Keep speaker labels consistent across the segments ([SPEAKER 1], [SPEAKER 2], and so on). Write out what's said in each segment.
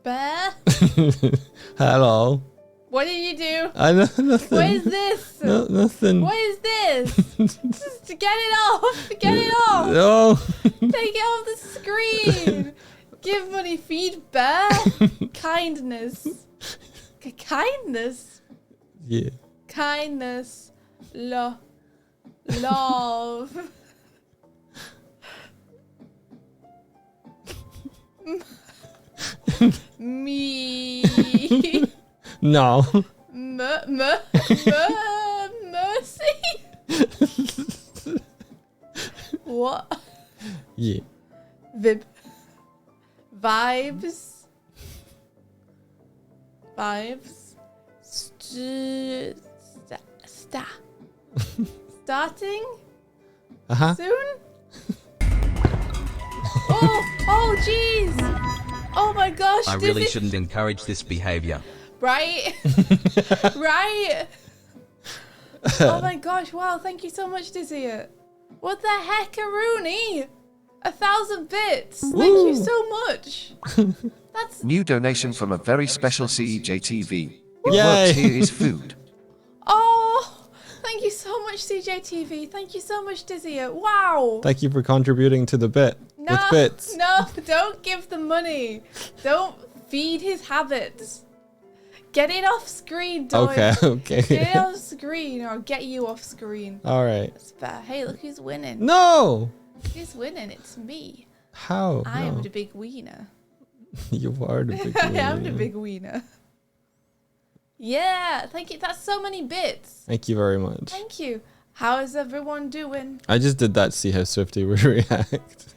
[SPEAKER 1] Bear?
[SPEAKER 2] Hello.
[SPEAKER 1] What did you do?
[SPEAKER 2] I know nothing.
[SPEAKER 1] What is this?
[SPEAKER 2] No, nothing.
[SPEAKER 1] What is this? Just get it off. Get it off.
[SPEAKER 2] No.
[SPEAKER 1] Take it off the screen. Give money, feed bear. Kindness. Kindness.
[SPEAKER 2] Yeah.
[SPEAKER 1] Kindness. Love. Me.
[SPEAKER 2] No.
[SPEAKER 1] Mercy. What?
[SPEAKER 2] Yeah.
[SPEAKER 1] Vibes. Starting soon. Oh jeez. Oh my gosh.
[SPEAKER 3] I really shouldn't encourage this behavior.
[SPEAKER 1] Right. Right. Oh my gosh. Wow. Thank you so much, Dizzy. What the heck, Rooney? 1,000 bits. Thank you so much. That's
[SPEAKER 4] New donation from a very special CEJTV. It
[SPEAKER 2] Yay.
[SPEAKER 4] works, here is food.
[SPEAKER 1] Oh, thank you so much, CJTV. Thank you so much, Dizzy. Wow.
[SPEAKER 2] Thank you for contributing to the bit with bits.
[SPEAKER 1] No, don't give the money. Don't feed his habits. Get it off screen, Doig.
[SPEAKER 2] Okay.
[SPEAKER 1] Get it off screen or I'll get you off screen.
[SPEAKER 2] All right.
[SPEAKER 1] That's fair. Hey, look who's winning.
[SPEAKER 2] No.
[SPEAKER 1] Who's winning? It's me.
[SPEAKER 2] How?
[SPEAKER 1] I am
[SPEAKER 2] No.
[SPEAKER 1] the big wiener.
[SPEAKER 2] You are the big
[SPEAKER 1] I
[SPEAKER 2] one.
[SPEAKER 1] am the big wiener. Yeah, thank you. That's so many bits.
[SPEAKER 2] Thank you very much.
[SPEAKER 1] Thank you. How is everyone doing?
[SPEAKER 2] I just did that to see how Swifty would react.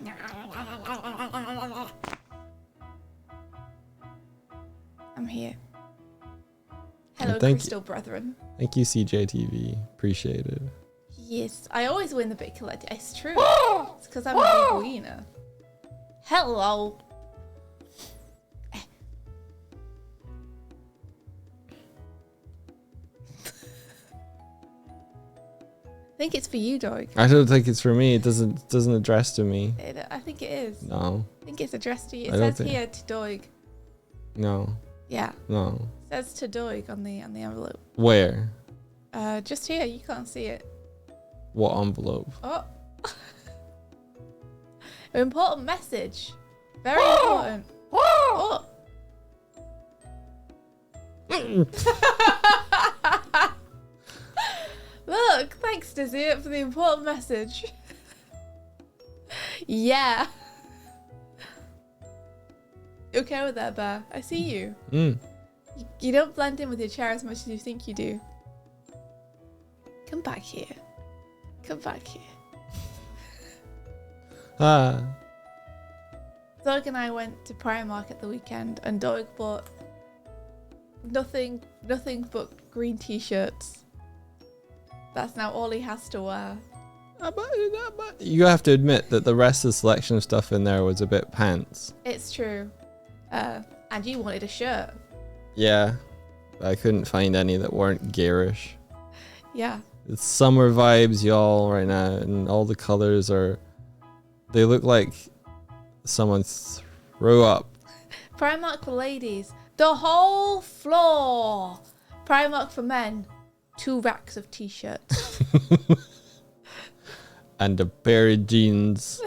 [SPEAKER 1] I'm here. Hello,
[SPEAKER 2] thank
[SPEAKER 1] Crystal Brethren.
[SPEAKER 2] Thank you, CJTV. Appreciate it.
[SPEAKER 1] Yes, I always win the bit collector. It's true. It's because I'm a big wiener. Hello. I think it's for you, Doig.
[SPEAKER 2] I don't think it's for me. It doesn't address to me.
[SPEAKER 1] I think it is.
[SPEAKER 2] No.
[SPEAKER 1] I think it's addressed to you.
[SPEAKER 2] I
[SPEAKER 1] It
[SPEAKER 2] don't
[SPEAKER 1] says
[SPEAKER 2] think-
[SPEAKER 1] here to Doig.
[SPEAKER 2] No.
[SPEAKER 1] Yeah.
[SPEAKER 2] No.
[SPEAKER 1] It says to Doig on the envelope.
[SPEAKER 2] Where?
[SPEAKER 1] Just here. You can't see it.
[SPEAKER 2] What envelope?
[SPEAKER 1] Oh. An important message. Very important. Oh. Look, thanks Dizzy for the important message. Yeah. You okay with that, Bear? I see you. You don't blend in with your chair as much as you think you do. Come back here. Come back here. Doig and I went to Primark at the weekend and Doig bought nothing but green t-shirts. That's now all he has to wear.
[SPEAKER 2] You have to admit that the rest of the selection of stuff in there was a bit pants.
[SPEAKER 1] It's true. And you wanted a shirt.
[SPEAKER 2] Yeah. I couldn't find any that weren't garish.
[SPEAKER 1] Yeah.
[SPEAKER 2] It's summer vibes, y'all, right now, and all the colors they look like someone threw up.
[SPEAKER 1] Primark for ladies. The whole floor. Primark for men. 2 racks of t-shirts.
[SPEAKER 2] And a pair of jeans.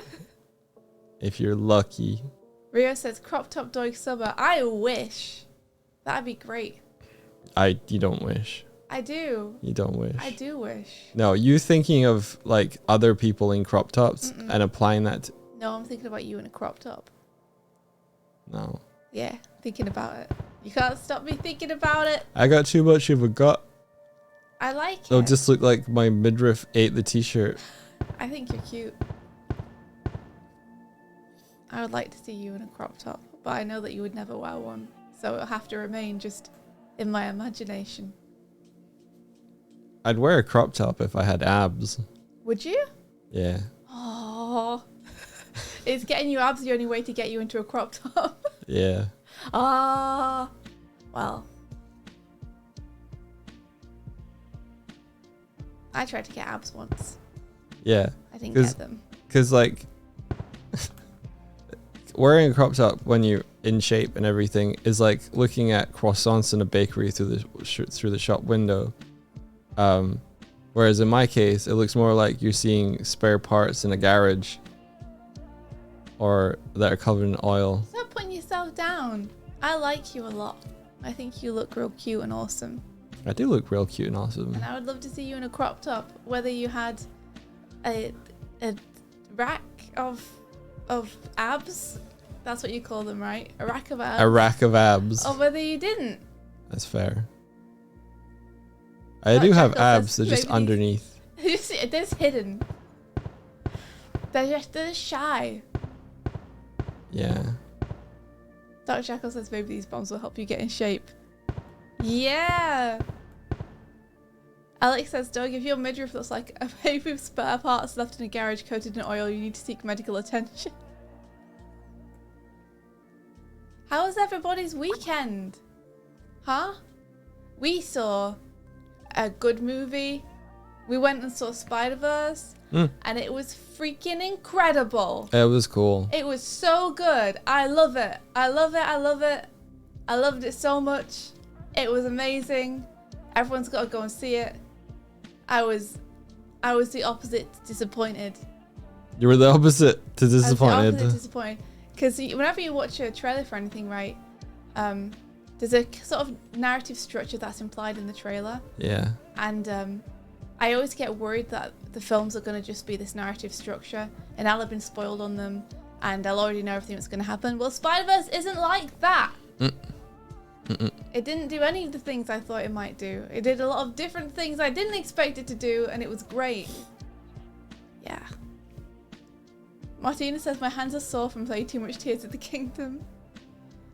[SPEAKER 2] If you're lucky.
[SPEAKER 1] Rio says crop top Doig summer. I wish. That'd be great.
[SPEAKER 2] You don't wish.
[SPEAKER 1] I do.
[SPEAKER 2] You don't wish.
[SPEAKER 1] I do wish.
[SPEAKER 2] No, you thinking of like other people in crop tops and applying that to...
[SPEAKER 1] No, I'm thinking about you in a crop top.
[SPEAKER 2] No.
[SPEAKER 1] Yeah, thinking about it. You can't stop me thinking about it.
[SPEAKER 2] I got too much of a gut.
[SPEAKER 1] I like
[SPEAKER 2] It'll
[SPEAKER 1] it.
[SPEAKER 2] just look like my midriff ate the t-shirt.
[SPEAKER 1] I think you're cute. I would like to see you in a crop top, but I know that you would never wear one. So it'll have to remain just in my imagination.
[SPEAKER 2] I'd wear a crop top if I had abs.
[SPEAKER 1] Would you?
[SPEAKER 2] Yeah.
[SPEAKER 1] Oh. Is getting you abs the only way to get you into a crop top?
[SPEAKER 2] Yeah.
[SPEAKER 1] Ah. Well. I tried to get abs once.
[SPEAKER 2] Yeah.
[SPEAKER 1] I didn't get them.
[SPEAKER 2] Because like wearing a crop top when you in shape and everything is like looking at croissants in a bakery through the shop window. Whereas in my case, it looks more like you're seeing spare parts in a garage or that are covered in oil.
[SPEAKER 1] Stop putting yourself down. I like you a lot. I think you look real cute and awesome.
[SPEAKER 2] I do look real cute and awesome.
[SPEAKER 1] And I would love to see you in a crop top, whether you had a rack of abs. That's what you call them, right? A rack of abs.
[SPEAKER 2] A rack of abs.
[SPEAKER 1] Or whether you didn't.
[SPEAKER 2] That's fair. I do have abs, they're just underneath.
[SPEAKER 1] They're just hidden. They're just shy.
[SPEAKER 2] Yeah.
[SPEAKER 1] Dr. Jekyll says maybe these bombs will help you get in shape. Yeah. Alex says, Doug, if your midriff looks like a baby with spare parts left in a garage coated in oil, you need to seek medical attention. How was everybody's weekend? Huh? We saw a good movie. We went and saw Spider-Verse. And it was freaking incredible.
[SPEAKER 2] It was cool.
[SPEAKER 1] It was so good. I love it. I love it. I love it. I loved it so much. It was amazing. Everyone's got to go and see it. I was the opposite disappointed.
[SPEAKER 2] You were the opposite to disappointed.
[SPEAKER 1] I was the opposite disappointed. Because whenever you watch a trailer for anything, right, there's a sort of narrative structure that's implied in the trailer.
[SPEAKER 2] Yeah.
[SPEAKER 1] And I always get worried that the films are going to just be this narrative structure and I'll have been spoiled on them and I'll already know everything that's going to happen. Well, Spider-Verse isn't like that. It didn't do any of the things I thought it might do. It did a lot of different things I didn't expect it to do, and it was great. Yeah. Martina says, my hands are sore from playing too much Tears of the Kingdom.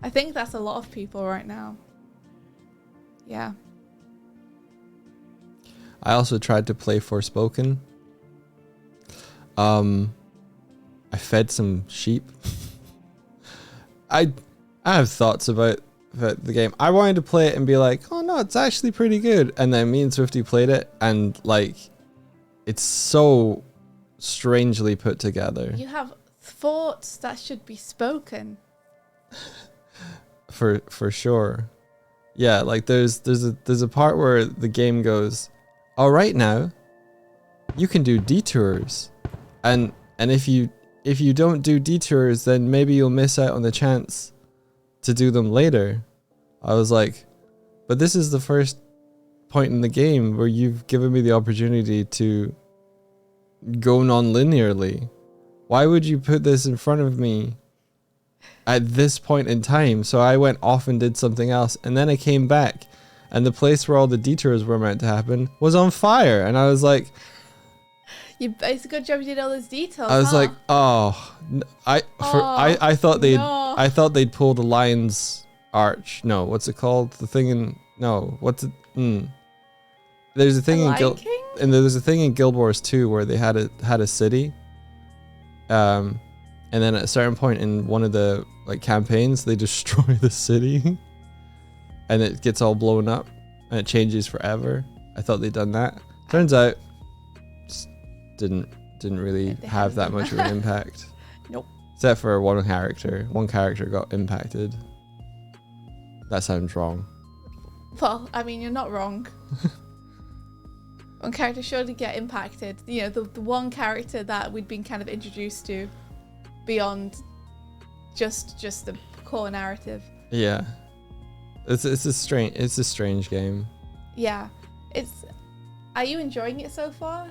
[SPEAKER 1] I think that's a lot of people right now. Yeah.
[SPEAKER 2] I also tried to play Forspoken. I fed some sheep. I have thoughts about the game. I wanted to play it and be like, oh no, it's actually pretty good. And then me and Swifty played it and like, it's so strangely put together.
[SPEAKER 1] You have thoughts that should be spoken.
[SPEAKER 2] For sure. Yeah, like there's a part where the game goes, all right now, you can do detours. And if you don't do detours, then maybe you'll miss out on the chance to do them later. I was like, but this is the first point in the game where you've given me the opportunity to go non-linearly. Why would you put this in front of me at this point in time? So I went off and did something else, and then I came back and the place where all the detours were meant to happen was on fire, and I was like,
[SPEAKER 1] It's a good job you did all those details.
[SPEAKER 2] I was like, oh, I thought they'd pull the Lion's Arch. No, what's it called? The thing in There's a thing there's a thing in Guild Wars 2 where they had a city, and then at a certain point in one of the like campaigns, they destroy the city, and it gets all blown up, and it changes forever. I thought they'd done that. Turns out, didn't really have that much of an impact.
[SPEAKER 1] Nope.
[SPEAKER 2] Except for one character. One character got impacted. That sounds wrong.
[SPEAKER 1] Well, I mean, you're not wrong. One character sure did get impacted. You know, the one character that we'd been kind of introduced to beyond just the core narrative.
[SPEAKER 2] Yeah. It's a strange game.
[SPEAKER 1] Yeah. Are you enjoying it so far?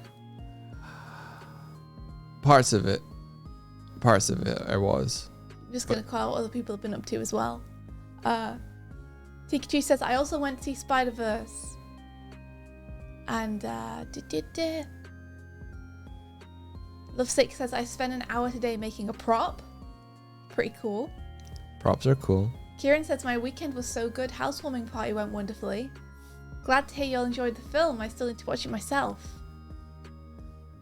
[SPEAKER 2] Parts of it I was.
[SPEAKER 1] I'm just going to call out what other people have been up to as well. Tikachu says, I also went to see Spider-Verse. And, Lovesick says, I spent an hour today making a prop. Pretty cool.
[SPEAKER 2] Props are cool.
[SPEAKER 1] Kieran says, my weekend was so good. Housewarming party went wonderfully. Glad to hear you all enjoyed the film. I still need to watch it myself.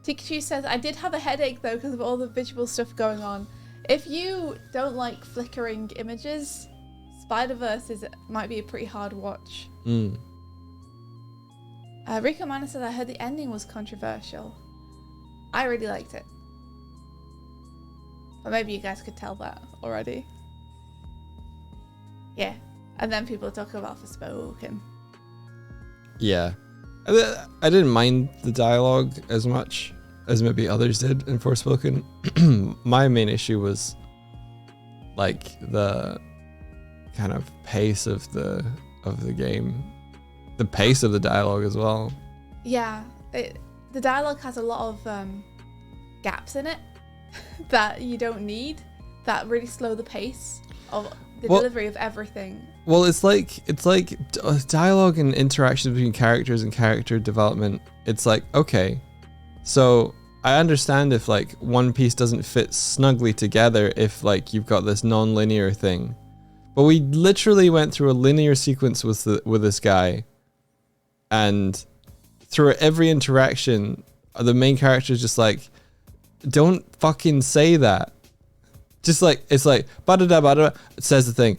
[SPEAKER 1] Tikachu says, I did have a headache though because of all the visual stuff going on. If you don't like flickering images, Spider-Verse might be a pretty hard watch. Rico Mana says, I heard the ending was controversial. I really liked it. But maybe you guys could tell that already. Yeah. And then people talk about Forspoken.
[SPEAKER 2] Yeah. I didn't mind the dialogue as much as maybe others did in Forspoken. My main issue was like the kind of pace of the game. The pace of the dialogue as well.
[SPEAKER 1] Yeah. The dialogue has a lot of gaps in it that you don't need, that really slow the pace of the delivery of everything.
[SPEAKER 2] Well, it's like dialogue and interactions between characters and character development. It's like, okay, so I understand if like one piece doesn't fit snugly together if like you've got this non-linear thing, but we literally went through a linear sequence with this guy, and through every interaction, the main character is just like, don't fucking say that. Just like, it's like, ba-da-da, it says the thing.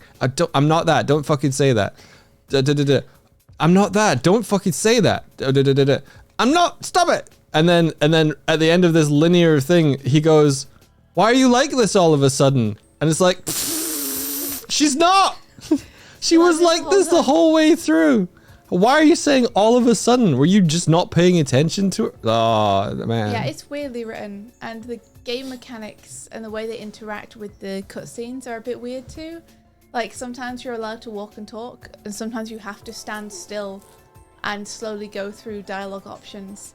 [SPEAKER 2] I'm not that. Don't fucking say that. Da-da-da-da. I'm not that. Don't fucking say that. Da-da-da-da-da. I'm not. Stop it. And then at the end of this linear thing, he goes, why are you like this all of a sudden? And it's like, she's not. She was like this the whole way through. Why are you saying all of a sudden? Were you just not paying attention to her? Oh, man.
[SPEAKER 1] Yeah, it's weirdly written, and the game mechanics and the way they interact with the cutscenes are a bit weird too. Like, sometimes you're allowed to walk and talk, and sometimes you have to stand still and slowly go through dialogue options.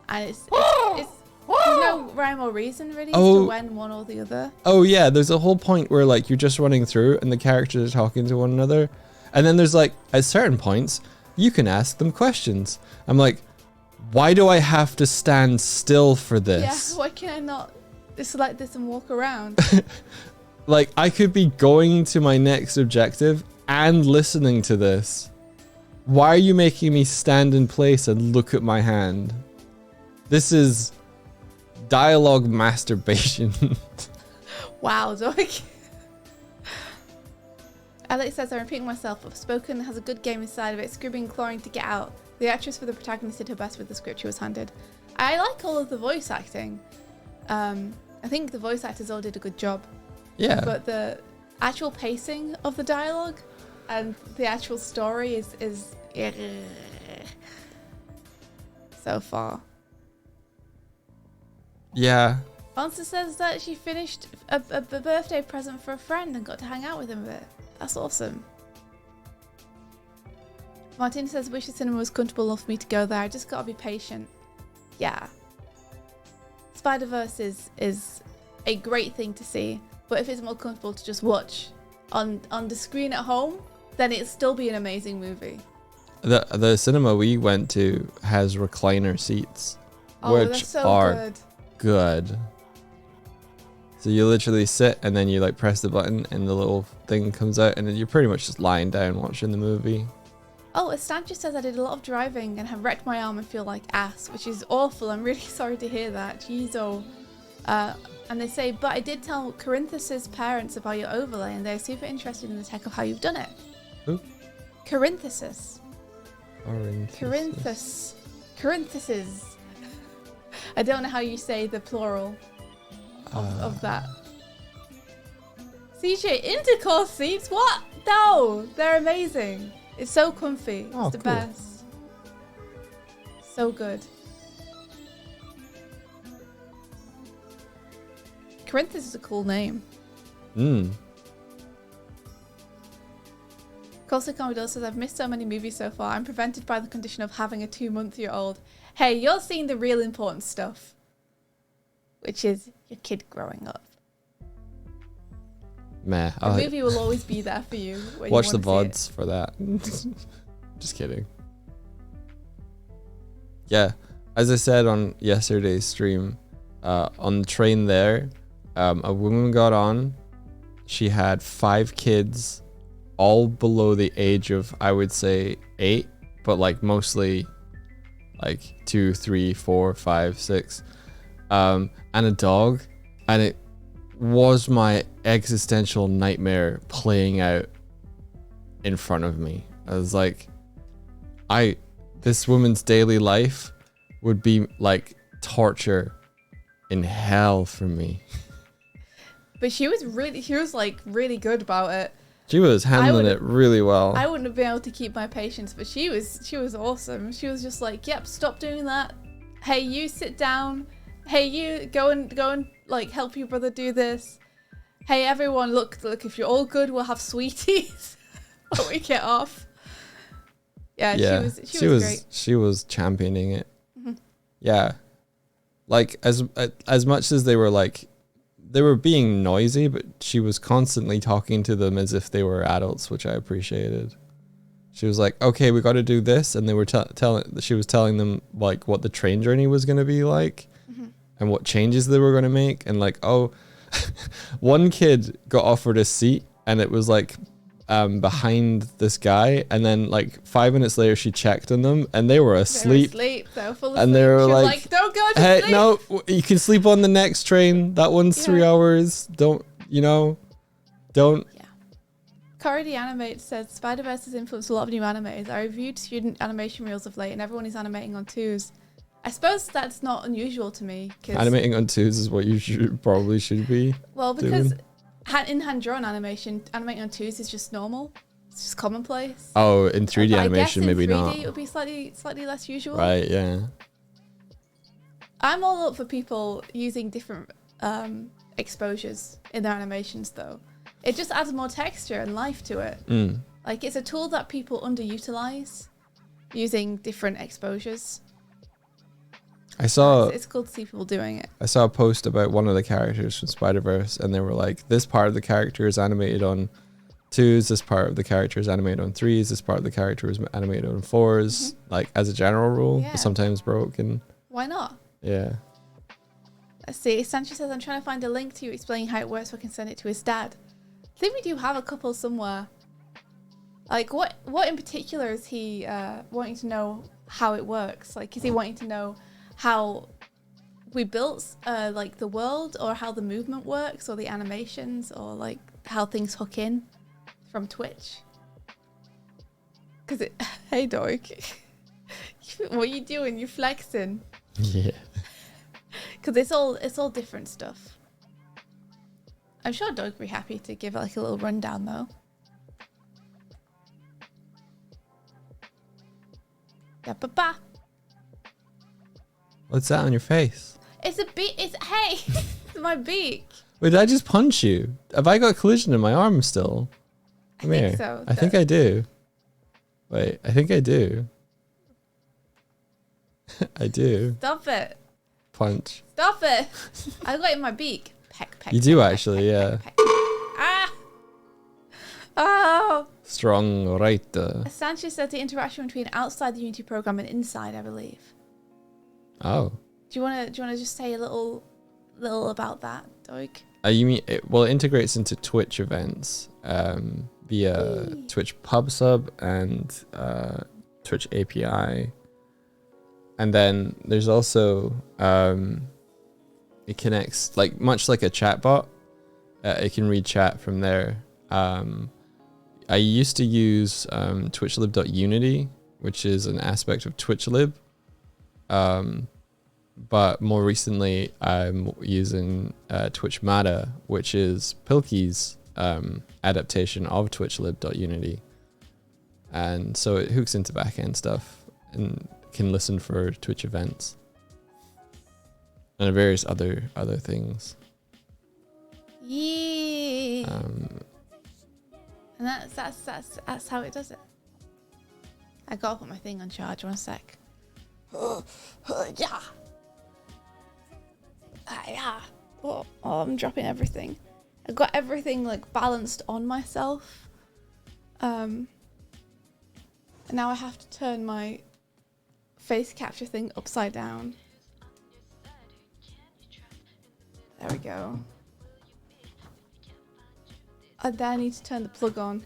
[SPEAKER 1] And it's there's no rhyme or reason really as to when one or the other.
[SPEAKER 2] Oh yeah, there's a whole point where like you're just running through and the characters are talking to one another, and then there's like at certain points you can ask them questions. I'm like, why do I have to stand still for this?
[SPEAKER 1] Yeah, why can I not select this and walk around?
[SPEAKER 2] Like, I could be going to my next objective and listening to this. Why are you making me stand in place and look at my hand? This is dialogue masturbation.
[SPEAKER 1] Wow, Doig. Alex says, I'm repeating myself, but Spoken has a good game inside of it, screaming and clawing to get out. The actress for the protagonist did her best with the script she was handed. I like all of the voice acting. I think the voice actors all did a good job.
[SPEAKER 2] Yeah.
[SPEAKER 1] But the actual pacing of the dialogue and the actual story is so far.
[SPEAKER 2] Yeah.
[SPEAKER 1] Monster says that she finished a birthday present for a friend and got to hang out with him a bit. That's awesome. Martina says, wish the cinema was comfortable enough for me to go there. I just gotta be patient. Yeah. Spider-Verse is a great thing to see, but if it's more comfortable to just watch on the screen at home, then it'll still be an amazing movie.
[SPEAKER 2] The cinema we went to has recliner seats, which
[SPEAKER 1] so
[SPEAKER 2] are good. So you literally sit and then you like press the button and the little thing comes out and then you're pretty much just lying down watching the movie.
[SPEAKER 1] Oh, Estantia says I did a lot of driving and have wrecked my arm and feel like ass, which is awful. I'm really sorry to hear that. Jeez, oh. And they say, but I did tell Corinthus's parents about your overlay and they're super interested in the tech of how you've done it.
[SPEAKER 2] Who?
[SPEAKER 1] Corinthus.
[SPEAKER 2] Corinthus.
[SPEAKER 1] Corinthus's. I don't know how you say the plural of that. CJ, intercourse seats? What? No, they're amazing. It's so comfy. It's the
[SPEAKER 2] cool.
[SPEAKER 1] best. So good. Corinthus is a cool name. Corsic Commodore says, I've missed so many movies so far. I'm prevented by the condition of having a 2-month-old. Hey, you're seeing the real important stuff, which is your kid growing up.
[SPEAKER 2] Meh.
[SPEAKER 1] The movie will always be there for you. When
[SPEAKER 2] Watch
[SPEAKER 1] you
[SPEAKER 2] the
[SPEAKER 1] want
[SPEAKER 2] VODs for that. Just kidding. Yeah, as I said on yesterday's stream, on the train there, a woman got on. She had 5 kids, all below the age of, I would say, 8, but like mostly like 2, 3, 4, 5, 6, and a dog, and it was my existential nightmare playing out in front of me. I was like, this woman's daily life would be like torture in hell for me.
[SPEAKER 1] But she was like really good about it.
[SPEAKER 2] She was handling it really well.
[SPEAKER 1] I wouldn't have been able to keep my patience, but she was awesome. She was just like, yep, stop doing that. Hey, you sit down. Hey, you go and like help your brother do this. Hey, everyone, look, if you're all good, we'll have sweeties when we get off. Yeah, she was great.
[SPEAKER 2] She was championing it. Yeah. Like as much as they were being noisy, but she was constantly talking to them as if they were adults, which I appreciated. She was like, "Okay, we got to do this," and they were she was telling them like what the train journey was going to be like, and what changes they were going to make, and like, oh, one kid got offered a seat, and it was like behind this guy, and then like 5 minutes later she checked on them and they were asleep.
[SPEAKER 1] They were full of
[SPEAKER 2] and
[SPEAKER 1] sleep.
[SPEAKER 2] they were
[SPEAKER 1] She was
[SPEAKER 2] like,
[SPEAKER 1] don't go to
[SPEAKER 2] hey,
[SPEAKER 1] sleep.
[SPEAKER 2] no, you can sleep on the next train, that one's 3 hours, don't.
[SPEAKER 1] Yeah. Corey the Animate says Spider-Verse has influenced a lot of new animators. I reviewed student animation reels of late and everyone is animating on 2s. I suppose that's not unusual to me.
[SPEAKER 2] Animating on 2s is what you probably should be.
[SPEAKER 1] Well, because
[SPEAKER 2] doing.
[SPEAKER 1] In-hand drawn animation, animating on 2s is just normal. It's just commonplace.
[SPEAKER 2] Oh, in 3D
[SPEAKER 1] But
[SPEAKER 2] animation,
[SPEAKER 1] I guess
[SPEAKER 2] maybe
[SPEAKER 1] in 3D
[SPEAKER 2] not.
[SPEAKER 1] it would be slightly less usual.
[SPEAKER 2] Right, yeah.
[SPEAKER 1] I'm all up for people using different exposures in their animations, though. It just adds more texture and life to it. Like, it's a tool that people underutilize, using different exposures. It's cool to see people doing it.
[SPEAKER 2] I saw a post about one of the characters from Spider-Verse, and they were like, this part of the character is animated on 2s, this part of the character is animated on 3s, this part of the character is animated on 4s, like as a general rule, but sometimes broken.
[SPEAKER 1] Why not?
[SPEAKER 2] Yeah.
[SPEAKER 1] Let's see. Sanchez says, I'm trying to find a link to you explaining how it works so I can send it to his dad. I think we do have a couple somewhere. Like, what in particular is he wanting to know how it works? Like, is he wanting to know how we built like the world, or how the movement works, or the animations, or like how things hook in from Twitch? Because hey Doig, what are you doing? You're flexing.
[SPEAKER 2] Yeah.
[SPEAKER 1] Because it's all different stuff. I'm sure Doig would be happy to give like a little rundown though. Yeah, ba.
[SPEAKER 2] What's that on your face?
[SPEAKER 1] It's a beak. Hey, it's my beak.
[SPEAKER 2] Wait, did I just punch you? Have I got a collision in my arm still? Come here.
[SPEAKER 1] I think so.
[SPEAKER 2] I think I do. Wait, I think I do. I do.
[SPEAKER 1] Stop it.
[SPEAKER 2] Punch.
[SPEAKER 1] Stop it. I got it in my beak. Peck.
[SPEAKER 2] You do actually, yeah.
[SPEAKER 1] Peck. Ah. Oh.
[SPEAKER 2] Strong right.
[SPEAKER 1] Sanchez said the interaction between outside the Unity program and inside, I believe.
[SPEAKER 2] Oh.
[SPEAKER 1] Do you wanna just say a little about that, Doig?
[SPEAKER 2] You mean it integrates into Twitch events via Twitch pub sub and Twitch API, and then there's also it connects like much like a chatbot. It can read chat from there. I used to use twitchlib.unity, which is an aspect of twitchlib. But more recently, I'm using Twitch Mata, which is Pilkey's adaptation of twitchlib.unity. And so it hooks into backend stuff and can listen for Twitch events and various other things.
[SPEAKER 1] Yeah. And that's how it does it. I gotta put my thing on charge. 1 sec. Yeah. Yeah. Oh, I'm dropping everything. I got everything like balanced on myself. And now I have to turn my face capture thing upside down. There we go. And then I need to turn the plug on.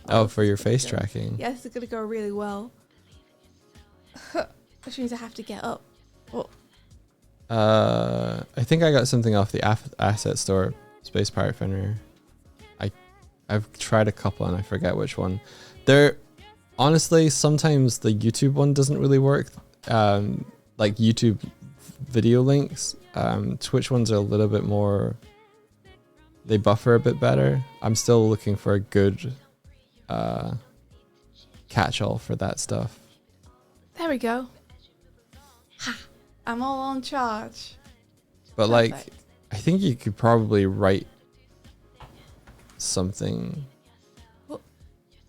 [SPEAKER 2] Oh, for your face tracking.
[SPEAKER 1] Yes, it's gonna go really well. Which means I have to get up. Oh.
[SPEAKER 2] I think I got something off the asset store, Space Pirate Fenrir. I've tried a couple and I forget which one. Honestly, sometimes the YouTube one doesn't really work. Like YouTube video links. Twitch ones are a little bit more they buffer a bit better. I'm still looking for a good catch-all for that stuff.
[SPEAKER 1] There we go. Ha! I'm all on charge.
[SPEAKER 2] But like,
[SPEAKER 1] Perfect.
[SPEAKER 2] I think you could probably write something.
[SPEAKER 1] What?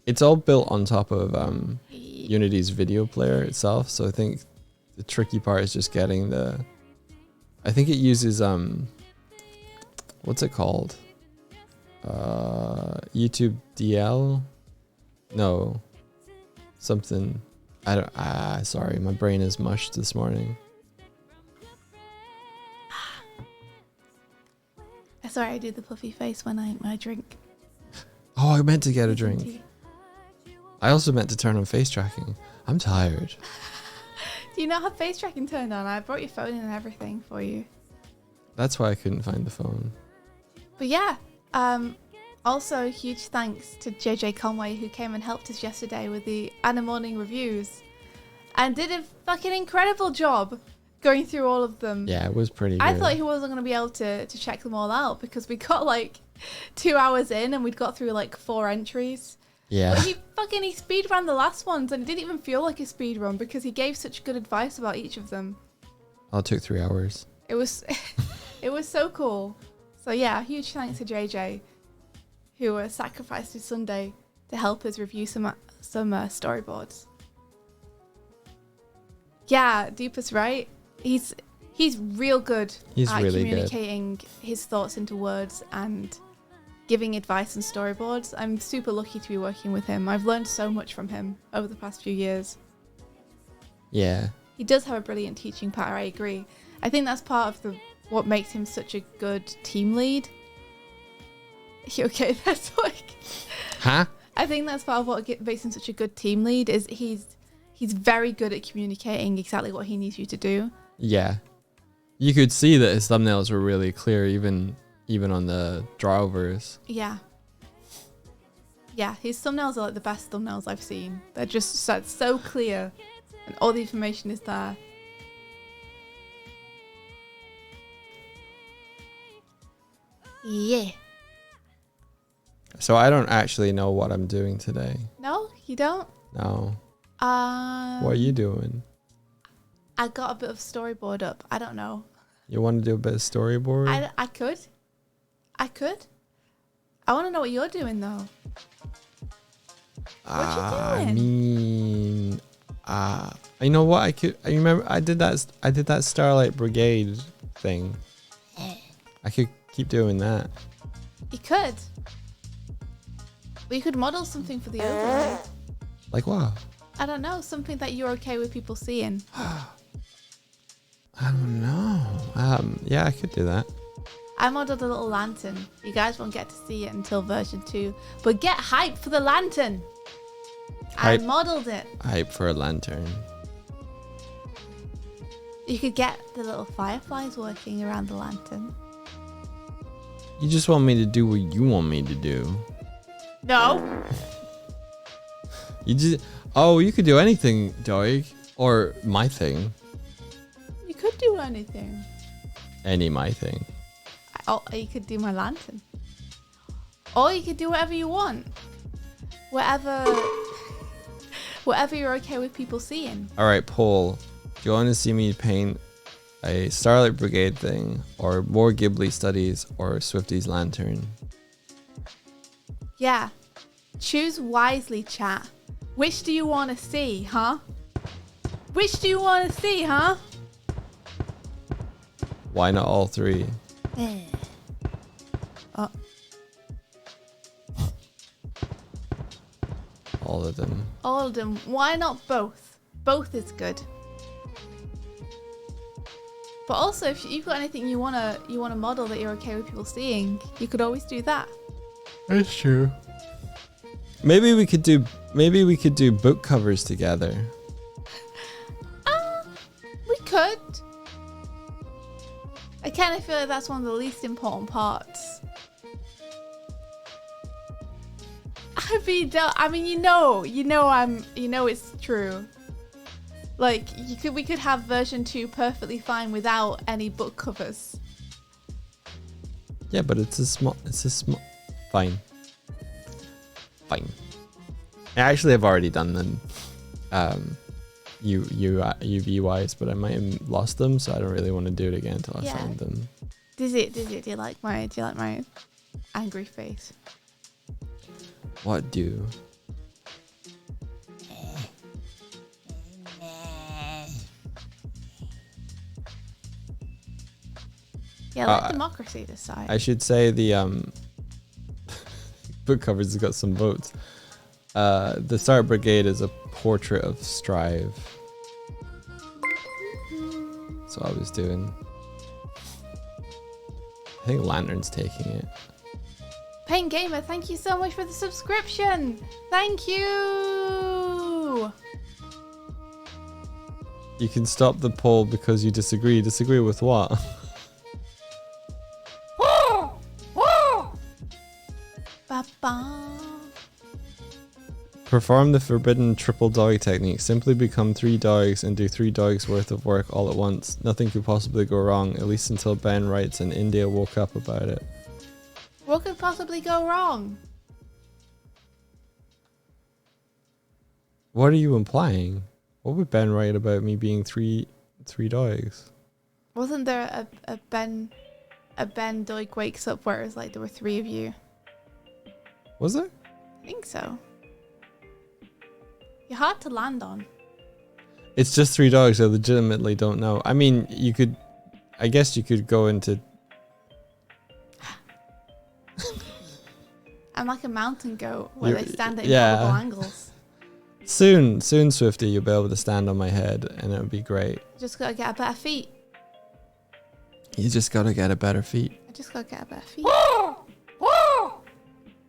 [SPEAKER 2] It's all built on top of Unity's video player itself, so I think the tricky part is just getting the. I think it uses what's it called? YouTube DL? No, something. I don't. Sorry, my brain is mushed this morning.
[SPEAKER 1] Sorry, I do the puffy face when I drink.
[SPEAKER 2] Oh, I meant to get a drink. I also meant to turn on face tracking. I'm tired.
[SPEAKER 1] Do you not have face tracking turned on? I brought your phone in and everything for you.
[SPEAKER 2] That's why I couldn't find the phone.
[SPEAKER 1] But yeah, also huge thanks to JJ Conway who came and helped us yesterday with the Anna Morning reviews and did a fucking incredible job going through all of them.
[SPEAKER 2] Yeah, it was pretty good.
[SPEAKER 1] I thought he wasn't going to be able to check them all out because we got like 2 hours in and we'd got through like 4 entries.
[SPEAKER 2] Yeah.
[SPEAKER 1] But he speed ran the last ones and it didn't even feel like a speed run because he gave such good advice about each of them.
[SPEAKER 2] Oh, it took 3 hours.
[SPEAKER 1] It was it was so cool. So yeah, huge thanks to JJ who sacrificed his Sunday to help us review some storyboards. Yeah, Deepest right. He's real good
[SPEAKER 2] He's
[SPEAKER 1] at
[SPEAKER 2] really
[SPEAKER 1] communicating his thoughts into words and giving advice and storyboards. I'm super lucky to be working with him. I've learned so much from him over the past few years.
[SPEAKER 2] Yeah.
[SPEAKER 1] He does have a brilliant teaching power, I agree. I think that's part of what makes him such a good team lead. You okay? That's like...
[SPEAKER 2] Huh?
[SPEAKER 1] I think that's part of what makes him such a good team lead is he's very good at communicating exactly what he needs you to do.
[SPEAKER 2] Yeah. You could see that his thumbnails were really clear even on the drawovers.
[SPEAKER 1] Yeah. Yeah, his thumbnails are like the best thumbnails I've seen. They're just so clear and all the information is there. Yeah.
[SPEAKER 2] So I don't actually know what I'm doing today.
[SPEAKER 1] No, you don't?
[SPEAKER 2] No. What are you doing?
[SPEAKER 1] I got a bit of storyboard up. I don't know.
[SPEAKER 2] You want to do a bit of storyboard?
[SPEAKER 1] I could. I want to know what you're doing though. What you doing?
[SPEAKER 2] I mean, you know what? I remember I did that Starlight Brigade thing. I could keep doing that.
[SPEAKER 1] You could. We could model something for the overlay.
[SPEAKER 2] Like what?
[SPEAKER 1] I don't know, something that you're okay with people seeing.
[SPEAKER 2] I don't know. Yeah, I could do that.
[SPEAKER 1] I modeled a little lantern. You guys won't get to see it until version 2. But get hype for the lantern.
[SPEAKER 2] Hype.
[SPEAKER 1] I modeled it.
[SPEAKER 2] Hype for a lantern.
[SPEAKER 1] You could get the little fireflies working around the lantern.
[SPEAKER 2] You just want me to do what you want me to do.
[SPEAKER 1] No.
[SPEAKER 2] You could do anything, Doig. Or my thing.
[SPEAKER 1] You could do anything.
[SPEAKER 2] My thing.
[SPEAKER 1] Oh, you could do my lantern. Or you could do whatever you want. Whatever you're okay with people seeing.
[SPEAKER 2] Alright, Paul. Do you want to see me paint a Starlight Brigade thing? Or more Ghibli studies? Or Swifty's lantern?
[SPEAKER 1] Yeah. Choose wisely, chat. Which do you want to see, huh? Which do you want to see, huh?
[SPEAKER 2] Why not all three?
[SPEAKER 1] Oh.
[SPEAKER 2] All of them.
[SPEAKER 1] All of them. Why not both? Both is good. But also, if you've got anything you wanna model that you're okay with people seeing, you could always do that.
[SPEAKER 2] That's true. Maybe we could do book covers together.
[SPEAKER 1] We could. I kind of feel like that's one of the least important parts. You know it's true. Like we could have version 2 perfectly fine without any book covers.
[SPEAKER 2] Yeah, but it's a small. Fine. Fine. I actually have already done them. UV wise, but I might have lost them, so I don't really want to do it again until I find them.
[SPEAKER 1] Do you like my angry face?
[SPEAKER 2] What do?
[SPEAKER 1] Yeah, let democracy decide.
[SPEAKER 2] I should say the book covers has got some votes. The Start Brigade is a portrait of Strive. That's what I was doing. I think Lantern's taking it.
[SPEAKER 1] Pain Gamer, thank you so much for the subscription. Thank you.
[SPEAKER 2] You can stop the poll because you disagree. Disagree with what? Perform the forbidden triple dog technique. Simply become 3 dogs and do 3 dogs worth of work all at once. Nothing could possibly go wrong, at least until Ben writes and India woke up about it.
[SPEAKER 1] What could possibly go wrong?
[SPEAKER 2] What are you implying? What would Ben write about me being three dogs?
[SPEAKER 1] Wasn't there a Ben Doig wakes up where it was like there were 3 of you?
[SPEAKER 2] Was there?
[SPEAKER 1] I think so. You're hard to land on.
[SPEAKER 2] It's just 3 dogs. I legitimately don't know. I mean, you could... I guess you could go into...
[SPEAKER 1] I'm like a mountain goat where they stand at improbable angles.
[SPEAKER 2] Soon, Swifty, you'll be able to stand on my head and it would be great.
[SPEAKER 1] Just gotta get a better feet.
[SPEAKER 2] You just gotta get a better feet.
[SPEAKER 1] I just gotta get a better feet.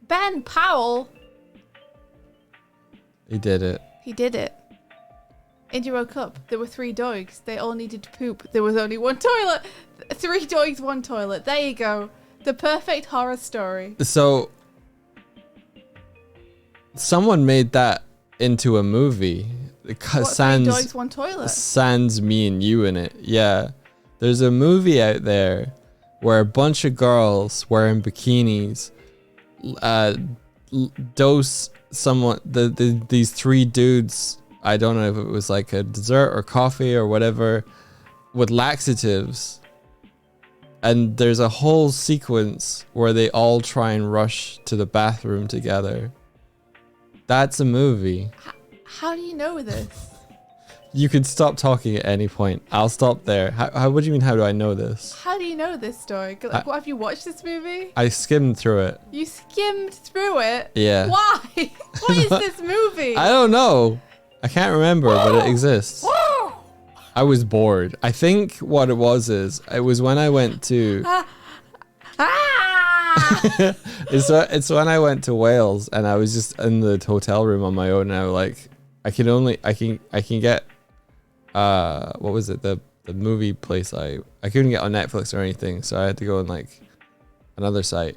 [SPEAKER 1] Ben Powell.
[SPEAKER 2] He did it.
[SPEAKER 1] He did it. India woke up. There were 3 dogs. They all needed to poop. There was only 1 toilet. 3 dogs, 1 toilet. There you go. The perfect horror story.
[SPEAKER 2] So, someone made that into a movie.
[SPEAKER 1] What, 3 dogs, 1 toilet?
[SPEAKER 2] Sans me and you in it. Yeah. There's a movie out there where a bunch of girls wearing bikinis dose someone, these 3 dudes, I don't know if it was like a dessert or coffee or whatever, with laxatives. And there's a whole sequence where they all try and rush to the bathroom together. That's a movie.
[SPEAKER 1] How do you know this?
[SPEAKER 2] You can stop talking at any point. I'll stop there. What do you mean, how do I know this?
[SPEAKER 1] How do you know this story? Like, what, have you watched this movie?
[SPEAKER 2] I skimmed through it.
[SPEAKER 1] You skimmed through it?
[SPEAKER 2] Yeah.
[SPEAKER 1] Why? What is this movie?
[SPEAKER 2] I don't know. I can't remember, but it exists. I was bored. I think what it was when I went to... it's when I went to Wales and I was just in the hotel room on my own and I was like, I can get what was it, the movie place I couldn't get on Netflix or anything, so I had to go on like another site.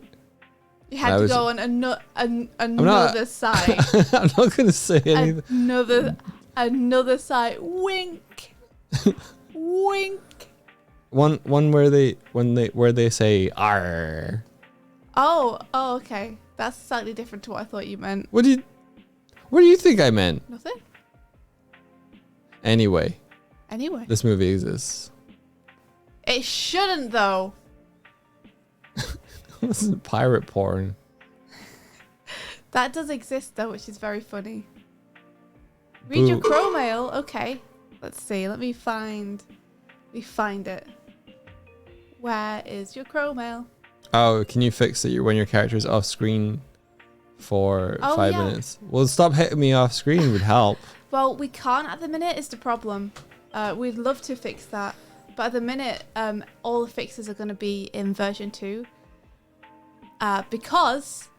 [SPEAKER 1] You had to go on another site.
[SPEAKER 2] I'm not gonna say anything.
[SPEAKER 1] Another site. Wink. Wink.
[SPEAKER 2] One where they say "arr."
[SPEAKER 1] Oh, okay. That's slightly different to what I thought you meant.
[SPEAKER 2] What do you think I meant?
[SPEAKER 1] Nothing.
[SPEAKER 2] Anyway. This movie exists.
[SPEAKER 1] It shouldn't, though.
[SPEAKER 2] This is pirate porn.
[SPEAKER 1] That does exist, though, which is very funny. Read your crow mail. Okay. Let's see. Let me find it. Where is your crow mail?
[SPEAKER 2] Oh, can you fix it when your character is off screen for 5 minutes? Well, stop hitting me off screen would help.
[SPEAKER 1] Well, we can't at the minute is the problem. We'd love to fix that. But at the minute, all the fixes are going to be in version 2. Because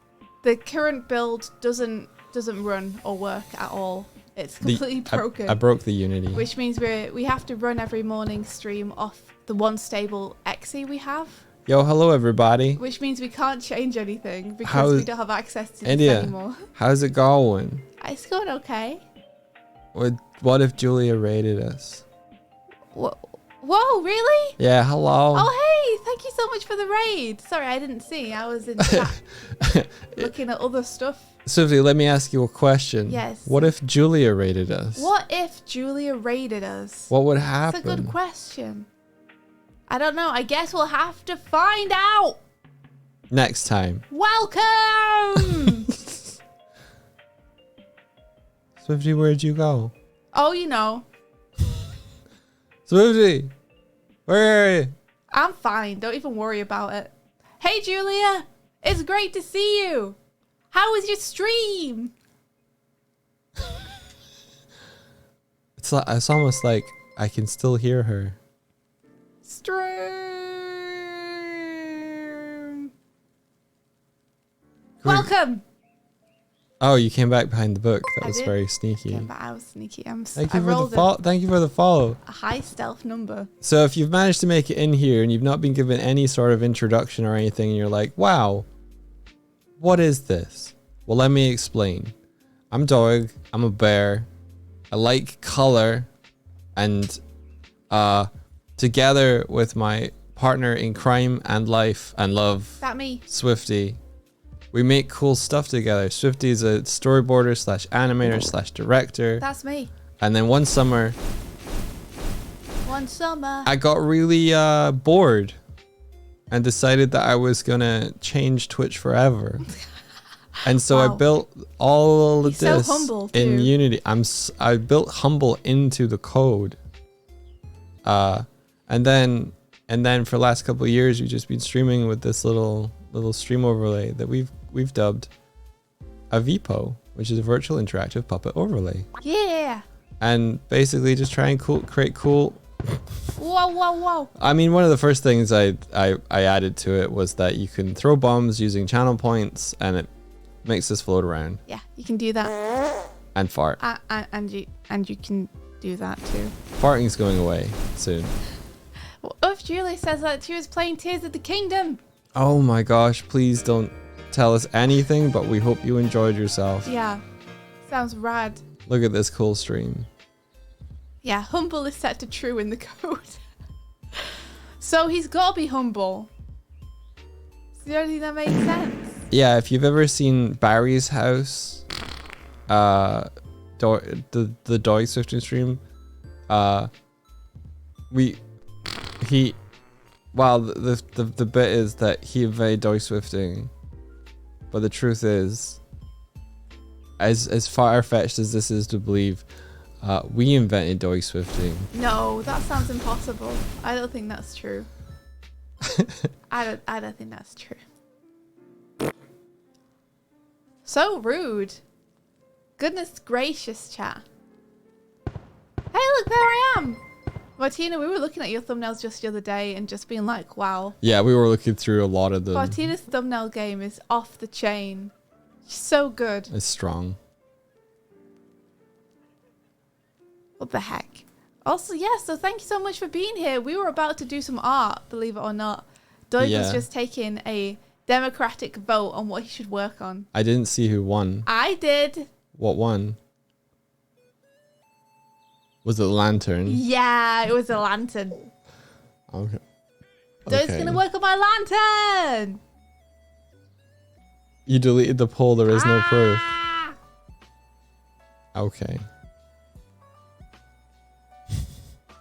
[SPEAKER 1] the current build doesn't run or work at all. It's completely broken.
[SPEAKER 2] I broke the Unity.
[SPEAKER 1] Which means we have to run every morning stream off the one stable XE we have.
[SPEAKER 2] Yo, hello everybody.
[SPEAKER 1] Which means we can't change anything because we don't have access to this anymore.
[SPEAKER 2] How's it going?
[SPEAKER 1] It's going okay.
[SPEAKER 2] What if Julia rated us?
[SPEAKER 1] Whoa, really?
[SPEAKER 2] Yeah, hello.
[SPEAKER 1] Oh, hey, thank you so much for the raid. Sorry, I didn't see. I was in chat looking at other stuff.
[SPEAKER 2] Swifty, let me ask you a question.
[SPEAKER 1] Yes.
[SPEAKER 2] What if Julia raided us?
[SPEAKER 1] What if Julia raided us?
[SPEAKER 2] What would happen?
[SPEAKER 1] That's a good question. I don't know. I guess we'll have to find out.
[SPEAKER 2] Next time.
[SPEAKER 1] Welcome!
[SPEAKER 2] Swifty, where'd you go?
[SPEAKER 1] Oh, you know.
[SPEAKER 2] Swifty, where are you?
[SPEAKER 1] I'm fine. Don't even worry about it. Hey, Julia. It's great to see you. How was your stream?
[SPEAKER 2] It's almost like I can still hear her.
[SPEAKER 1] Stream. Welcome.
[SPEAKER 2] Oh, you came back behind the book. That
[SPEAKER 1] I
[SPEAKER 2] was
[SPEAKER 1] did.
[SPEAKER 2] very sneaky.
[SPEAKER 1] Yeah, but I was sneaky.
[SPEAKER 2] Thank
[SPEAKER 1] I
[SPEAKER 2] you for the
[SPEAKER 1] rolled
[SPEAKER 2] follow. Thank you for the follow.
[SPEAKER 1] a high stealth number.
[SPEAKER 2] So if you've managed to make it in here and you've not been given any sort of introduction or anything, and you're like, "Wow, what is this?" Well, let me explain. I'm Doig. I'm a bear. I like color, and together with my partner in crime and life and love,
[SPEAKER 1] That me.
[SPEAKER 2] Swifty, we make cool stuff together. Swifty is a storyboarder slash animator slash director.
[SPEAKER 1] That's me.
[SPEAKER 2] And then one summer,
[SPEAKER 1] One summer.
[SPEAKER 2] I got really bored and decided that I was gonna change Twitch forever. And so I
[SPEAKER 1] Wow.
[SPEAKER 2] built all of
[SPEAKER 1] You're
[SPEAKER 2] this
[SPEAKER 1] so humble,
[SPEAKER 2] in
[SPEAKER 1] too.
[SPEAKER 2] Unity. I built Humble into the code. And then for the last couple of years, we've just been streaming with this little stream overlay that we've dubbed a VPO, which is a virtual interactive puppet overlay.
[SPEAKER 1] Yeah.
[SPEAKER 2] And basically just try and create cool.
[SPEAKER 1] Whoa, whoa, whoa.
[SPEAKER 2] I mean, one of the first things I added to it was that you can throw bombs using channel points, and it makes us float around
[SPEAKER 1] Yeah, you can do that.
[SPEAKER 2] and fart.
[SPEAKER 1] And you can do that too.
[SPEAKER 2] Farting's going away soon.
[SPEAKER 1] What if Julie says that she was playing Tears of the Kingdom?
[SPEAKER 2] Oh my gosh, please don't tell us anything, but we hope you enjoyed yourself.
[SPEAKER 1] Yeah. Sounds rad.
[SPEAKER 2] Look at this cool stream.
[SPEAKER 1] Yeah, humble is set to true in the code. So he's got to be humble. Is the only thing that makes sense?
[SPEAKER 2] Yeah, if you've ever seen Barry's house, the Doig Swift stream, the bit is that he invented Doig Swifting, but the truth is, as far-fetched as this is to believe, we invented Doig Swifting.
[SPEAKER 1] No, that sounds impossible. I don't think that's true. I don't think that's true. So rude. Goodness gracious, chat. Hey, look, there I am. Martina, we were looking at your thumbnails just the other day and just being like, wow.
[SPEAKER 2] Yeah, we were looking through a lot of them.
[SPEAKER 1] Martina's thumbnail game is off the chain. She's so good.
[SPEAKER 2] It's strong.
[SPEAKER 1] What the heck? Also, yeah, so thank you so much for being here. We were about to do some art, believe it or not. Doig was just taking a democratic vote on what he should work on.
[SPEAKER 2] I didn't see who won.
[SPEAKER 1] I did.
[SPEAKER 2] What won? Was it Lantern?
[SPEAKER 1] Yeah, it was a lantern.
[SPEAKER 2] Okay.
[SPEAKER 1] Doig's gonna work on my lantern.
[SPEAKER 2] You deleted the poll, there is no proof.
[SPEAKER 1] Ah!
[SPEAKER 2] Okay.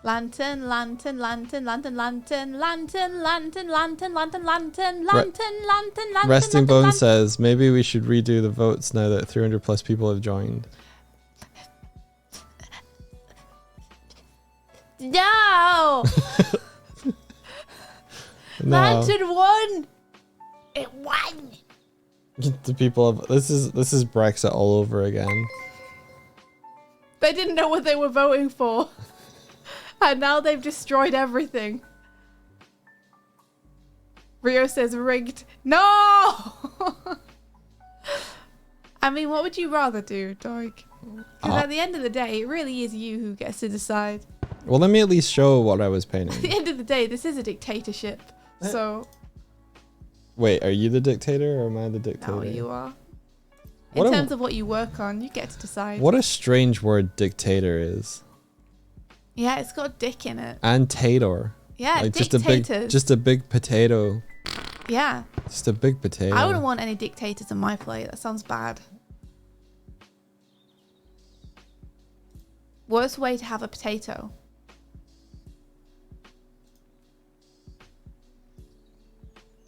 [SPEAKER 1] Lantern, lantern, lantern, lantern, lantern, lantern, lantern, lantern, lantern, lantern, lantern, lantern.
[SPEAKER 2] Resting Bone says, maybe we should redo the votes now that 300 plus people have joined.
[SPEAKER 1] No!
[SPEAKER 2] No.
[SPEAKER 1] Lantern won! It won!
[SPEAKER 2] The people have, this is Brexit all over again.
[SPEAKER 1] They didn't know what they were voting for. And now they've destroyed everything. Rio says rigged. No! I mean, what would you rather do, Doig? Because at the end of the day, it really is you who gets to decide.
[SPEAKER 2] Well, let me at least show what I was
[SPEAKER 1] At the
[SPEAKER 2] painting.
[SPEAKER 1] end of the day, this is a dictatorship. So,
[SPEAKER 2] Wait, are you the dictator or am I the dictator?
[SPEAKER 1] no, you are.
[SPEAKER 2] What
[SPEAKER 1] In
[SPEAKER 2] a-
[SPEAKER 1] terms of what you work on, you get to decide.
[SPEAKER 2] What a strange word dictator is.
[SPEAKER 1] Yeah, it's got a dick in it.
[SPEAKER 2] And tator.
[SPEAKER 1] Yeah,
[SPEAKER 2] like
[SPEAKER 1] dictators.
[SPEAKER 2] just a big potato.
[SPEAKER 1] Yeah.
[SPEAKER 2] Just a big potato.
[SPEAKER 1] I wouldn't want any dictators on my plate. That sounds bad. Worst way to have a potato.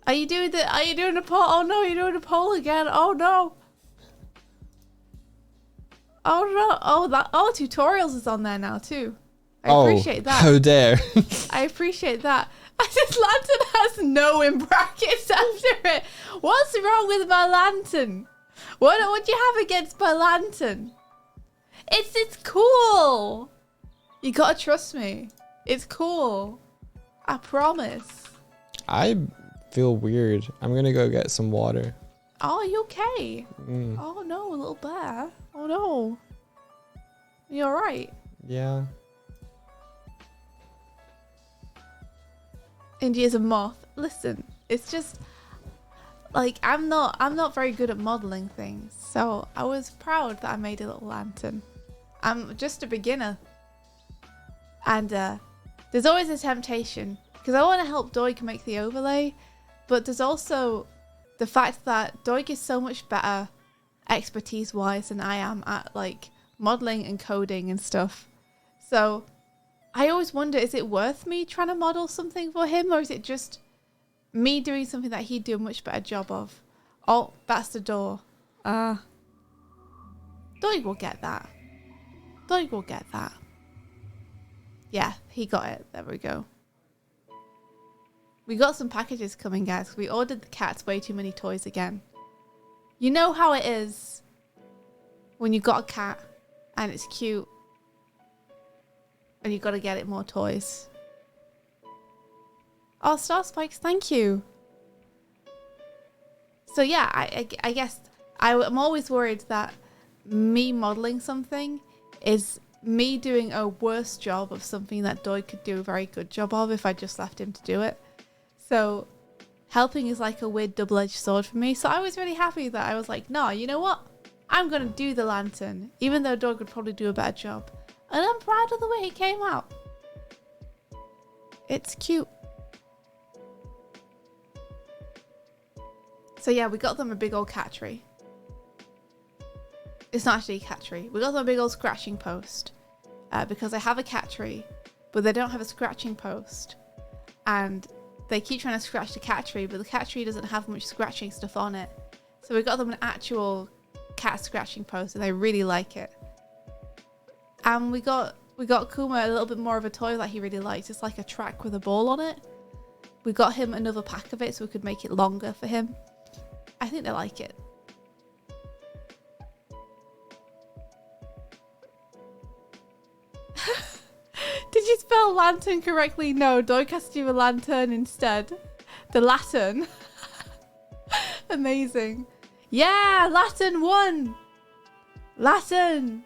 [SPEAKER 1] Are you doing a poll? Oh no, you're doing a poll again. Oh no. Oh no. Oh, tutorials is on there now too. I appreciate that.
[SPEAKER 2] How dare.
[SPEAKER 1] I appreciate that. This lantern has no in brackets after it. What's wrong with my lantern? What do you have against my lantern? It's cool. You gotta trust me. It's cool. I promise.
[SPEAKER 2] I feel weird. I'm gonna go get some water.
[SPEAKER 1] Oh, are you okay? Oh no, little bear. Oh no. You alright?
[SPEAKER 2] Yeah.
[SPEAKER 1] India's a moth. Listen, it's just like I'm not very good at modeling things, so I was proud that I made a little lantern. I'm just a beginner, and there's always a temptation because I want to help Doig make the overlay, but there's also the fact that Doig is so much better expertise wise than I am at like modeling and coding and stuff. So I always wonder, is it worth me trying to model something for him, or is it just me doing something that he'd do a much better job of? Oh, that's the door. Doig will get that. Doig will get that. Yeah, he got it. There we go. We got some packages coming, guys. We ordered the cats way too many toys again. You know how it is when you got a cat and it's cute and you got to get it more toys. Oh, Star Spikes, thank you. So yeah, I guess I'm always worried that me modeling something is me doing a worse job of something that Doig could do a very good job of if I just left him to do it. So helping is like a weird double-edged sword for me. So I was really happy that I was like, no, you know what? I'm going to do the lantern, even though Doig would probably do a better job. And I'm proud of the way it came out. It's cute. So yeah, we got them a big old cat tree. It's not actually a cat tree. We got them a big old scratching post. Because I have a cat tree, but they don't have a scratching post. And they keep trying to scratch the cat tree, but the cat tree doesn't have much scratching stuff on it. So we got them an actual cat scratching post, and they really like it. And we got Kuma a little bit more of a toy that he really likes. It's like a track with a ball on it. We got him another pack of it so we could make it longer for him. I think they like it. Did you spell lantern correctly? No, Doig has to do a lantern instead. The Latin. Amazing. Yeah, Latin won. Latin.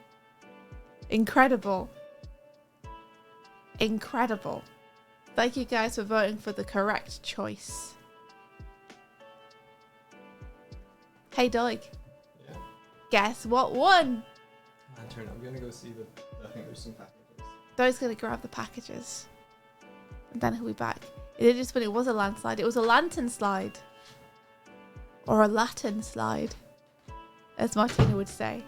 [SPEAKER 1] Incredible. Incredible. Thank you guys for voting for the correct choice. Hey Doig.
[SPEAKER 2] Yeah.
[SPEAKER 1] Guess what won?
[SPEAKER 2] Lantern. I'm gonna go see I think there's some packages.
[SPEAKER 1] Doig's gonna grab the packages. And then he'll be back. It did just when it was a landslide. It was a lantern slide. Or a Latin slide. As Martina would say.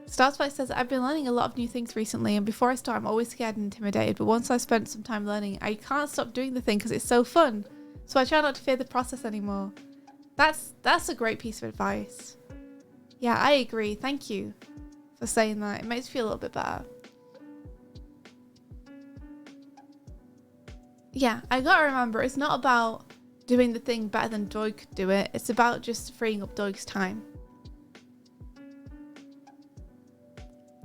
[SPEAKER 1] Starspike says, I've been learning a lot of new things recently, and before I start I'm always scared and intimidated, but once I've spent some time learning, I can't stop doing the thing because it's so fun. So I try not to fear the process anymore. That's a great piece of advice. Yeah, I agree. Thank you for saying that. It makes me feel a little bit better. Yeah, I gotta remember, it's not about doing the thing better than Doig could do it. It's about just freeing up Doig's time.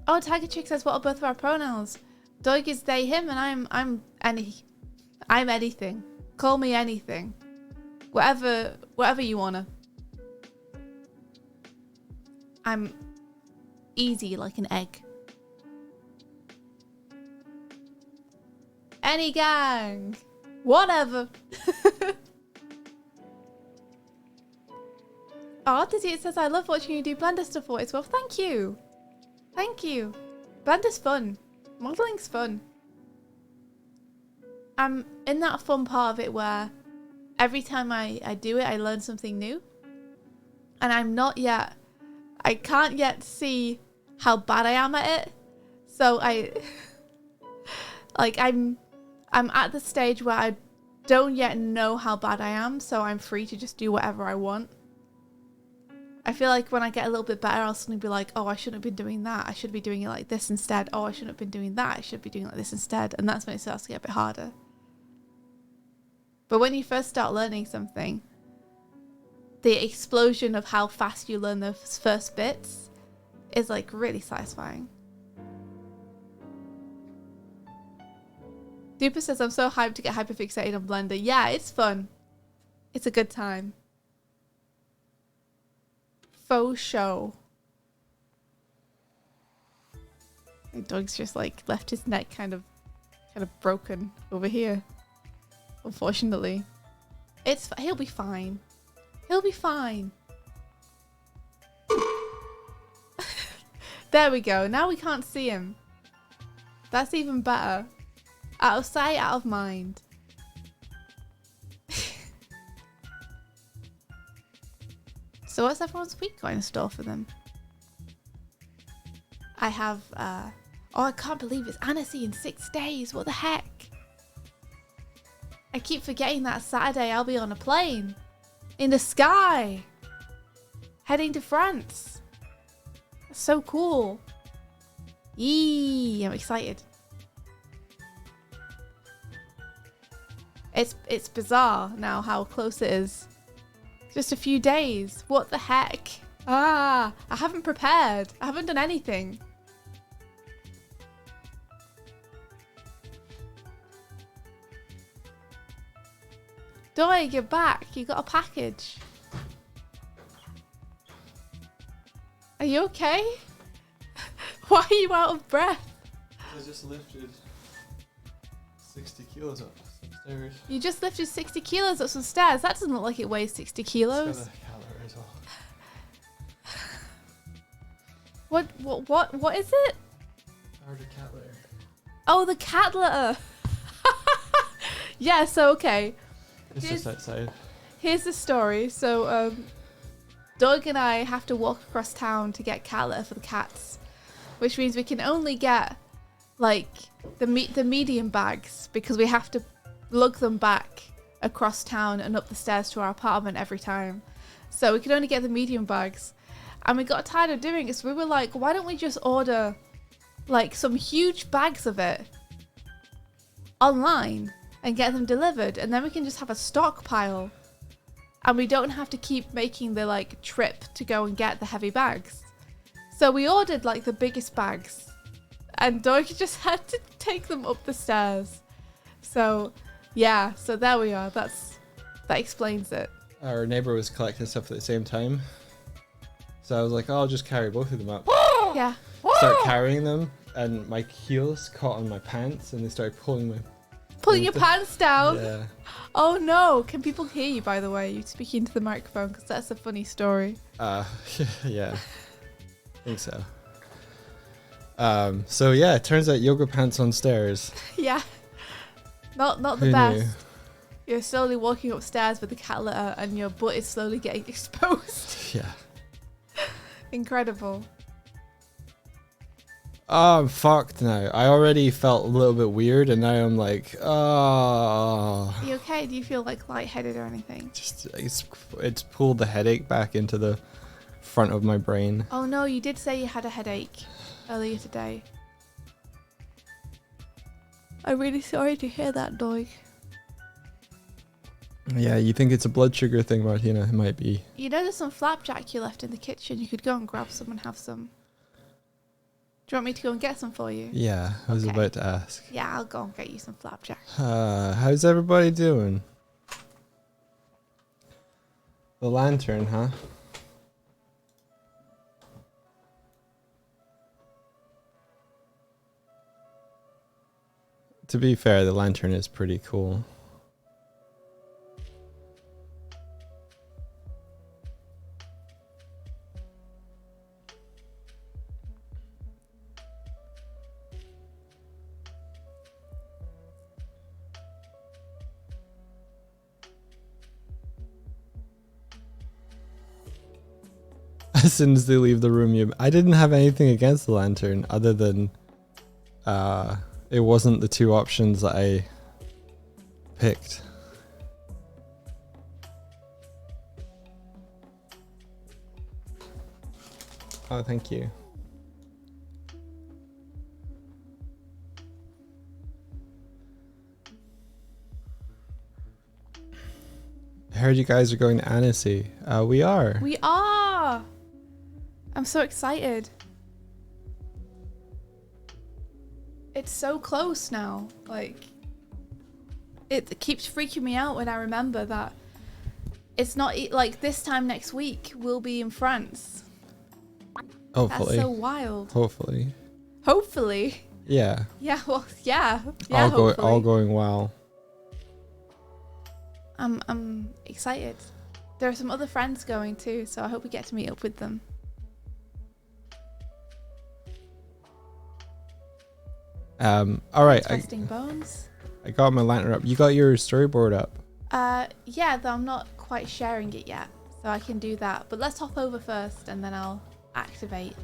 [SPEAKER 1] Oh, Tiger Chick says, what are both of our pronouns? Doig is they, him, and I'm anything. Call me anything. Whatever you wanna. I'm easy like an egg. Any gang. Whatever. Oh, Dizzy, it says, I love watching you do Blender stuff for it. Well, thank you. Thank you. Blender's fun. Modeling's fun. I'm in that fun part of it where every time I do it, I learn something new. And I can't yet see how bad I am at it. So I'm at the stage where I don't yet know how bad I am, so I'm free to just do whatever I want. I feel like when I get a little bit better, I'll suddenly be like, oh, I shouldn't have been doing that. I should be doing it like this instead. Oh, I shouldn't have been doing that. I should be doing it like this instead. And that's when it starts to get a bit harder. But when you first start learning something, the explosion of how fast you learn those first bits is like really satisfying. Duper says, I'm so hyped to get hyperfixated on Blender. Yeah, it's fun. It's a good time. Faux show. And Doug's just like left his neck kind of broken over here. Unfortunately. He'll be fine. He'll be fine. There we go. Now we can't see him. That's even better. Out of sight, out of mind. So what's everyone's week got in store for them? I have, oh, I can't believe it's Annecy in 6 days. What the heck? I keep forgetting that Saturday I'll be on a plane. In the sky. Heading to France. That's so cool. Yee, I'm excited. It's bizarre now how close it is. Just a few days. What the heck? I haven't prepared. I haven't done anything. Doig, you're back. You got a package. Are you okay? Why are you out of breath?
[SPEAKER 2] I just lifted 60 kilos up some stairs.
[SPEAKER 1] You just lifted 60 kilos up some stairs. That doesn't look like it weighs 60 kilos.
[SPEAKER 2] It's got a calorie as well.
[SPEAKER 1] What is it?
[SPEAKER 2] Powdered cat litter.
[SPEAKER 1] Oh, the cat litter. Yeah, so okay.
[SPEAKER 2] It's just outside.
[SPEAKER 1] Here's the story. So, Doug and I have to walk across town to get cat litter for the cats, which means we can only get like the medium bags because we have to lug them back across town and up the stairs to our apartment every time. So we can only get the medium bags, and we got tired of doing it. So we were like, why don't we just order like some huge bags of it online and get them delivered, and then we can just have a stockpile and we don't have to keep making the like trip to go and get the heavy bags. So we ordered like the biggest bags, and Doig just had to take them up the stairs. So yeah, so there we are. That explains it.
[SPEAKER 2] Our neighbor was collecting stuff at the same time, so I was like, oh, I'll just carry both of them up.
[SPEAKER 1] Yeah.
[SPEAKER 2] Start carrying them, and my heels caught on my pants, and they started pulling
[SPEAKER 1] your pants down.
[SPEAKER 2] Yeah.
[SPEAKER 1] Oh no! Can people hear you, by the way? You speaking to the microphone, because that's a funny story.
[SPEAKER 2] Yeah. I think so. So yeah, it turns out yoga pants on stairs.
[SPEAKER 1] Yeah. Not the
[SPEAKER 2] Who
[SPEAKER 1] best.
[SPEAKER 2] knew?
[SPEAKER 1] You're slowly walking upstairs with the cat litter, and your butt is slowly getting exposed.
[SPEAKER 2] Yeah.
[SPEAKER 1] Incredible.
[SPEAKER 2] Oh, I'm fucked now. I already felt a little bit weird, and now I'm like, oh.
[SPEAKER 1] Are you okay? Do you feel like lightheaded or anything?
[SPEAKER 2] Just it's pulled the headache back into the front of my brain.
[SPEAKER 1] Oh no, you did say you had a headache earlier today. I'm really sorry to hear that, Doig.
[SPEAKER 2] Yeah, you think it's a blood sugar thing, Martina? It might be.
[SPEAKER 1] You know there's some flapjack you left in the kitchen. You could go and grab some and have some. Do you want me to go and get some for you?
[SPEAKER 2] Yeah, I was
[SPEAKER 1] Okay.
[SPEAKER 2] about to ask.
[SPEAKER 1] Yeah, I'll go and get you some flapjack.
[SPEAKER 2] How's everybody doing? The lantern, huh? To be fair, the lantern is pretty cool. as soon as they leave the room, I didn't have anything against the lantern other than it wasn't the two options that I picked. Oh, thank you. I heard you guys are going to Annecy. We are.
[SPEAKER 1] We are. I'm so excited. It's so close now. Like, it keeps freaking me out when I remember that it's not like this time next week we'll be in France.
[SPEAKER 2] Hopefully.
[SPEAKER 1] That's so wild.
[SPEAKER 2] Hopefully.
[SPEAKER 1] Hopefully.
[SPEAKER 2] Yeah.
[SPEAKER 1] Yeah. Well. Yeah. Yeah.
[SPEAKER 2] All going well.
[SPEAKER 1] I'm excited. There are some other friends going too, so I hope we get to meet up with them.
[SPEAKER 2] All right.
[SPEAKER 1] Testing bones.
[SPEAKER 2] I got my lantern up. You got your storyboard up.
[SPEAKER 1] Yeah, though I'm not quite sharing it yet, so I can do that. But let's hop over first, and then I'll activate.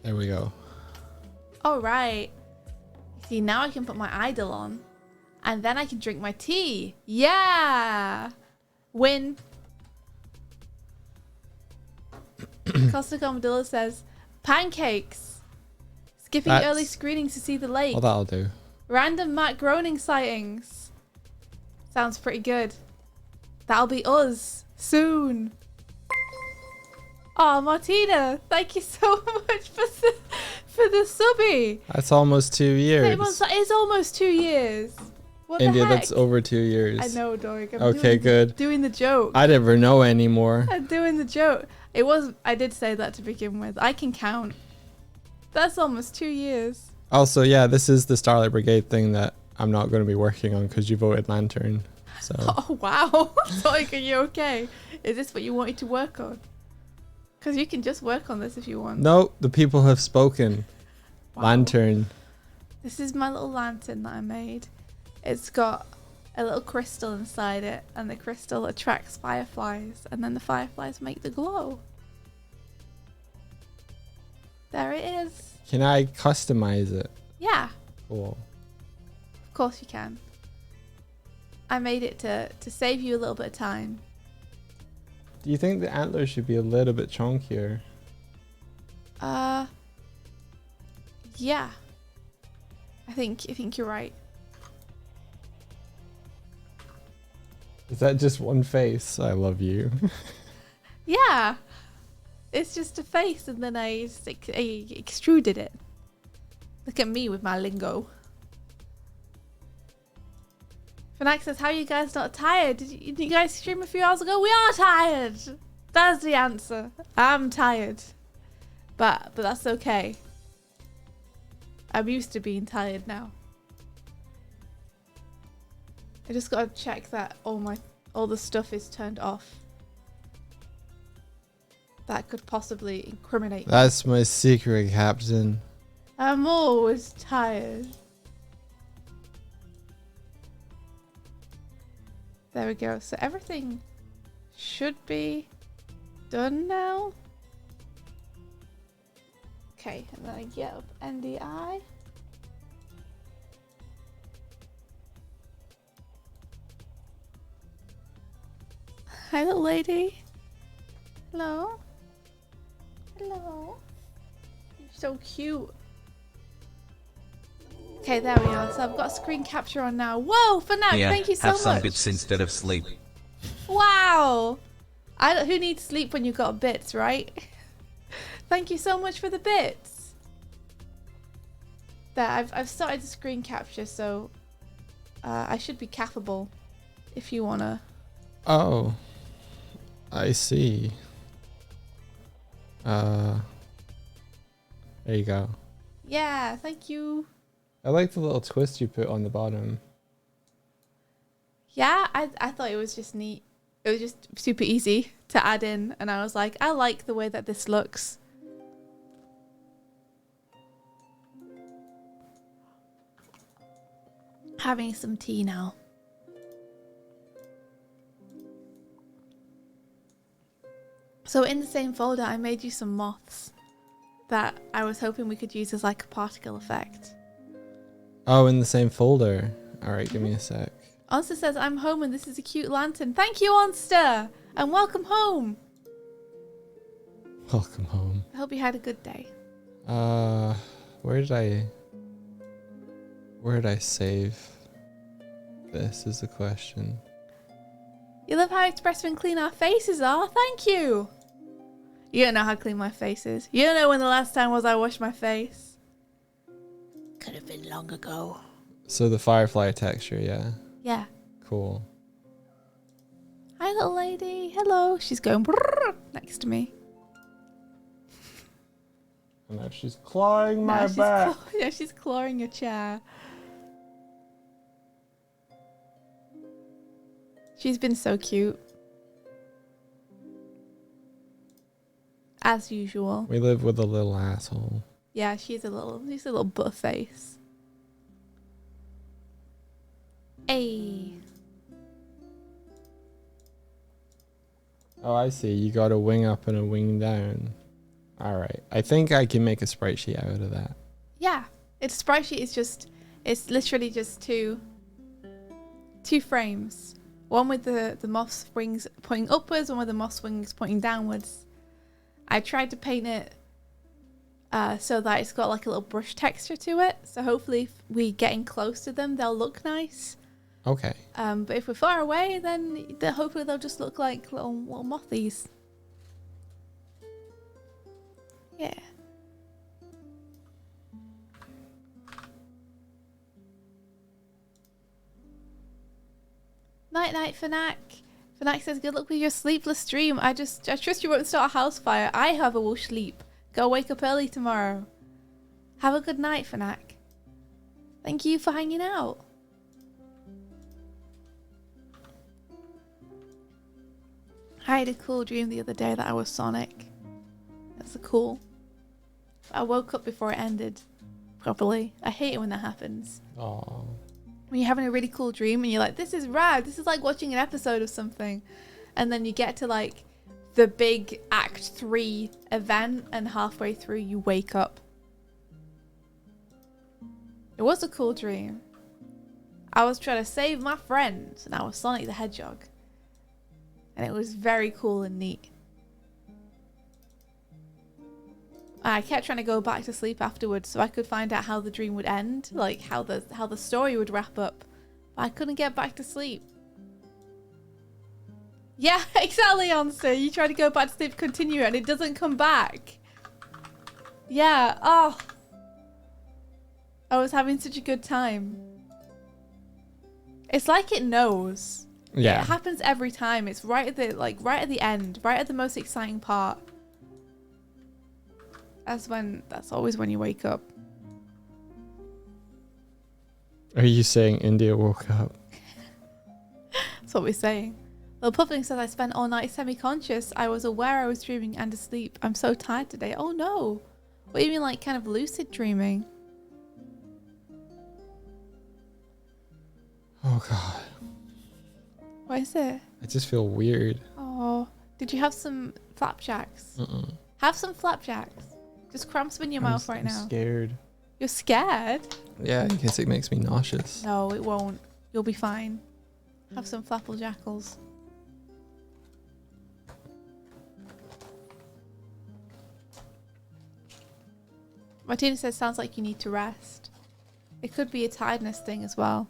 [SPEAKER 2] There we go.
[SPEAKER 1] All right. See, now I can put my idol on, and then I can drink my tea. Yeah! Win. Costa Commodilla says, pancakes. Skipping early screenings to see the lake.
[SPEAKER 2] Well, that'll do.
[SPEAKER 1] Random Matt Groening sightings. Sounds pretty good. That'll be us soon. Oh, Martina, thank you so much for the subby.
[SPEAKER 2] That's almost 2 years.
[SPEAKER 1] It's almost 2 years. What
[SPEAKER 2] India,
[SPEAKER 1] the heck?
[SPEAKER 2] that's over 2 years.
[SPEAKER 1] I know, Doig.
[SPEAKER 2] Okay, good.
[SPEAKER 1] Doing the joke.
[SPEAKER 2] I never know anymore.
[SPEAKER 1] I'm doing the joke. I did say that to begin with. I can count. That's almost 2 years.
[SPEAKER 2] Also, yeah, this is the Starlight Brigade thing that I'm not going to be working on because you voted Lantern. So.
[SPEAKER 1] Oh, wow. Doig, are you okay? Is this what you wanted to work on? Because you can just work on this if you want.
[SPEAKER 2] No, the people have spoken.
[SPEAKER 1] Wow.
[SPEAKER 2] Lantern.
[SPEAKER 1] This is my little lantern that I made. It's got a little crystal inside it, and the crystal attracts fireflies, and then the fireflies make the glow. There it is.
[SPEAKER 2] Can I customize it?
[SPEAKER 1] Yeah,
[SPEAKER 2] Cool.
[SPEAKER 1] of course you can. I made it to save you a little bit of time.
[SPEAKER 2] Do you think the antlers should be a little bit chunkier?
[SPEAKER 1] Yeah. I think you're right.
[SPEAKER 2] Is that just one face? I love you.
[SPEAKER 1] Yeah. It's just a face, and then I extruded it. Look at me with my lingo. Fanax says, how are you guys not tired? Did you guys stream a few hours ago? We are tired. That's the answer. I'm tired. But that's okay. I'm used to being tired now. I just gotta check that all the stuff is turned off. That could possibly incriminate me.
[SPEAKER 2] That's my secret, Captain.
[SPEAKER 1] I'm always tired. There we go. So everything should be done now. Okay, and then I get up NDI. Hi, little lady. Hello. Hello. You're so cute. Okay, there we are. So I've got screen capture on now. Whoa, Fanac,
[SPEAKER 3] Yeah,
[SPEAKER 1] thank you so
[SPEAKER 3] have
[SPEAKER 1] much.
[SPEAKER 3] some bits instead of sleep.
[SPEAKER 1] Wow. Who needs sleep when you've got bits, right? Thank you so much for the bits. There, I've started the screen capture, so I should be capable if you wanna.
[SPEAKER 2] Oh, I see. There you go.
[SPEAKER 1] Yeah, thank you.
[SPEAKER 2] I like the little twist you put on the bottom.
[SPEAKER 1] Yeah, I thought it was just neat. It was just super easy to add in, and I was like, I like the way that this looks. Having some tea now. So in the same folder, I made you some moths that I was hoping we could use as like a particle effect.
[SPEAKER 2] Oh, in the same folder. All right, give me a sec.
[SPEAKER 1] Onster says, I'm home and this is a cute lantern. Thank you, Onster! And welcome home!
[SPEAKER 2] Welcome home.
[SPEAKER 1] I hope you had a good day.
[SPEAKER 2] Where did I save? This is the question.
[SPEAKER 1] You love how expressive and clean our faces are. Thank you! You don't know how clean my face is. You don't know when the last time was I washed my face. Could have been long ago.
[SPEAKER 2] So the firefly texture, yeah.
[SPEAKER 1] Yeah.
[SPEAKER 2] Cool.
[SPEAKER 1] Hi, little lady. Hello. She's going brrr next to me.
[SPEAKER 2] And now she's clawing my
[SPEAKER 1] she's
[SPEAKER 2] back.
[SPEAKER 1] yeah, she's clawing your chair. She's been so cute. As usual.
[SPEAKER 2] We live with a little asshole.
[SPEAKER 1] Yeah, she's a little butt face. Hey.
[SPEAKER 2] Oh, I see. You got a wing up and a wing down. All right. I think I can make a sprite sheet out of that.
[SPEAKER 1] Yeah. Its sprite sheet is it's literally just two frames. One with the moth's wings pointing upwards, one with the moth's wings pointing downwards. I tried to paint it so that it's got like a little brush texture to it. So hopefully if we getting close to them, they'll look nice.
[SPEAKER 2] Okay.
[SPEAKER 1] But if we're far away, then hopefully they'll just look like little mothies. Yeah. Night night, Fanac. Fanac says, good luck with your sleepless dream. I trust you won't start a house fire. I, however, will sleep. Go wake up early tomorrow. Have a good night, Fanac. Thank you for hanging out. I had a cool dream the other day that I was Sonic. That's cool. I woke up before it ended. Properly. I hate it when that happens.
[SPEAKER 2] Aww.
[SPEAKER 1] When you're having a really cool dream and you're like, this is rad. This is like watching an episode of something. And then you get to like the big Act 3 event and halfway through you wake up. It was a cool dream. I was trying to save my friends and I was Sonic the Hedgehog. And it was very cool and neat. I kept trying to go back to sleep afterwards so I could find out how the dream would end, like how the story would wrap up. But I couldn't get back to sleep. Yeah, exactly, Onster. You try to go back to sleep, continue it, and it doesn't come back. Yeah, oh. I was having such a good time. It's like it knows.
[SPEAKER 2] Yeah.
[SPEAKER 1] It happens every time. It's right at the end, right at the most exciting part. That's always when you wake up.
[SPEAKER 2] Are you saying India woke up?
[SPEAKER 1] That's what we're saying. Little Puffling says, I spent all night semi-conscious. I was aware I was dreaming and asleep. I'm so tired today. Oh no. What do you mean, like kind of lucid dreaming?
[SPEAKER 2] Oh god.
[SPEAKER 1] What is it?
[SPEAKER 2] I just feel weird.
[SPEAKER 1] Oh, did you have some flapjacks? Have some flapjacks. Just cram some in your mouth right now.
[SPEAKER 2] I'm scared.
[SPEAKER 1] You're scared?
[SPEAKER 2] Yeah, in case it makes me nauseous.
[SPEAKER 1] No, it won't. You'll be fine. Have some flapple jackals. Martina says, sounds like you need to rest. It could be a tiredness thing as well.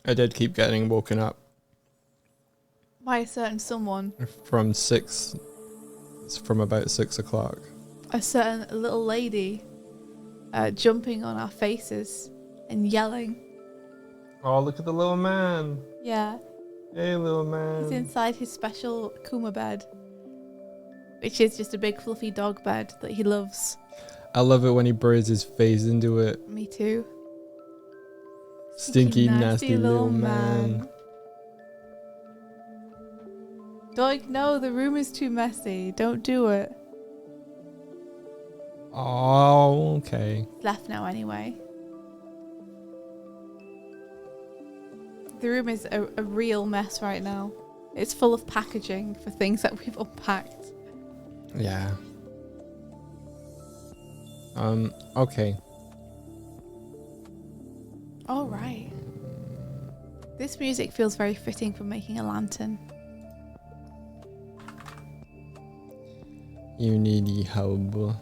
[SPEAKER 2] I did keep getting woken up.
[SPEAKER 1] By a certain someone.
[SPEAKER 2] From about 6 o'clock.
[SPEAKER 1] A certain little lady jumping on our faces and yelling.
[SPEAKER 2] Oh, look at the little man.
[SPEAKER 1] Yeah.
[SPEAKER 2] Hey, little man.
[SPEAKER 1] He's inside his special Kuma bed. Which is just a big fluffy dog bed that he loves.
[SPEAKER 2] I love it when he buries his face into it.
[SPEAKER 1] Me too.
[SPEAKER 2] Stinky, nasty little man.
[SPEAKER 1] Doig, no, the room is too messy. Don't do it.
[SPEAKER 2] Oh, okay.
[SPEAKER 1] Left now anyway. The room is a real mess right now. It's full of packaging for things that we've unpacked.
[SPEAKER 2] Yeah. Okay.
[SPEAKER 1] All right. This music feels very fitting for making a lantern.
[SPEAKER 2] You need help.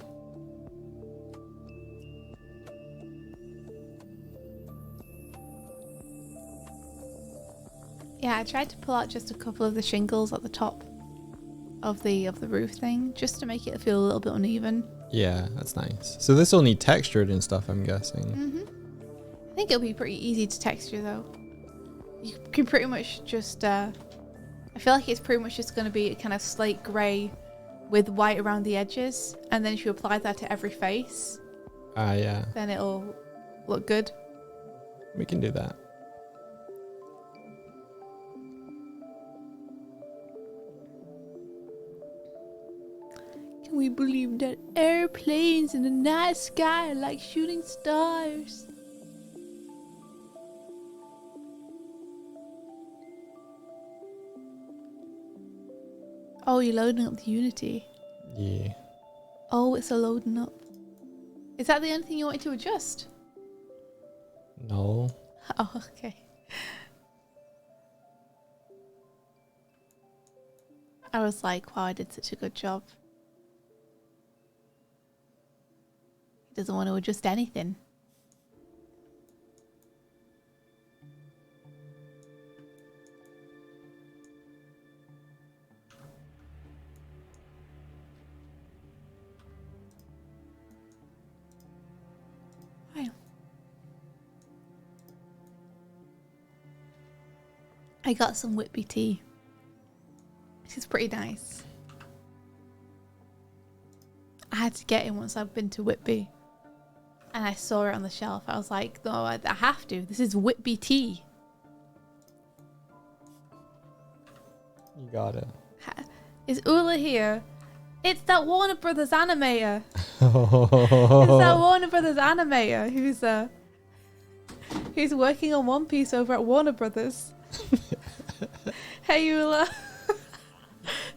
[SPEAKER 1] Yeah, I tried to pull out just a couple of the shingles at the top of the roof thing, just to make it feel a little bit uneven.
[SPEAKER 2] Yeah, that's nice. So this will need textured and stuff, I'm guessing.
[SPEAKER 1] I think it'll be pretty easy to texture though. You can pretty much just, I feel like it's pretty much just going to be kind of slate grey with white around the edges, and then if you apply that to every face,
[SPEAKER 2] Yeah.
[SPEAKER 1] then it'll look good.
[SPEAKER 2] We can do that.
[SPEAKER 1] Can we believe that airplanes in the night sky are like shooting stars? Oh, you're loading up the Unity.
[SPEAKER 2] Yeah.
[SPEAKER 1] Oh, it's a loading up. Is that the only thing you wanted to adjust?
[SPEAKER 2] No.
[SPEAKER 1] Oh, okay. I was like, wow, I did such a good job. He doesn't want to adjust anything. Wow. I got some Whitby tea. This is pretty nice. I had to get it once I've been to Whitby. And I saw it on the shelf. I was like, no, I have to. This is Whitby tea.
[SPEAKER 2] You got it.
[SPEAKER 1] Is Ula here? It's that Warner Brothers animator. It's that Warner Brothers animator who's working on One Piece over at Warner Brothers. Hey Ula.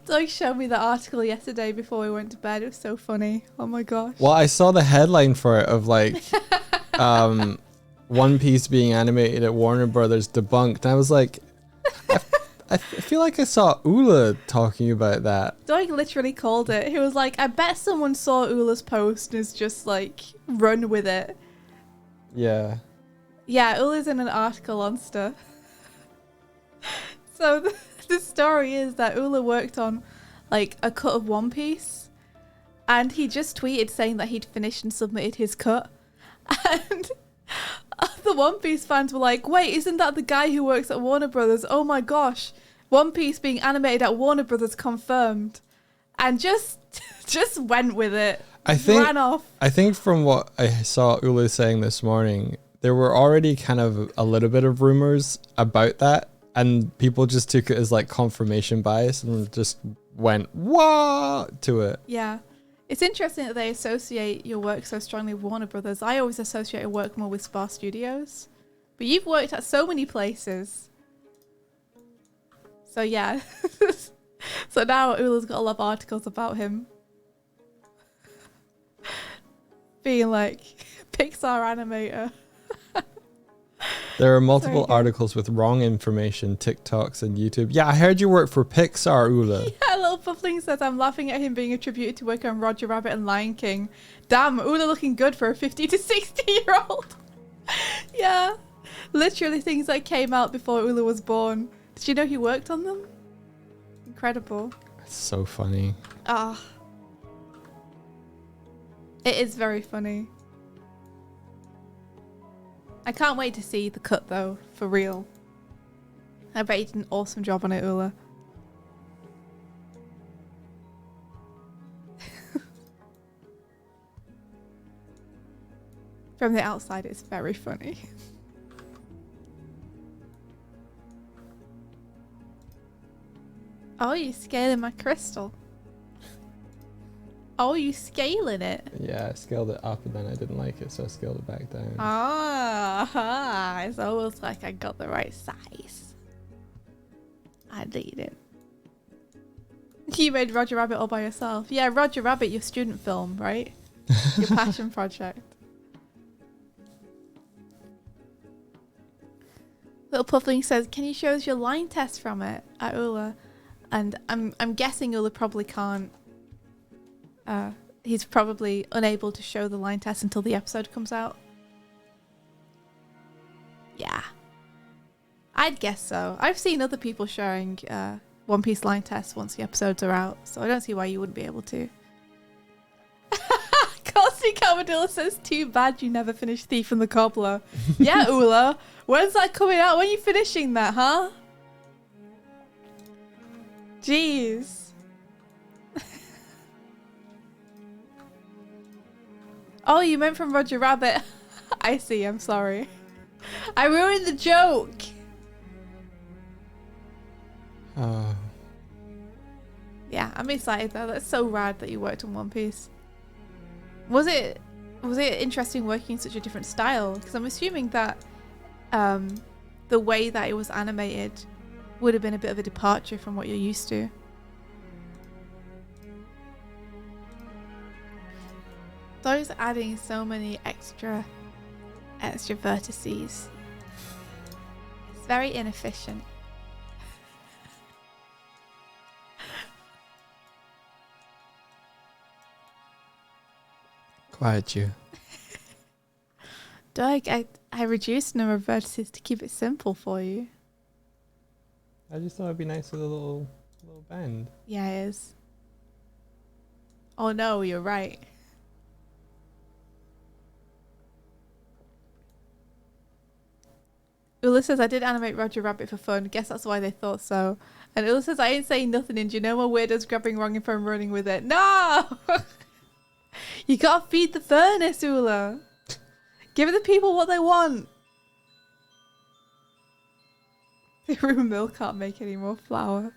[SPEAKER 1] Doig showed me the article yesterday before we went to bed. It was so funny. Oh my gosh.
[SPEAKER 2] Well, I saw the headline for it of like One Piece being animated at Warner Brothers debunked. And I was like, I feel like I saw Ula talking about that.
[SPEAKER 1] Doig literally called it. He was like, I bet someone saw Ula's post and is just like, run with it.
[SPEAKER 2] Yeah.
[SPEAKER 1] Yeah, Ula's in an article on stuff. So the story is that Ula worked on like a cut of One Piece, and he just tweeted saying that he'd finished and submitted his cut. And the One Piece fans were like, wait, isn't that the guy who works at Warner Brothers? Oh my gosh, One Piece being animated at Warner Brothers confirmed. And just went with it. Ran off.
[SPEAKER 2] I think from what I saw Ula saying this morning, there were already kind of a little bit of rumors about that, and people just took it as like confirmation bias and just went whoa to it.
[SPEAKER 1] Yeah. It's interesting that they associate your work so strongly with Warner Brothers. I always associate your work more with Spar Studios. But you've worked at so many places. So yeah. So now Ula's got a lot of articles about him. Being like, Pixar animator.
[SPEAKER 2] There are multiple
[SPEAKER 1] Sorry,
[SPEAKER 2] articles with wrong information, TikToks and YouTube. Yeah, I heard you work for Pixar, Ula.
[SPEAKER 1] Yeah, Little Puffling says, I'm laughing at him being attributed to work on Roger Rabbit and Lion King. Damn, Ula looking good for a 50 to 60-year-old. Yeah, literally things that came out before Ula was born. Did you know he worked on them? Incredible.
[SPEAKER 2] It's so funny.
[SPEAKER 1] Ah. It is very funny. I can't wait to see the cut though, for real. I bet you did an awesome job on it, Ula. From the outside, it's very funny. Oh, you scaling my crystal. Oh, you scaling it?
[SPEAKER 2] Yeah, I scaled it up and then I didn't like it, so I scaled it back down.
[SPEAKER 1] Ah. Aha! It's almost like I got the right size. I need it. You made Roger Rabbit all by yourself. Yeah, Roger Rabbit, your student film, right? Your passion project. Little Puffling says, "Can you show us your line test from it at Ula?" And I'm guessing Ula probably can't. He's probably unable to show the line test until the episode comes out. Yeah, I'd guess so. I've seen other people showing One Piece line tests once the episodes are out, so I don't see why you wouldn't be able to. Kelsey Commodore says, "Too bad you never finished Thief and the Cobbler." Yeah, Ula. When's that coming out? When are you finishing that, huh? Jeez. Oh, you meant from Roger Rabbit. I see, I'm sorry. I ruined the joke.
[SPEAKER 2] Oh.
[SPEAKER 1] Yeah, I'm excited though. That's so rad that you worked on One Piece. Was it interesting working in such a different style? Because I'm assuming that the way that it was animated would have been a bit of a departure from what you're used to. Those adding so many extra vertices. It's very inefficient.
[SPEAKER 2] Quiet you.
[SPEAKER 1] Doig, I reduced the number of vertices to keep it simple for you.
[SPEAKER 2] I just thought it'd be nice with a little bend.
[SPEAKER 1] Yeah, it is. Oh no, you're right. Ula says, "I did animate Roger Rabbit for fun. Guess that's why they thought so." And Ula says, "I ain't saying nothing, and you know my weirdos grabbing wrong if I'm running with it." No! You gotta feed the furnace, Ula. Give the people what they want. The room mill can't make any more flour.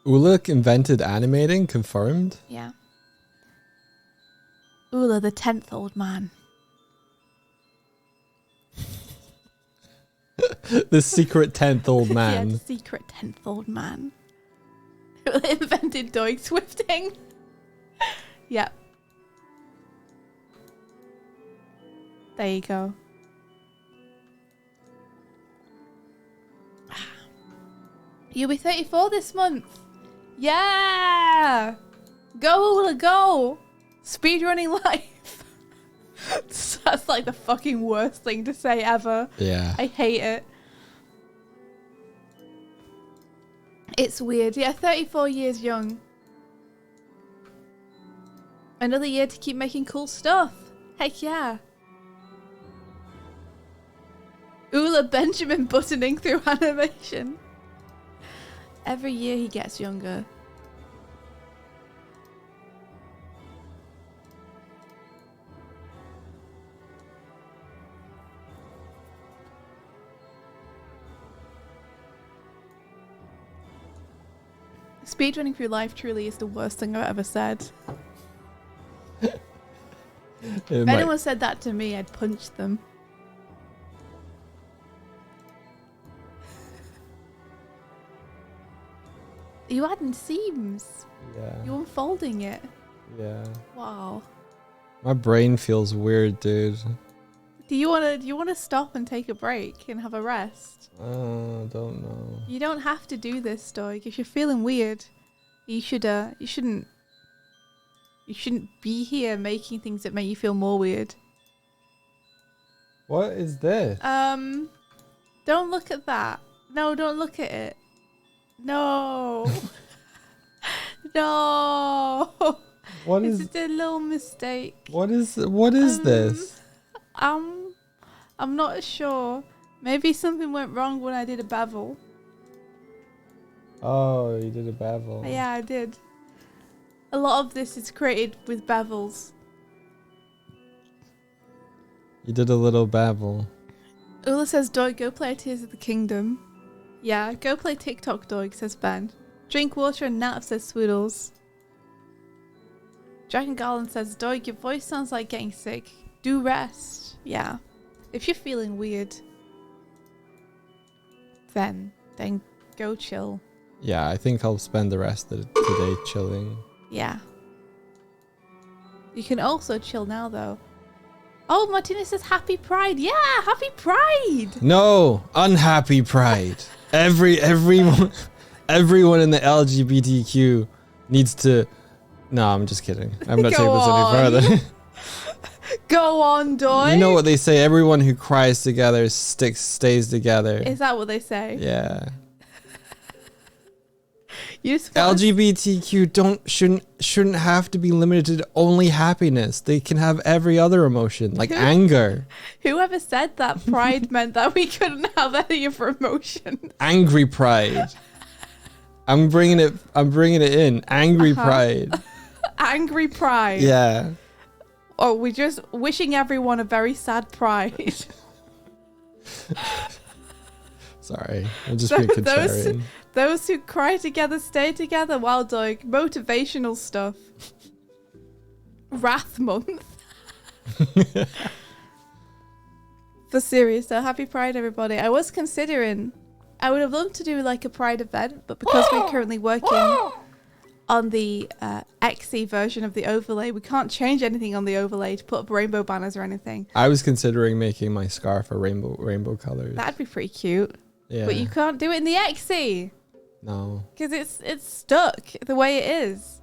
[SPEAKER 2] Ula invented animating, confirmed?
[SPEAKER 1] Yeah. Ula, the 10th old man.
[SPEAKER 2] The secret 10th old man.
[SPEAKER 1] Yeah, the secret 10th old man. Who invented Doig Swifting. Yep. There you go. You'll be 34 this month. Yeah! Go, Ula, go! Speedrunning life. That's like the fucking worst thing to say ever.
[SPEAKER 2] Yeah.
[SPEAKER 1] I hate it. It's weird. Yeah, 34 years young. Another year to keep making cool stuff. Heck yeah. Ula Benjamin buttoning through animation. Every year he gets younger. Speedrunning through life truly is the worst thing I've ever said. If anyone said that to me, I'd punch them. You adding seams.
[SPEAKER 2] Yeah.
[SPEAKER 1] You unfolding it.
[SPEAKER 2] Yeah.
[SPEAKER 1] Wow.
[SPEAKER 2] My brain feels weird, dude.
[SPEAKER 1] Do you wanna stop and take a break and have a rest?
[SPEAKER 2] Don't know.
[SPEAKER 1] You don't have to do this, Doig. If you're feeling weird, you shouldn't be here making things that make you feel more weird.
[SPEAKER 2] What is this?
[SPEAKER 1] Don't look at that. No, don't look at it. No. No.
[SPEAKER 2] What is?
[SPEAKER 1] It's a little mistake.
[SPEAKER 2] What is this?
[SPEAKER 1] I'm not sure. Maybe something went wrong when I did a bevel.
[SPEAKER 2] Oh, you did a bevel.
[SPEAKER 1] Yeah, I did. A lot of this is created with bevels.
[SPEAKER 2] You did a little bevel.
[SPEAKER 1] Ula says, "Doig, go play Tears of the Kingdom." Yeah, go play TikTok, Doig, says Ben. Drink water and nap, says Swoodles. Dragon Garland says, "Doig, your voice sounds like getting sick. Do rest. Yeah. If you're feeling weird, then go chill.
[SPEAKER 2] Yeah, I think I'll spend the rest of today chilling.
[SPEAKER 1] Yeah. You can also chill now, though. Oh, Martina says happy Pride. Yeah, happy Pride.
[SPEAKER 2] No, unhappy Pride. Everyone in the LGBTQ needs to. No, I'm just kidding. I'm not taking this any further.
[SPEAKER 1] Go on, Doig.
[SPEAKER 2] You know what they say? Everyone who cries together stays together.
[SPEAKER 1] Is that what they say?
[SPEAKER 2] Yeah.
[SPEAKER 1] You just want
[SPEAKER 2] LGBTQ shouldn't have to be limited to only happiness. They can have every other emotion, like anger.
[SPEAKER 1] Whoever said that Pride meant that we couldn't have any of our emotions?
[SPEAKER 2] Angry Pride. I'm bringing it in. Angry Pride.
[SPEAKER 1] Angry Pride.
[SPEAKER 2] Yeah.
[SPEAKER 1] Oh, we're just wishing everyone a very sad Pride.
[SPEAKER 2] Sorry, I'm just being contrarian.
[SPEAKER 1] Those who cry together stay together. Well, Doig, motivational stuff. Wrath month. For serious though, happy Pride, everybody. I was considering, I would have loved to do like a Pride event, but because we're currently working on the XE version of the overlay, we can't change anything on the overlay to put up rainbow banners or anything.
[SPEAKER 2] I was considering making my scarf a rainbow colors.
[SPEAKER 1] That'd be pretty cute.
[SPEAKER 2] Yeah.
[SPEAKER 1] But you can't do it in the XE.
[SPEAKER 2] No.
[SPEAKER 1] Because it's stuck the way it is.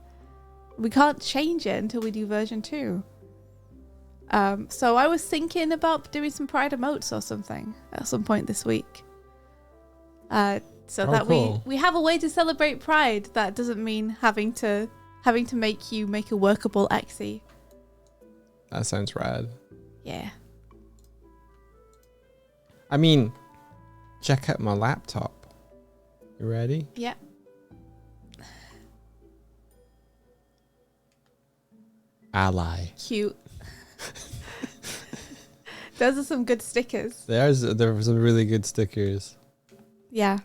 [SPEAKER 1] We can't change it until we do version 2. So I was thinking about doing some Pride emotes or something at some point this week.
[SPEAKER 2] Cool.
[SPEAKER 1] we have a way to celebrate Pride that doesn't mean having to make you make a workable XE.
[SPEAKER 2] That sounds rad.
[SPEAKER 1] Yeah.
[SPEAKER 2] I mean, check out my laptop. You ready?
[SPEAKER 1] Yeah.
[SPEAKER 2] Ally.
[SPEAKER 1] Cute. Those are some good stickers.
[SPEAKER 2] There are some really good stickers.
[SPEAKER 1] Yeah.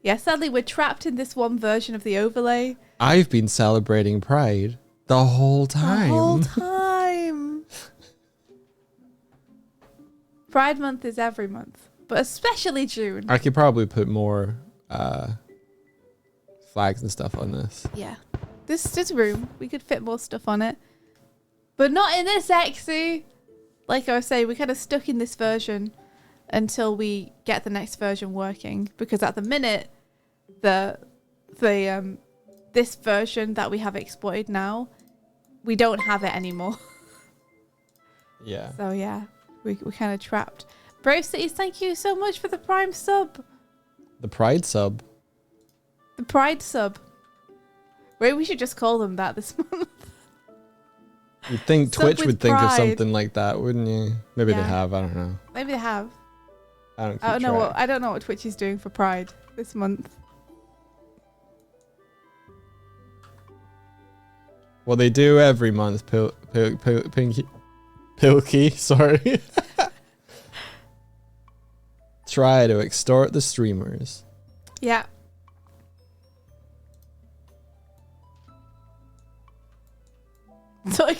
[SPEAKER 1] Yeah, sadly we're trapped in this one version of the overlay.
[SPEAKER 2] I've been celebrating Pride the whole time.
[SPEAKER 1] The whole time. Pride month is every month, but especially June.
[SPEAKER 2] I could probably put more flags and stuff on this.
[SPEAKER 1] Yeah. This room, we could fit more stuff on it. But not in this XE. Like I was saying, we're kind of stuck in this version until we get the next version working. Because at the minute, this version that we have exploited now, we don't have it anymore.
[SPEAKER 2] Yeah.
[SPEAKER 1] So yeah, we're kind of trapped. Brave Cities, thank you so much for the Prime sub.
[SPEAKER 2] The Pride sub.
[SPEAKER 1] The Pride sub. Maybe we should just call them that this month.
[SPEAKER 2] You'd think
[SPEAKER 1] Sub
[SPEAKER 2] Twitch
[SPEAKER 1] with
[SPEAKER 2] would think of
[SPEAKER 1] Pride.
[SPEAKER 2] something like that, wouldn't you? Maybe they
[SPEAKER 1] Yeah.
[SPEAKER 2] have. I don't know.
[SPEAKER 1] Maybe they have.
[SPEAKER 2] I don't keep
[SPEAKER 1] I
[SPEAKER 2] track.
[SPEAKER 1] don't know what Twitch is doing for Pride this month.
[SPEAKER 2] Well, they do every month. Pilkey, sorry. Try to extort the streamers.
[SPEAKER 1] Yeah. Doig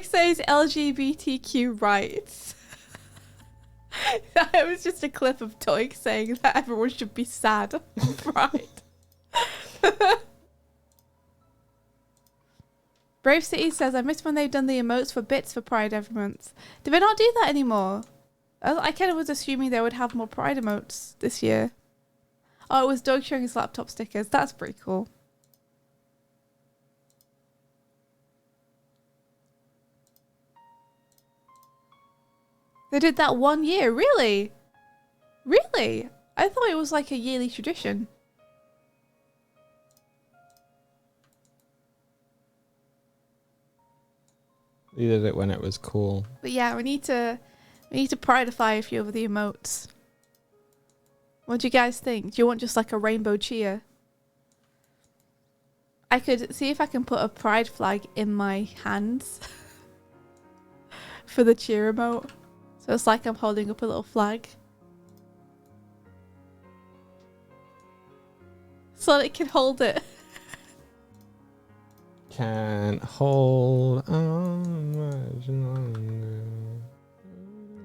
[SPEAKER 1] says LGBTQ rights. That was just a clip of Doig saying that everyone should be sad on Pride. Brave City says, I miss when they've done the emotes for bits for Pride every month. Do they not do that anymore? I kind of was assuming they would have more Pride emotes this year. Oh, it was Doig showing his laptop stickers. That's pretty cool. They did that 1 year, really? Really? I thought it was like a yearly tradition.
[SPEAKER 2] We did it when it was cool.
[SPEAKER 1] But yeah, we need to prideify a few of the emotes. What do you guys think? Do you want just like a rainbow cheer? I could see if I can put a pride flag in my hands for the cheer emote. So it's like I'm holding up a little flag. So that it can hold it.
[SPEAKER 2] can't hold on much longer.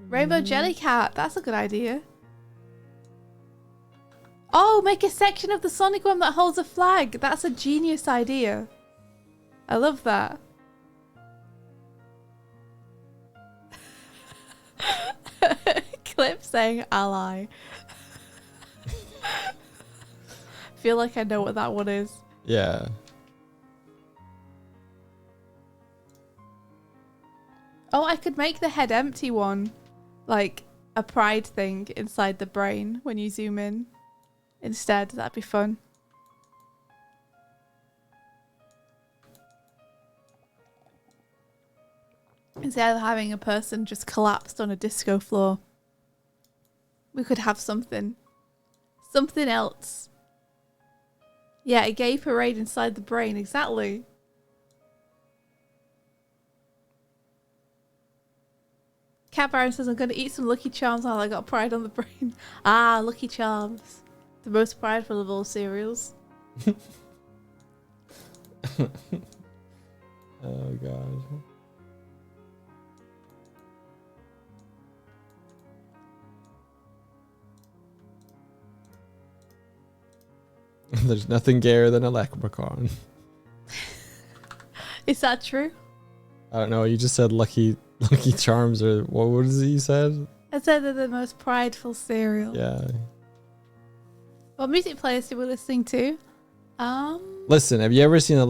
[SPEAKER 1] Rainbow Jellycat. That's a good idea. Oh, make a section of the Sonic one that holds a flag. That's a genius idea. I love that. Clip saying ally. Feel like I know what that one is.
[SPEAKER 2] Yeah.
[SPEAKER 1] Oh, I could make the head empty one like a pride thing inside the brain when you zoom in. Instead, that'd be fun. Instead of having a person just collapsed on a disco floor, we could have something. Something else. Yeah, a gay parade inside the brain, exactly. Cat Baron says, I'm going to eat some Lucky Charms while I got pride on the brain. Ah, Lucky Charms. The most prideful of all cereals.
[SPEAKER 2] Oh, God. There's nothing gayer than a leprechaun.
[SPEAKER 1] Is that true?
[SPEAKER 2] I don't know. You just said Lucky Charms, or what was it you said?
[SPEAKER 1] I said they're the most prideful cereal.
[SPEAKER 2] Yeah.
[SPEAKER 1] What music playlist are we listening to?
[SPEAKER 2] Listen, have you ever seen a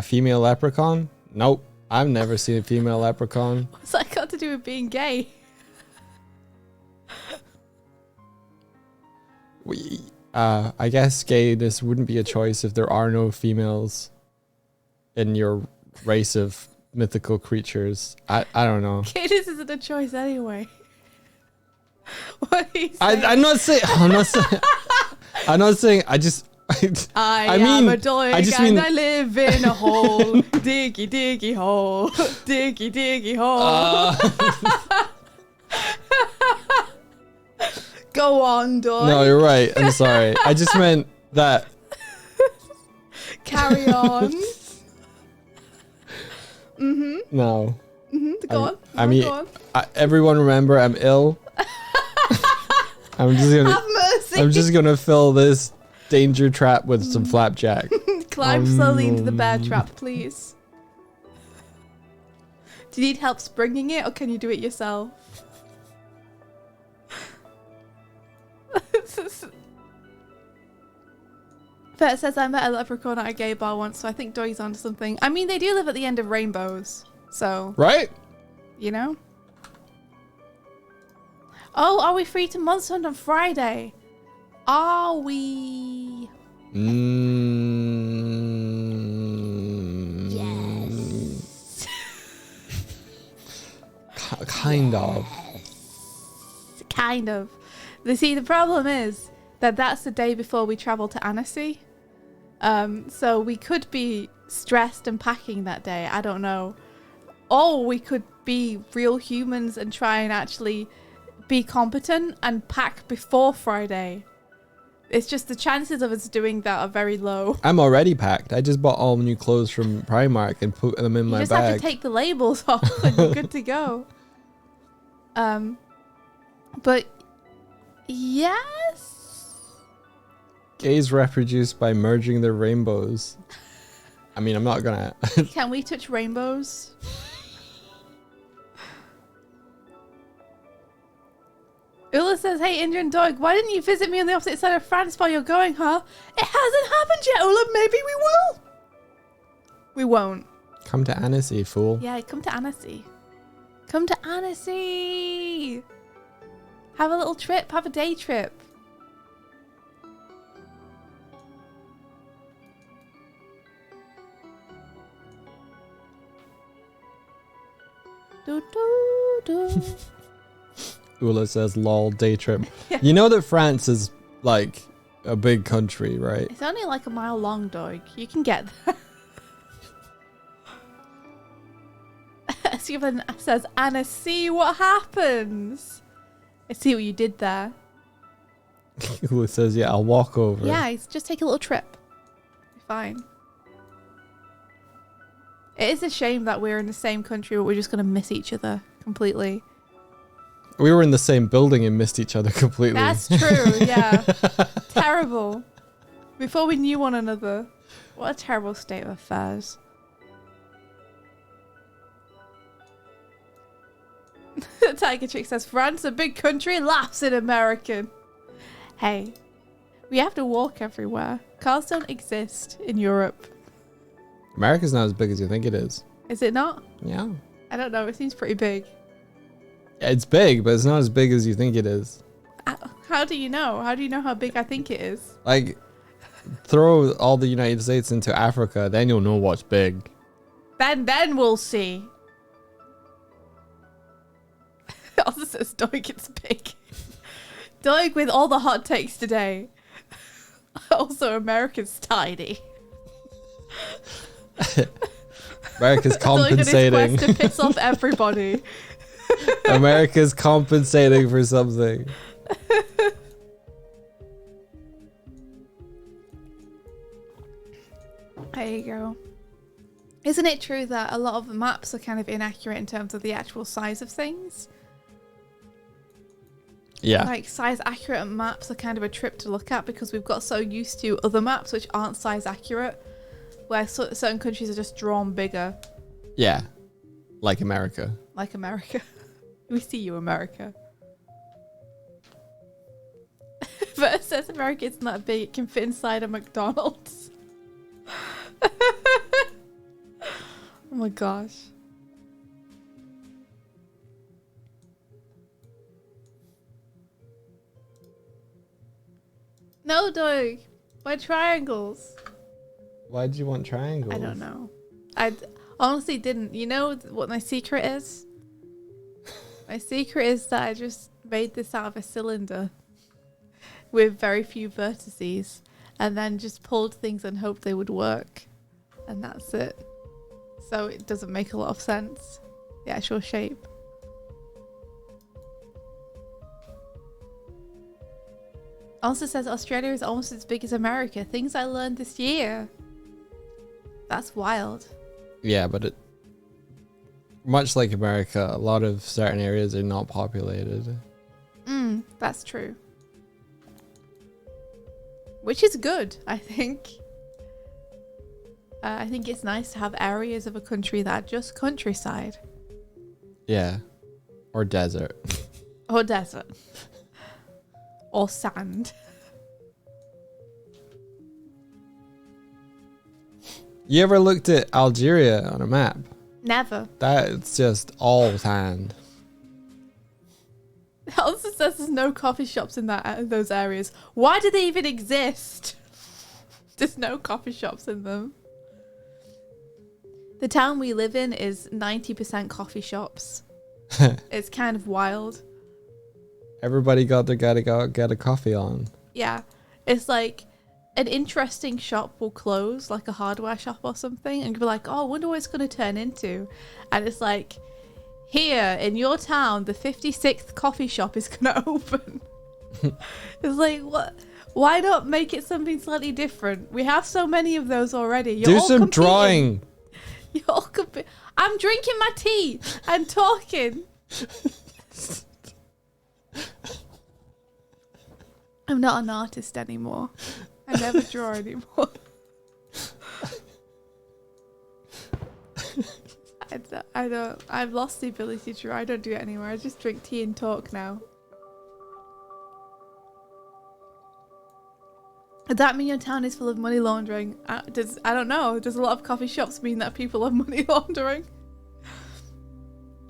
[SPEAKER 2] female leprechaun? Nope. I've never seen a female leprechaun.
[SPEAKER 1] What's that got to do with being gay?
[SPEAKER 2] I guess gayness wouldn't be a choice if there are no females in your race of mythical creatures. I don't know.
[SPEAKER 1] Gayness isn't a choice anyway. What are you saying?
[SPEAKER 2] I'm not saying. I'm not saying. I
[SPEAKER 1] am a Doig
[SPEAKER 2] I just
[SPEAKER 1] and
[SPEAKER 2] mean-
[SPEAKER 1] I live in a hole. Diggy, diggy hole. Diggy, diggy hole. Go on, Doig.
[SPEAKER 2] No, you're right. I'm sorry. I just meant that.
[SPEAKER 1] Carry on.
[SPEAKER 2] No.
[SPEAKER 1] Go on.
[SPEAKER 2] I mean,
[SPEAKER 1] go on.
[SPEAKER 2] everyone remember I'm ill. I'm just gonna fill this danger trap with some flapjack.
[SPEAKER 1] Climb slowly into the bear trap, please. Do you need help springing it, or can you do it yourself? Pet says, I met a leprechaun at a gay bar once, so I think Doig's onto something. I mean, they do live at the end of rainbows, so...
[SPEAKER 2] Right?
[SPEAKER 1] You know? Oh, are we free to Monster Hunt on Friday? Are we?
[SPEAKER 2] Yes. Kind of.
[SPEAKER 1] Kind of. See, the problem is that that's the day before we travel to Annecy. So we could be stressed and packing that day. I don't know. Or we could be real humans and try and actually be competent and pack before Friday. It's just the chances of us doing that are very low.
[SPEAKER 2] I'm already packed. I just bought all new clothes from Primark and put them in my bag.
[SPEAKER 1] You just have to take the labels off and you're good to go. But yes.
[SPEAKER 2] Gays reproduced by merging their rainbows. I mean, I'm not gonna.
[SPEAKER 1] Can we touch rainbows? Ula says, hey, Indian Doig, why didn't you visit me on the opposite side of France while you're going, huh? It hasn't happened yet, Ula. Maybe we will. We won't.
[SPEAKER 2] Come to Annecy, fool.
[SPEAKER 1] Yeah, come to Annecy. Come to Annecy. Have a little trip. Have a day trip. Do, do, do.
[SPEAKER 2] Ula says, lol, day trip.
[SPEAKER 1] Yeah.
[SPEAKER 2] You know that France is like a big country, right?
[SPEAKER 1] It's only like a mile long, Doig. You can get there. Stephen says, Anna, see what happens. I see what you did there.
[SPEAKER 2] Ula says, yeah, I'll walk over.
[SPEAKER 1] Yeah, just take a little trip. Be fine. It is a shame that we're in the same country, but we're just going to miss each other completely.
[SPEAKER 2] We were in the same building and missed each other completely.
[SPEAKER 1] That's true, yeah. Terrible. Before we knew one another. What a terrible state of affairs. Tiger Chick says, France, a big country, laughs in American. Hey, we have to walk everywhere. Cars don't exist in Europe.
[SPEAKER 2] America's not as big as you think it is.
[SPEAKER 1] Is it not?
[SPEAKER 2] Yeah.
[SPEAKER 1] I don't know. It seems pretty big.
[SPEAKER 2] It's big, but it's not as big as you think it is.
[SPEAKER 1] How do you know? How do you know how big I think it is?
[SPEAKER 2] Like, throw all the United States into Africa, then you'll know what's big.
[SPEAKER 1] Then we'll see. Also says Doig, it's big. Doig with all the hot takes today. Also, America's tiny.
[SPEAKER 2] America's compensating.
[SPEAKER 1] Doig on his quest to piss off everybody.
[SPEAKER 2] America's compensating for something.
[SPEAKER 1] There you go. Isn't it true that a lot of maps are kind of inaccurate in terms of the actual size of things?
[SPEAKER 2] Yeah.
[SPEAKER 1] Like, size accurate maps are kind of a trip to look at because we've got so used to other maps which aren't size accurate, where certain countries are just drawn bigger.
[SPEAKER 2] Yeah. Like America.
[SPEAKER 1] Like America. We see you, America. But it says America isn't that big, it can fit inside a McDonald's. Oh my gosh. No, Doig. Why triangles?
[SPEAKER 2] Why did you want triangles?
[SPEAKER 1] I don't know. I honestly didn't. You know what my secret is? My secret is that I just made this out of a cylinder with very few vertices and then just pulled things and hoped they would work. And that's it. So it doesn't make a lot of sense, the actual shape. Also says Australia is almost as big as America. Things I learned this year. That's wild.
[SPEAKER 2] Yeah, but it, much like America, a lot of certain areas are not populated.
[SPEAKER 1] That's true. Which is good, I think. I think it's nice to have areas of a country that are just countryside.
[SPEAKER 2] Yeah. Or desert.
[SPEAKER 1] Or desert. Or sand.
[SPEAKER 2] You ever looked at Algeria on a map?
[SPEAKER 1] Never.
[SPEAKER 2] That's just all sand.
[SPEAKER 1] It also says there's no coffee shops in those areas. Why do they even exist? There's no coffee shops in them. The town we live in is 90% coffee shops. It's kind of wild.
[SPEAKER 2] Everybody gotta go get a coffee on.
[SPEAKER 1] Yeah. It's like an interesting shop will close, like a hardware shop or something, and you'll be like, oh, I wonder what it's going to turn into. And it's like, here in your town, the 56th coffee shop is going to open. It's like, what? Why not make it something slightly different? We have so many of those already. You're
[SPEAKER 2] Do
[SPEAKER 1] all
[SPEAKER 2] some
[SPEAKER 1] competing.
[SPEAKER 2] drawing.
[SPEAKER 1] You're all I'm drinking my tea and talking. I'm not an artist anymore. I never draw anymore. I don't. I've lost the ability to draw. I don't do it anymore. I just drink tea and talk now. Does that mean your town is full of money laundering? I don't know. Does a lot of coffee shops mean that people are money laundering?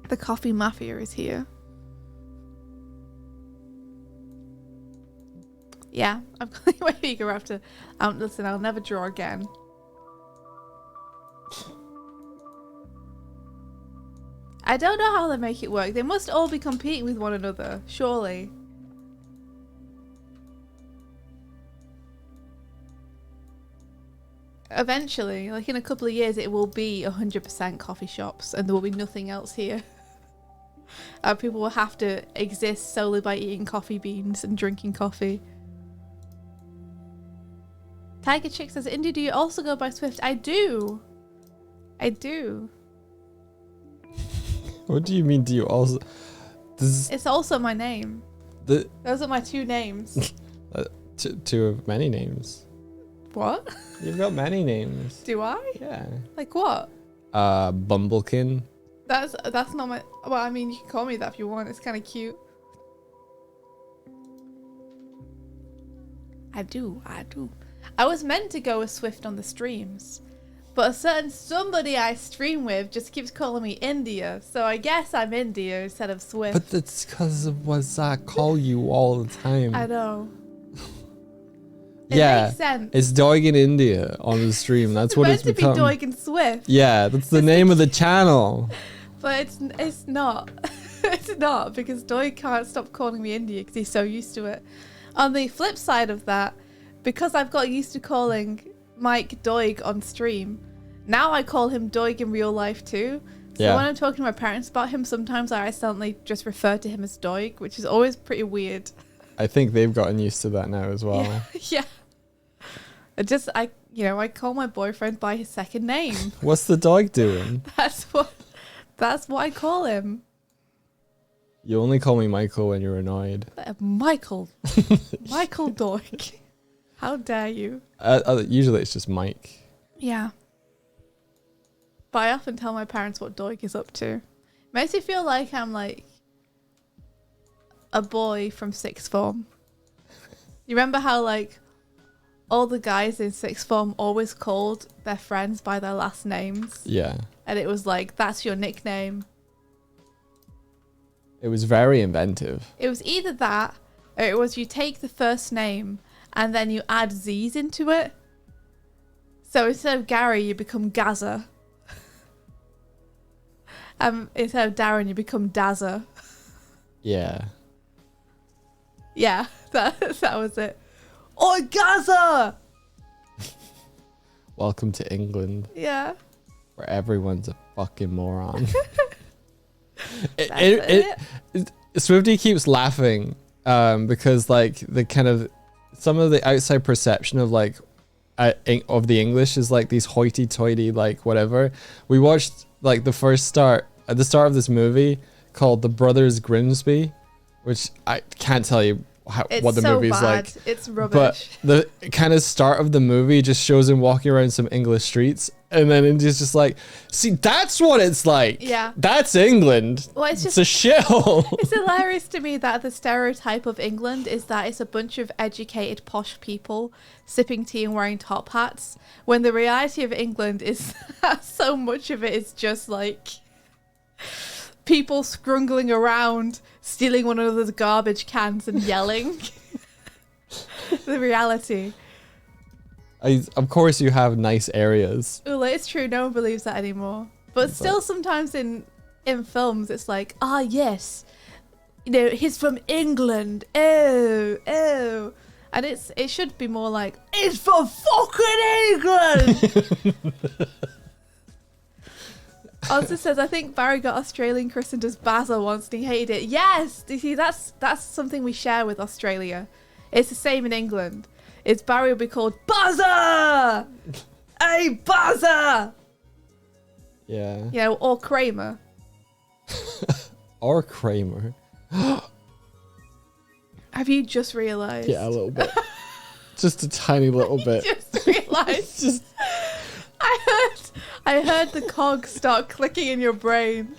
[SPEAKER 1] The coffee mafia is here. Yeah, I'm calling my figure after. Listen, I'll never draw again. I don't know how they make it work. They must all be competing with one another, surely. Eventually, like in a couple of years, it will be 100% coffee shops and there will be nothing else here. People will have to exist solely by eating coffee beans and drinking coffee. Tiger Chick says, Indy, do you also go by Swift? I do. I do.
[SPEAKER 2] What do you mean? Do you also?
[SPEAKER 1] It's also my name. Those are my two names.
[SPEAKER 2] Two of many names.
[SPEAKER 1] What?
[SPEAKER 2] You've got many names.
[SPEAKER 1] Do I?
[SPEAKER 2] Yeah.
[SPEAKER 1] Like what?
[SPEAKER 2] Bumblekin.
[SPEAKER 1] That's not my. Well, I mean, you can call me that if you want. It's kind of cute. I do. I was meant to go with Swift on the streams, but a certain somebody I stream with just keeps calling me India, so I guess I'm India instead of Swift.
[SPEAKER 2] But that's because of what I call you all the time.
[SPEAKER 1] I know. It
[SPEAKER 2] Yeah,
[SPEAKER 1] makes sense.
[SPEAKER 2] it's Doig in India on the stream. That's what it's
[SPEAKER 1] meant
[SPEAKER 2] become.
[SPEAKER 1] to be Doig and Swift.
[SPEAKER 2] Yeah, that's the name of the channel.
[SPEAKER 1] But it's not. It's not, because Doig can't stop calling me India because he's so used to it. On the flip side of that, because I've got used to calling Mike Doig on stream, now I call him Doig in real life too. So when I'm talking to my parents about him, sometimes I accidentally just refer to him as Doig, which is always pretty weird.
[SPEAKER 2] I think they've gotten used to that now as well.
[SPEAKER 1] Yeah. I call my boyfriend by his second name.
[SPEAKER 2] What's the dog doing?
[SPEAKER 1] That's what I call him.
[SPEAKER 2] You only call me Michael when you're annoyed.
[SPEAKER 1] Michael Doig. How dare you?
[SPEAKER 2] Usually it's just Mike.
[SPEAKER 1] Yeah. But I often tell my parents what Doig is up to. Makes me feel like I'm like a boy from sixth form. You remember how like all the guys in sixth form always called their friends by their last names?
[SPEAKER 2] Yeah.
[SPEAKER 1] And it was like, that's your nickname.
[SPEAKER 2] It was very inventive.
[SPEAKER 1] It was either that, or it was you take the first name and then you add Z's into it. So instead of Gary, you become Gaza. Instead of Darren, you become Dazza.
[SPEAKER 2] Yeah.
[SPEAKER 1] Yeah, that was it. Oi, Gaza!
[SPEAKER 2] Welcome to England,
[SPEAKER 1] Yeah.
[SPEAKER 2] where everyone's a fucking moron. Swifty keeps laughing because like the kind of some of the outside perception of like of the English is like these hoity-toity like whatever. We watched like the start of this movie called The Brothers Grimsby, which I can't tell you what the movie is like.
[SPEAKER 1] It's rubbish.
[SPEAKER 2] But the kind of start of the movie just shows him walking around some English streets, and then India's just like, see, that's what it's like.
[SPEAKER 1] Yeah.
[SPEAKER 2] That's England.
[SPEAKER 1] Well,
[SPEAKER 2] it's a shithole.
[SPEAKER 1] It's hilarious to me that the stereotype of England is that it's a bunch of educated, posh people sipping tea and wearing top hats, when the reality of England is that so much of it is just like people scrungling around, stealing one another's garbage cans and yelling. The reality.
[SPEAKER 2] Of course you have nice areas.
[SPEAKER 1] Well, it's true, no one believes that anymore. But still sometimes in films it's like, yes, he's from England. Oh. And it should be more like, it's from fucking England. Also says, I think Barry got Australian christened as Bazza once and he hated it. Yes! You see, that's something we share with Australia. It's the same in England. Barry will be called Bazza! Hey, Bazza!
[SPEAKER 2] Yeah.
[SPEAKER 1] Or Kramer.
[SPEAKER 2] Or Kramer.
[SPEAKER 1] Have you just realised?
[SPEAKER 2] Yeah, a little bit. Just a tiny little bit.
[SPEAKER 1] Just realised. I heard the cogs start clicking in your brain.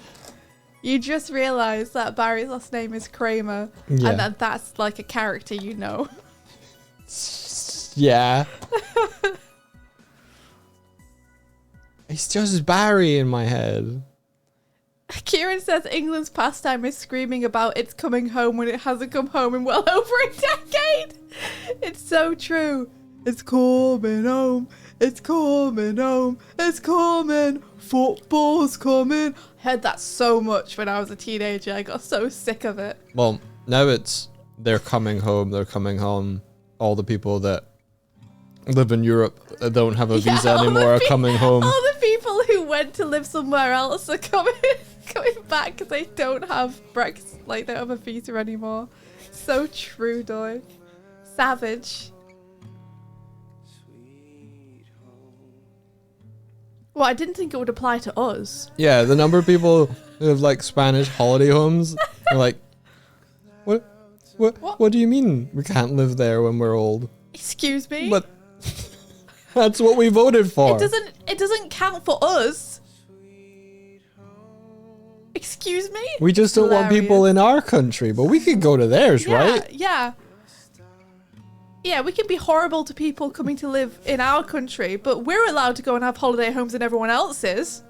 [SPEAKER 1] You just realised that Barry's last name is Kramer, and that's like a character you know.
[SPEAKER 2] Yeah. It's just Barry in my head.
[SPEAKER 1] Kieran says England's pastime is screaming about it's coming home when it hasn't come home in well over a decade. It's so true. It's coming home. It's coming home. It's coming. Football's coming. I heard that so much when I was a teenager. I got so sick of it.
[SPEAKER 2] Well, now it's they're coming home. They're coming home. All the people that live in Europe that don't have a visa anymore are coming home.
[SPEAKER 1] All the people who went to live somewhere else are coming back because they don't have Brexit, like they don't have a visa anymore. So true, Doig. Savage. Well, I didn't think it would apply to us.
[SPEAKER 2] Yeah, the number of people who have like Spanish holiday homes are like, what do you mean we can't live there when we're old?
[SPEAKER 1] Excuse me?
[SPEAKER 2] But that's what we voted for.
[SPEAKER 1] It doesn't count for us. Excuse me?
[SPEAKER 2] We just don't want people in our country, but we could go to theirs, right?
[SPEAKER 1] Yeah. Yeah, we can be horrible to people coming to live in our country, but we're allowed to go and have holiday homes in everyone else's.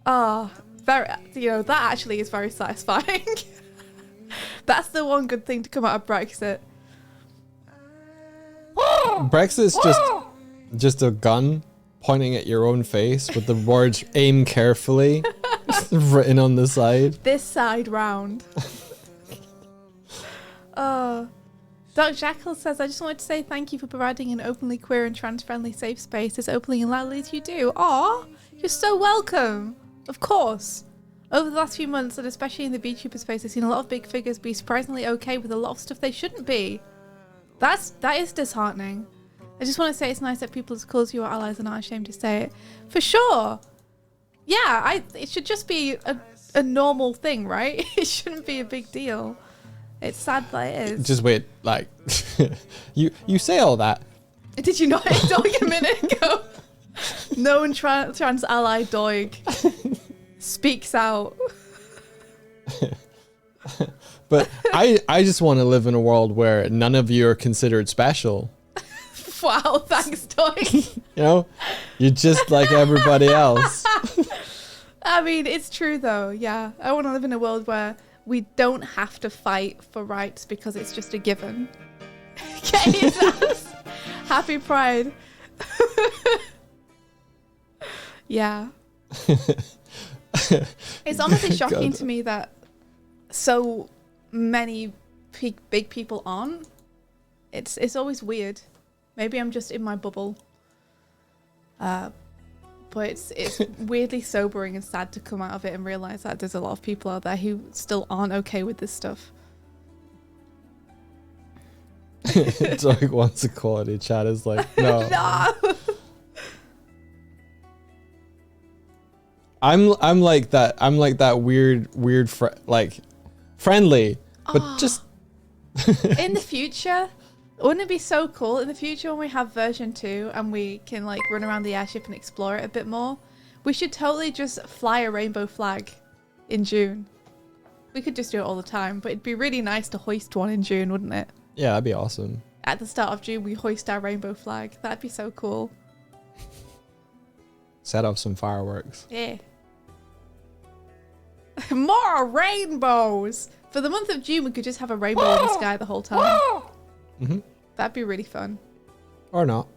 [SPEAKER 1] Very, that actually is very satisfying. That's the one good thing to come out of Brexit.
[SPEAKER 2] Brexit's just a gun pointing at your own face with the words "aim carefully" written on the side.
[SPEAKER 1] This side round. Doc Jackal says, I just wanted to say thank you for providing an openly queer and trans-friendly safe space as openly and loudly as you do. Aw, you're so welcome. Of course. Over the last few months, and especially in the VTuber space, I've seen a lot of big figures be surprisingly okay with a lot of stuff they shouldn't be. That is disheartening. I just want to say it's nice that people as cool as you are allies and aren't ashamed to say it. For sure. Yeah, it should just be a normal thing, right? It shouldn't be a big deal. It's sad that it is.
[SPEAKER 2] Just wait, like, you say all that.
[SPEAKER 1] Did you not hit Doig a minute ago? Known trans ally Doig speaks out.
[SPEAKER 2] But I just want to live in a world where none of you are considered special.
[SPEAKER 1] Wow, thanks, Doig.
[SPEAKER 2] You're just like everybody else.
[SPEAKER 1] I mean, it's true though, yeah. I want to live in a world where we don't have to fight for rights because it's just a given. Okay, happy Pride. Yeah. It's honestly shocking to me that so many big people aren't. It's always weird. Maybe I'm just in my bubble. But it's weirdly sobering and sad to come out of it and realize that there's a lot of people out there who still aren't okay with this stuff.
[SPEAKER 2] Doig wants equality. Chat is like, no.
[SPEAKER 1] No.
[SPEAKER 2] I'm like that. I'm like that weird friendly, but just
[SPEAKER 1] In the future, wouldn't it be so cool in the future when we have version 2 and we can like run around the airship and explore it a bit more? We should totally just fly a rainbow flag in June. We could just do it all the time, but it'd be really nice to hoist one in June, wouldn't it?
[SPEAKER 2] yeah, that'd be awesome.
[SPEAKER 1] At the start of June, we hoist our rainbow flag. That'd be so cool.
[SPEAKER 2] Set off some fireworks.
[SPEAKER 1] Yeah. More rainbows! For the month of June, we could just have a rainbow in the sky the whole time.
[SPEAKER 2] Mm-hmm.
[SPEAKER 1] That'd be really fun.
[SPEAKER 2] Or not.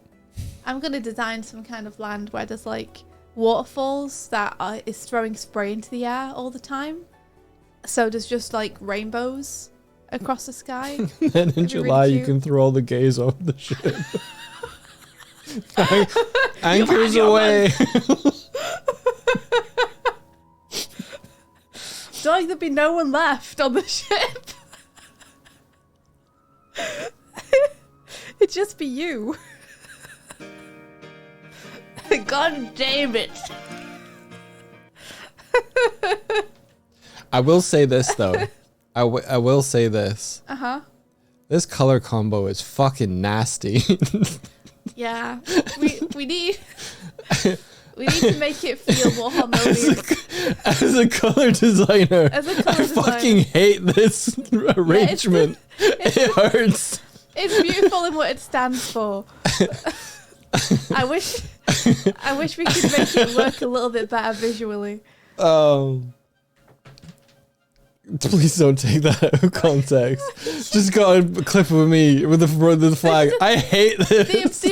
[SPEAKER 1] I'm going to design some kind of land where there's like waterfalls that is throwing spray into the air all the time. So there's just like rainbows across the sky.
[SPEAKER 2] Then in July,
[SPEAKER 1] really
[SPEAKER 2] you
[SPEAKER 1] cute.
[SPEAKER 2] can throw all the gays off the ship. Anchors away.
[SPEAKER 1] Like there'd be no one left on the ship. It'd just be you. God damn it.
[SPEAKER 2] I will say this though. I will say this.
[SPEAKER 1] Uh-huh.
[SPEAKER 2] This color combo is fucking nasty.
[SPEAKER 1] Yeah. We need to make it feel more harmonious.
[SPEAKER 2] As a color designer,
[SPEAKER 1] As a color
[SPEAKER 2] I fucking hate this arrangement. It hurts.
[SPEAKER 1] It's beautiful in what it stands for. I wish we could make it work a little bit better visually.
[SPEAKER 2] Please don't take that out of context. Just got a clip of me with the flag. I hate this.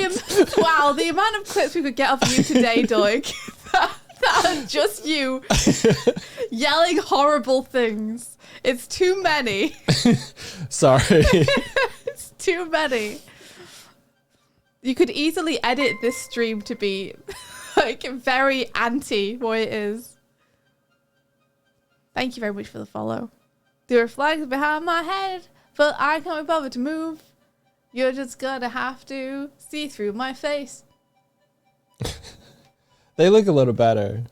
[SPEAKER 1] Wow, the amount of clips we could get off you today, Doig. that are just you yelling horrible things. It's too many.
[SPEAKER 2] Sorry.
[SPEAKER 1] It's too many. You could easily edit this stream to be like very anti what it is. Thank you very much for the follow. There are flags behind my head, but I can't be bothered to move. You're just gonna have to see through my face.
[SPEAKER 2] They look a little better.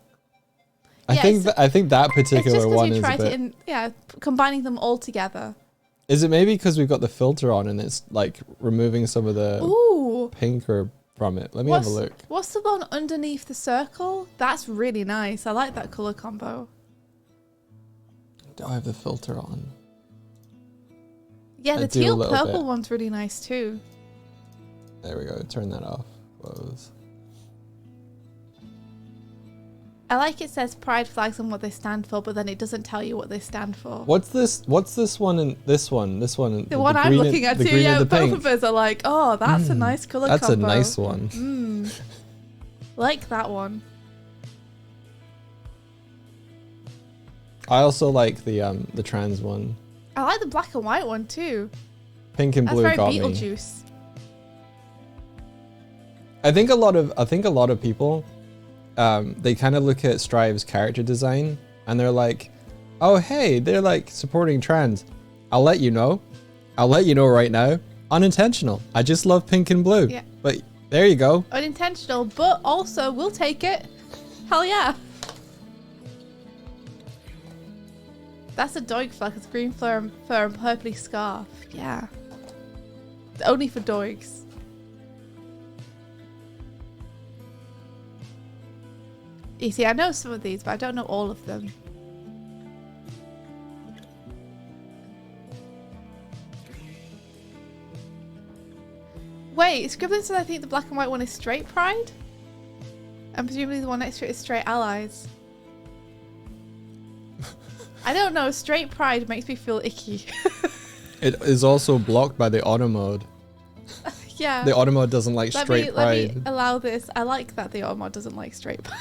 [SPEAKER 2] I
[SPEAKER 1] Yeah,
[SPEAKER 2] think I think that
[SPEAKER 1] It's
[SPEAKER 2] particular
[SPEAKER 1] just because
[SPEAKER 2] one
[SPEAKER 1] you
[SPEAKER 2] is a
[SPEAKER 1] tried
[SPEAKER 2] bit.
[SPEAKER 1] it in, yeah, combining them all together.
[SPEAKER 2] Is it maybe because we've got the filter on and it's like removing some of the
[SPEAKER 1] Ooh.
[SPEAKER 2] pink or from it? Let me have a look.
[SPEAKER 1] What's the one underneath the circle? That's really nice. I like that color combo.
[SPEAKER 2] Do I have the filter on?
[SPEAKER 1] Yeah,
[SPEAKER 2] I
[SPEAKER 1] the
[SPEAKER 2] do a
[SPEAKER 1] teal
[SPEAKER 2] little
[SPEAKER 1] purple
[SPEAKER 2] bit.
[SPEAKER 1] one's really nice too.
[SPEAKER 2] There we go. Turn that off. Close.
[SPEAKER 1] I like it says pride flags and what they stand for, but then it doesn't tell you what they stand for.
[SPEAKER 2] What's this? What's this one and this one? This one. And
[SPEAKER 1] The one I'm
[SPEAKER 2] green and-
[SPEAKER 1] looking at
[SPEAKER 2] the
[SPEAKER 1] too,
[SPEAKER 2] green
[SPEAKER 1] yeah,
[SPEAKER 2] and the
[SPEAKER 1] both
[SPEAKER 2] pink.
[SPEAKER 1] of us are like, oh, that's a nice color
[SPEAKER 2] That's
[SPEAKER 1] combo.
[SPEAKER 2] a nice one.
[SPEAKER 1] Like that one.
[SPEAKER 2] I also like the trans one.
[SPEAKER 1] I like the black and white one too.
[SPEAKER 2] Pink and
[SPEAKER 1] That's
[SPEAKER 2] blue
[SPEAKER 1] very
[SPEAKER 2] got me.
[SPEAKER 1] Beetlejuice.
[SPEAKER 2] I think a lot of people, they kind of look at Strive's character design and they're like, oh hey, they're like supporting trans. I'll let you know right now. Unintentional. I just love pink and blue.
[SPEAKER 1] Yeah.
[SPEAKER 2] But there you go.
[SPEAKER 1] Unintentional, but also we'll take it. Hell yeah. That's a Doig flag. It's green fur and purpley scarf. Yeah. Only for Doigs. You see, I know some of these, but I don't know all of them. Wait, Scribbling says I think the black and white one is straight pride? And presumably the one next to it is straight allies. I don't know, straight pride makes me feel icky.
[SPEAKER 2] It is also blocked by the auto mode.
[SPEAKER 1] Yeah.
[SPEAKER 2] The auto mode doesn't like straight
[SPEAKER 1] Let
[SPEAKER 2] pride.
[SPEAKER 1] me allow this. I like that the Automa doesn't like straight pride.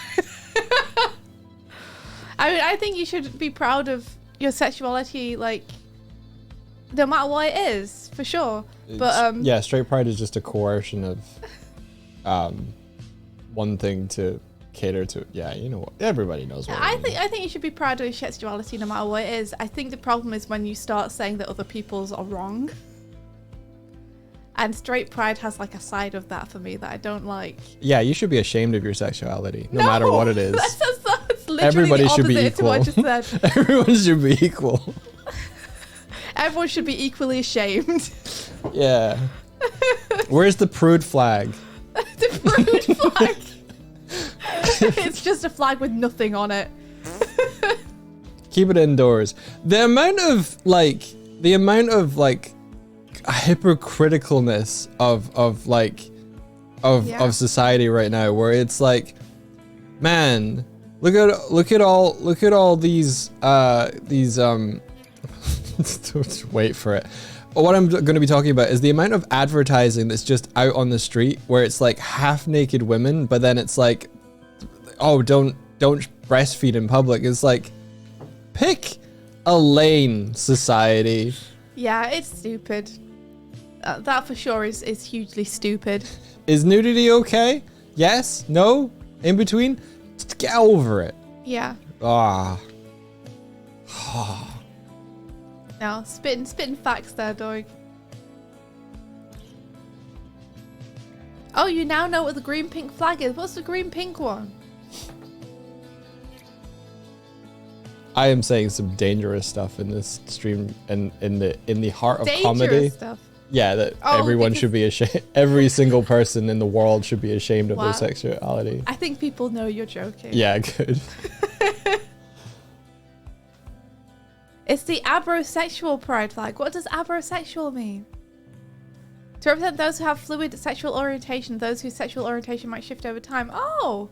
[SPEAKER 1] I mean, I think you should be proud of your sexuality, like, no matter what it is, for sure. But
[SPEAKER 2] yeah, straight pride is just a coercion of one thing to cater to. Yeah, you know what? Everybody knows what
[SPEAKER 1] I think you should be proud of your sexuality no matter what it is. I think the problem is when you start saying that other people's are wrong. And straight pride has like a side of that for me that I don't like.
[SPEAKER 2] Yeah, you should be ashamed of your sexuality, no matter what it is.
[SPEAKER 1] That's literally
[SPEAKER 2] Everybody
[SPEAKER 1] the
[SPEAKER 2] should be
[SPEAKER 1] opposite to what I
[SPEAKER 2] equal.
[SPEAKER 1] just said.
[SPEAKER 2] Everyone should be equal.
[SPEAKER 1] Everyone should be equally ashamed.
[SPEAKER 2] Yeah. Where's the prude flag?
[SPEAKER 1] The prude flag. It's just a flag with nothing on it.
[SPEAKER 2] Keep it indoors. The amount of hypocriticalness of society right now, where it's like, man, look at all these just wait for it. What I'm going to be talking about is the amount of advertising that's just out on the street where it's like half naked women, but then it's like, oh, don't breastfeed in public. It's like, pick a lane, society.
[SPEAKER 1] Yeah, it's stupid. That for sure is hugely stupid.
[SPEAKER 2] Is nudity okay? Yes? No? In between? Just get over it.
[SPEAKER 1] Yeah.
[SPEAKER 2] Ah.
[SPEAKER 1] No, spitting facts there, Doig. Oh, you now know what the green pink flag is. What's the green pink one?
[SPEAKER 2] I am saying some dangerous stuff in this stream and in the heart of
[SPEAKER 1] Dangerous
[SPEAKER 2] comedy.
[SPEAKER 1] stuff.
[SPEAKER 2] Yeah, that
[SPEAKER 1] Oh,
[SPEAKER 2] everyone
[SPEAKER 1] because-
[SPEAKER 2] should be ashamed. Every single person in the world should be ashamed of
[SPEAKER 1] Wow.
[SPEAKER 2] their sexuality.
[SPEAKER 1] I think people know you're joking.
[SPEAKER 2] Yeah, good.
[SPEAKER 1] It's the abrosexual pride flag. What does abrosexual mean? To represent those who have fluid sexual orientation, those whose sexual orientation might shift over time. Oh,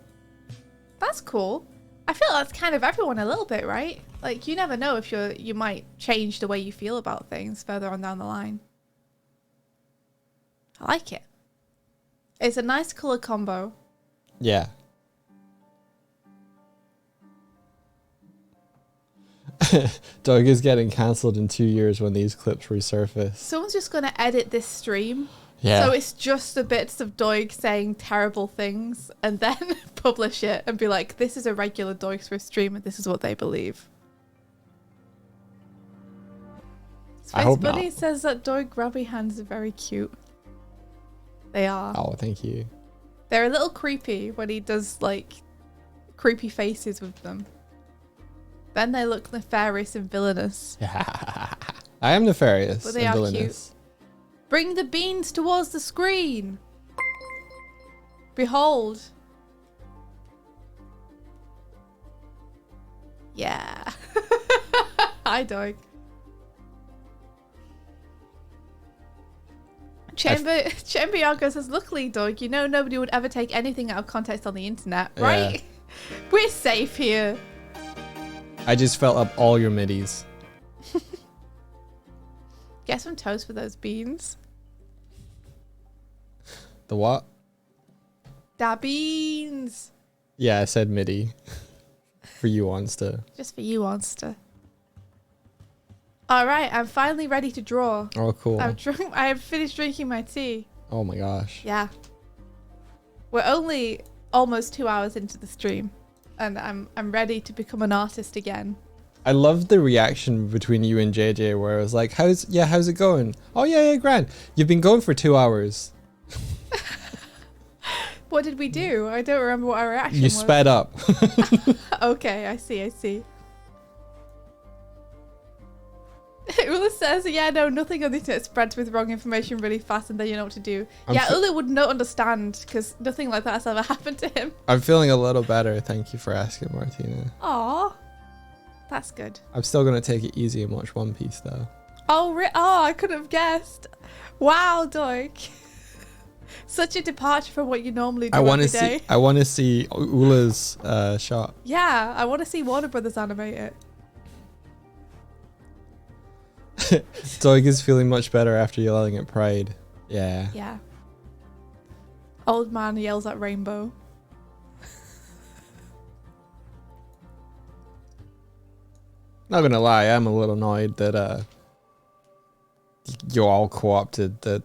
[SPEAKER 1] that's cool. I feel that's kind of everyone a little bit, right? Like, you never know if you might change the way you feel about things further on down the line. I like it. It's a nice color combo.
[SPEAKER 2] Yeah. Doug is getting cancelled in 2 years when these clips resurface.
[SPEAKER 1] Someone's just going to edit this stream.
[SPEAKER 2] Yeah.
[SPEAKER 1] So it's just the bits of Doig saying terrible things and then publish it and be like, this is a regular Doig Swift stream and this is what they believe.
[SPEAKER 2] I
[SPEAKER 1] Space
[SPEAKER 2] hope
[SPEAKER 1] Bunny
[SPEAKER 2] not.
[SPEAKER 1] says that Doig grabby hands are very cute. They are.
[SPEAKER 2] Oh, thank you.
[SPEAKER 1] They're a little creepy when he does like creepy faces with them. Then they look nefarious and villainous.
[SPEAKER 2] I am nefarious
[SPEAKER 1] But they
[SPEAKER 2] and
[SPEAKER 1] are
[SPEAKER 2] villainous.
[SPEAKER 1] Bring the beans towards the screen. Behold. Yeah. Hi, Doig. Chamber Yago says, luckily, Doig, you know nobody would ever take anything out of context on the internet, right?
[SPEAKER 2] Yeah.
[SPEAKER 1] We're safe here.
[SPEAKER 2] I just felt up all your middies.
[SPEAKER 1] Get some toast for those beans.
[SPEAKER 2] The what?
[SPEAKER 1] Da beans.
[SPEAKER 2] Yeah, I said midi. For you, Monster.
[SPEAKER 1] Just for you, Monster. All right, I'm finally ready to draw.
[SPEAKER 2] Oh, cool.
[SPEAKER 1] I have finished drinking my tea.
[SPEAKER 2] Oh my gosh.
[SPEAKER 1] Yeah. We're only almost 2 hours into the stream, and I'm ready to become an artist again.
[SPEAKER 2] I love the reaction between you and JJ where it was like, how's it going? Oh yeah, grand. You've been going for 2 hours.
[SPEAKER 1] What did we do? I don't remember what our reaction
[SPEAKER 2] You
[SPEAKER 1] was.
[SPEAKER 2] sped up.
[SPEAKER 1] Okay, I see. Ula says, yeah, no, nothing on the internet spreads with wrong information really fast and then you know what to do. Ula would not understand because nothing like that has ever happened to him.
[SPEAKER 2] I'm feeling a little better. Thank you for asking, Martina.
[SPEAKER 1] Aw, that's good.
[SPEAKER 2] I'm still going to take it easy and watch One Piece though.
[SPEAKER 1] Oh, I could have guessed. Wow, Doig. Such a departure from what you normally do every day.
[SPEAKER 2] I want to see Ula's shot.
[SPEAKER 1] Yeah, I want to see Warner Brothers animate it.
[SPEAKER 2] Doig is feeling much better after yelling at Pride. Yeah.
[SPEAKER 1] Yeah. Old man yells at rainbow.
[SPEAKER 2] Not gonna lie, I'm a little annoyed that you all co-opted the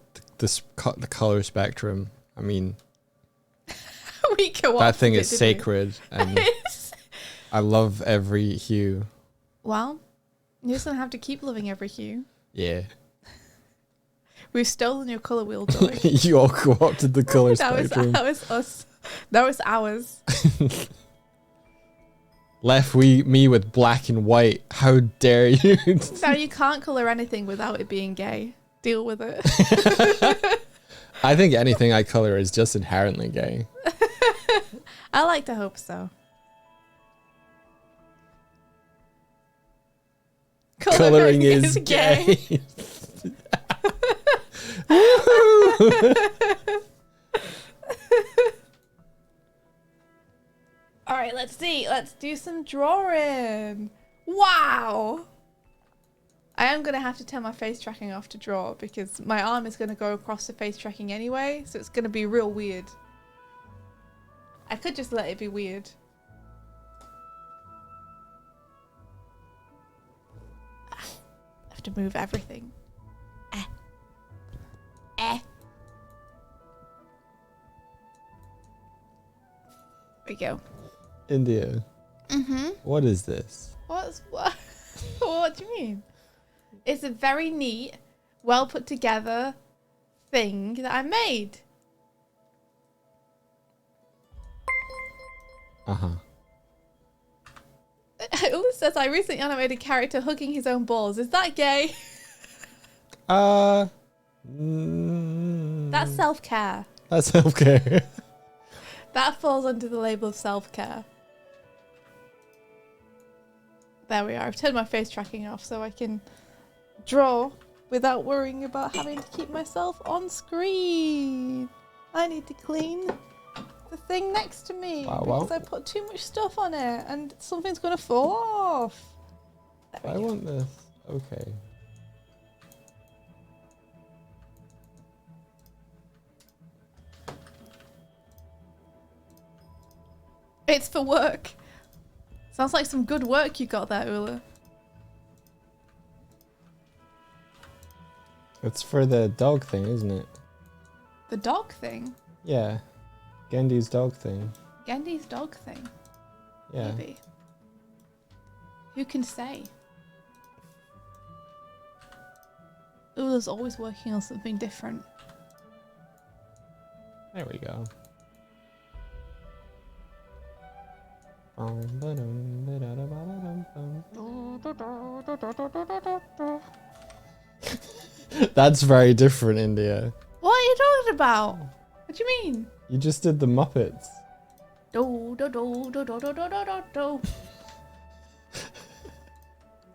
[SPEAKER 2] color spectrum. I mean,
[SPEAKER 1] We co-opted
[SPEAKER 2] that thing
[SPEAKER 1] it,
[SPEAKER 2] is
[SPEAKER 1] didn't we?
[SPEAKER 2] sacred, and I love every hue.
[SPEAKER 1] Well, you're just gonna have to keep loving every hue.
[SPEAKER 2] Yeah.
[SPEAKER 1] We've stolen your colour wheel, Doig.
[SPEAKER 2] You all co-opted the color spectrum.
[SPEAKER 1] That was us. That was ours.
[SPEAKER 2] Left me with black and white. How dare you?
[SPEAKER 1] Now you can't colour anything without it being gay. Deal with it.
[SPEAKER 2] I think anything I color is just inherently gay.
[SPEAKER 1] I like to hope so.
[SPEAKER 2] Coloring is gay.
[SPEAKER 1] All right, let's see. Let's do some drawing. Wow. I am going to have to turn my face tracking off to draw because my arm is going to go across the face tracking anyway, so it's going to be real weird. I could just let it be weird. I have to move everything. There we go.
[SPEAKER 2] India.
[SPEAKER 1] Mm-hmm.
[SPEAKER 2] What is this?
[SPEAKER 1] What? What do you mean? It's a very neat, well put together thing that I made.
[SPEAKER 2] Uh-huh.
[SPEAKER 1] It also says I recently animated a character hugging his own balls. Is that gay? That's self-care.
[SPEAKER 2] That's self-care.
[SPEAKER 1] That falls under the label of self-care. There we are. I've turned my face tracking off so I can draw without worrying about having to keep myself on screen. I need to clean the thing next to me because I put too much stuff on it and something's going to fall off.
[SPEAKER 2] I want this. Okay.
[SPEAKER 1] It's for work. Sounds like some good work you got there, Ula.
[SPEAKER 2] It's for the dog thing, isn't it?
[SPEAKER 1] The dog thing?
[SPEAKER 2] Yeah. Gendy's dog thing.
[SPEAKER 1] Gendy's dog thing?
[SPEAKER 2] Yeah.
[SPEAKER 1] Maybe. Who can say? Ula's always working on something different.
[SPEAKER 2] There we go. That's very different, India.
[SPEAKER 1] What are you talking about? What do you mean?
[SPEAKER 2] You just did the Muppets.
[SPEAKER 1] Do, do, do, do, do, do, do, do, do, do.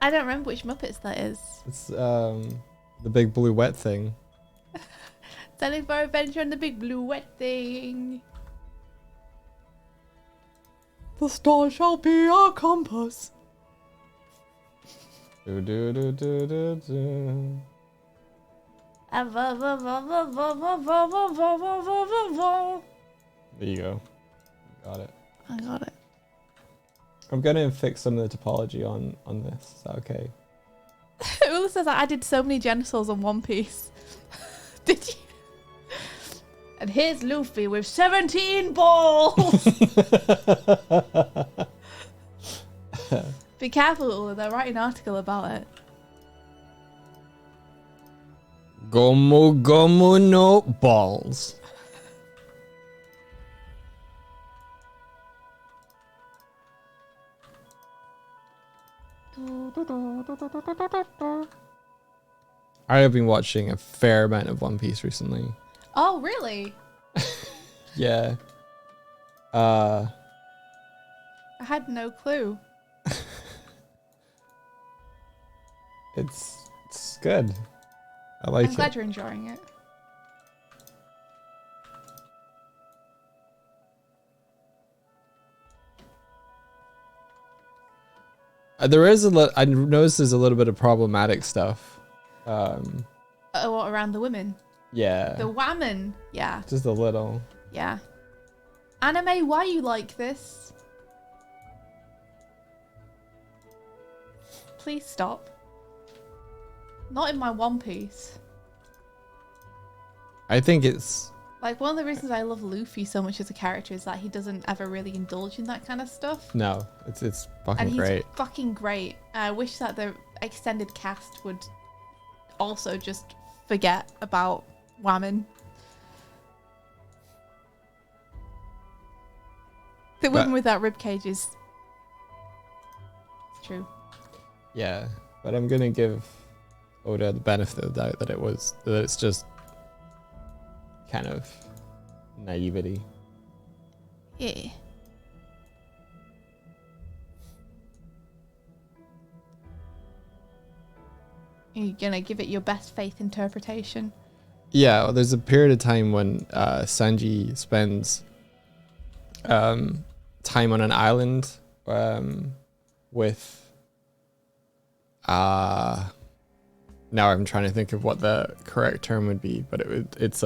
[SPEAKER 1] I don't remember which Muppets that is.
[SPEAKER 2] It's the big blue wet thing.
[SPEAKER 1] Sailing for adventure on the big blue wet thing. The star shall be our compass.
[SPEAKER 2] Do, do, do, do, do, do.
[SPEAKER 1] There
[SPEAKER 2] There you go. Got it.
[SPEAKER 1] I got it.
[SPEAKER 2] I'm gonna fix some of the topology on this. Is that okay?
[SPEAKER 1] Ula says I did so many genitals on One Piece. Did you? And here's Luffy with 17 balls. Be careful, Ula. They'll write an article about it.
[SPEAKER 2] Gomu gomu no balls. I have been watching a fair amount of One Piece recently.
[SPEAKER 1] Oh, really?
[SPEAKER 2] Yeah.
[SPEAKER 1] I had no clue.
[SPEAKER 2] It's good. I like
[SPEAKER 1] I'm glad
[SPEAKER 2] it.
[SPEAKER 1] you're enjoying it.
[SPEAKER 2] There is I noticed there's a little bit of problematic stuff.
[SPEAKER 1] What, around the women?
[SPEAKER 2] Yeah.
[SPEAKER 1] The women? Yeah.
[SPEAKER 2] Just a little.
[SPEAKER 1] Yeah. Anime, why you like this? Please stop. Not in my One Piece.
[SPEAKER 2] I think it's
[SPEAKER 1] Like, one of the reasons I love Luffy so much as a character is that he doesn't ever really indulge in that kind of stuff.
[SPEAKER 2] no, it's fucking
[SPEAKER 1] And he's
[SPEAKER 2] great.
[SPEAKER 1] fucking great. I wish that the extended cast would also just forget about women. The women without rib cages. It's true.
[SPEAKER 2] Yeah, but I'm gonna give Oda the benefit of the doubt that it's just kind of naivety.
[SPEAKER 1] Yeah. You're gonna give it your best faith interpretation.
[SPEAKER 2] Yeah, well, there's a period of time when Sanji spends time on an island with now I'm trying to think of what the correct term would be, but it's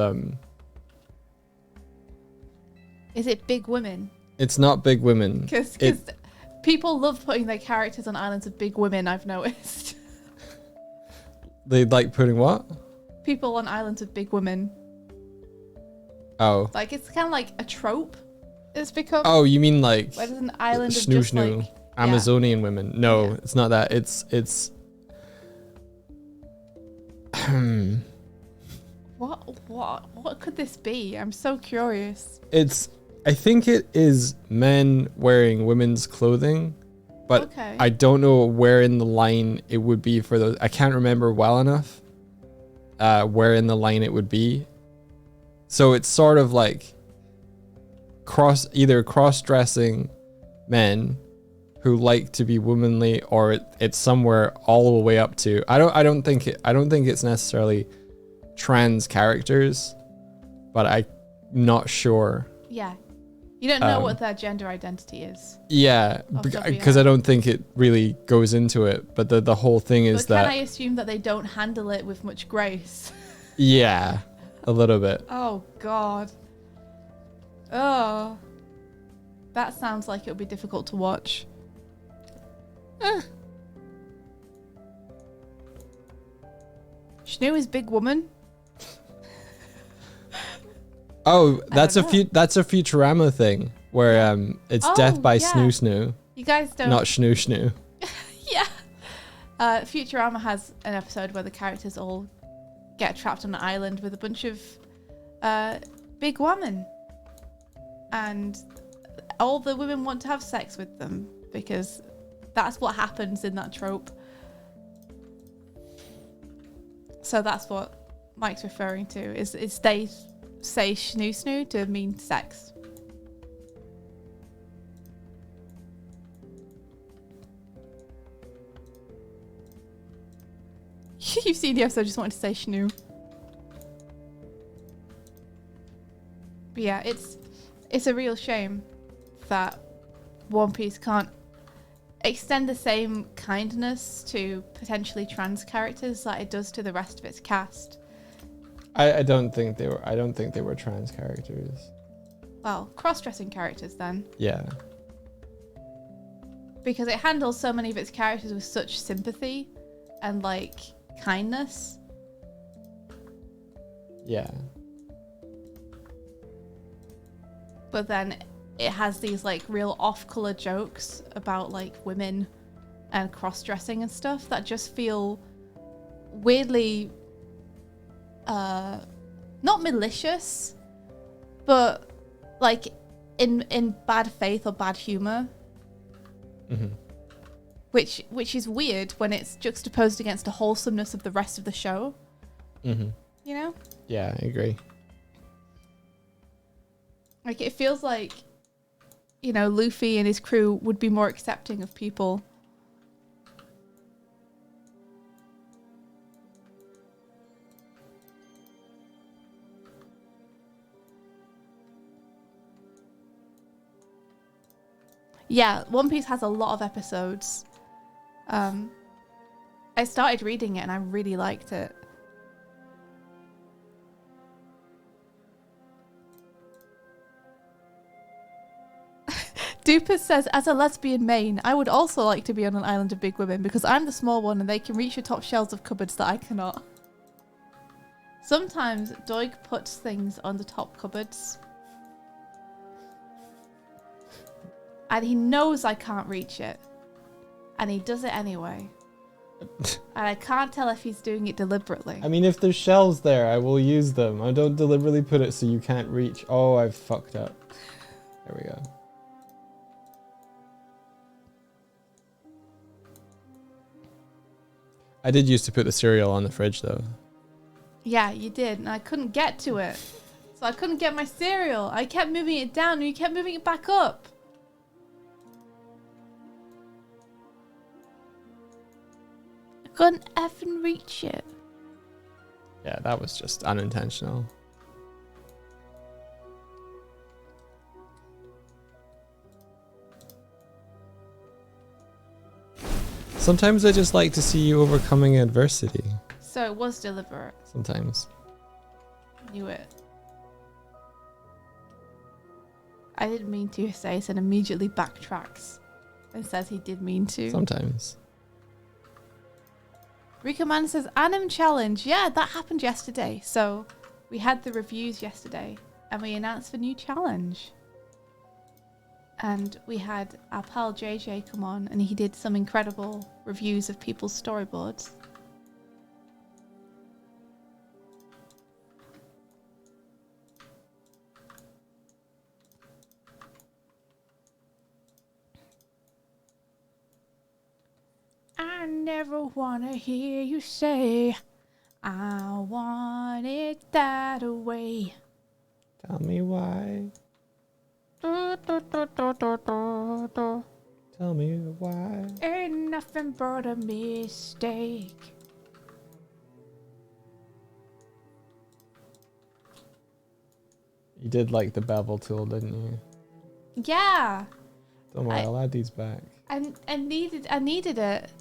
[SPEAKER 1] Is it big women?
[SPEAKER 2] it's not big women.
[SPEAKER 1] Because
[SPEAKER 2] It-
[SPEAKER 1] people love putting their characters on islands of big women, I've noticed.
[SPEAKER 2] They like putting what?
[SPEAKER 1] People on islands of big women.
[SPEAKER 2] Oh.
[SPEAKER 1] Like, it's kind of like a trope it's become.
[SPEAKER 2] Oh, you mean like
[SPEAKER 1] Where there's an island of
[SPEAKER 2] snoo
[SPEAKER 1] just
[SPEAKER 2] snoo
[SPEAKER 1] like...
[SPEAKER 2] Amazonian women? No,
[SPEAKER 1] Yeah.
[SPEAKER 2] it's not that. It's
[SPEAKER 1] What could this be? I'm so curious.
[SPEAKER 2] I think it is men wearing women's clothing, but
[SPEAKER 1] Okay.
[SPEAKER 2] I don't know where in the line it would be for those. I can't remember well enough where in the line it would be. So it's sort of like either cross-dressing men who like to be womanly, or it's somewhere all the way up to I don't think it's necessarily trans characters, but I'm not sure.
[SPEAKER 1] Yeah. You don't know what their gender identity is.
[SPEAKER 2] Yeah,
[SPEAKER 1] Off the top of your
[SPEAKER 2] because I
[SPEAKER 1] head.
[SPEAKER 2] don't think it really goes into it. But the whole thing is
[SPEAKER 1] But can
[SPEAKER 2] that
[SPEAKER 1] I assume that they don't handle it with much grace?
[SPEAKER 2] yeah, a little bit.
[SPEAKER 1] Oh, God. Oh. That sounds like it would be difficult to watch. Schnoo is big woman.
[SPEAKER 2] Oh, that's a
[SPEAKER 1] don't know.
[SPEAKER 2] that's a Futurama thing where it's death
[SPEAKER 1] Oh,
[SPEAKER 2] by
[SPEAKER 1] yeah.
[SPEAKER 2] snoo snoo,
[SPEAKER 1] You guys don't...
[SPEAKER 2] not snoo snoo.
[SPEAKER 1] Yeah. Futurama has an episode where the characters all get trapped on an island with a bunch of big women. And all the women want to have sex with them because that's what happens in that trope. So that's what Mike's referring to, is they say snoo snoo to mean sex. You've seen the episode, just wanted to say snoo. But yeah, it's a real shame that One Piece can't extend the same kindness to potentially trans characters that it does to the rest of its cast.
[SPEAKER 2] I don't think they were trans characters.
[SPEAKER 1] Well, cross-dressing characters then.
[SPEAKER 2] Yeah.
[SPEAKER 1] Because it handles so many of its characters with such sympathy and like kindness.
[SPEAKER 2] Yeah.
[SPEAKER 1] But then it has these like real off-color jokes about like women and cross-dressing and stuff that just feel weirdly not malicious, but like in bad faith or bad humor.
[SPEAKER 2] Mm-hmm.
[SPEAKER 1] Which is weird when it's juxtaposed against the wholesomeness of the rest of the show.
[SPEAKER 2] Mm-hmm.
[SPEAKER 1] You know?
[SPEAKER 2] Yeah, I agree.
[SPEAKER 1] Like, it feels like, you know, Luffy and his crew would be more accepting of people. Yeah, One Piece has a lot of episodes. I started reading it and I really liked it. Dupus says, as a lesbian main, I would also like to be on an island of big women because I'm the small one and they can reach the top shelves of cupboards that I cannot. Sometimes Doig puts things on the top cupboards. And he knows I can't reach it. And he does it anyway. And I can't tell if he's doing it deliberately.
[SPEAKER 2] I mean, if there's shelves there, I will use them. I don't deliberately put it so you can't reach. Oh, I've fucked up. There we go. I did used to put the cereal on the fridge, though.
[SPEAKER 1] Yeah, you did. And I couldn't get to it. So I couldn't get my cereal. I kept moving it down and you kept moving it back up. I couldn't effing reach it.
[SPEAKER 2] Yeah, that was just unintentional. Sometimes I just like to see you overcoming adversity.
[SPEAKER 1] So it was deliberate.
[SPEAKER 2] Sometimes.
[SPEAKER 1] Knew it. I didn't mean to say it and immediately backtracks and says he did mean to.
[SPEAKER 2] Sometimes.
[SPEAKER 1] Rika Man says, Anim Challenge. Yeah, that happened yesterday. So we had the reviews yesterday and we announced the new challenge. And we had our pal JJ come on and he did some incredible reviews of people's storyboards. I never want to hear you say, I want it that way.
[SPEAKER 2] Tell me why. Tell me why.
[SPEAKER 1] Ain't nothing but a mistake.
[SPEAKER 2] You did like the bevel tool, didn't you?
[SPEAKER 1] Yeah.
[SPEAKER 2] Don't worry, I'll add these back.
[SPEAKER 1] I needed it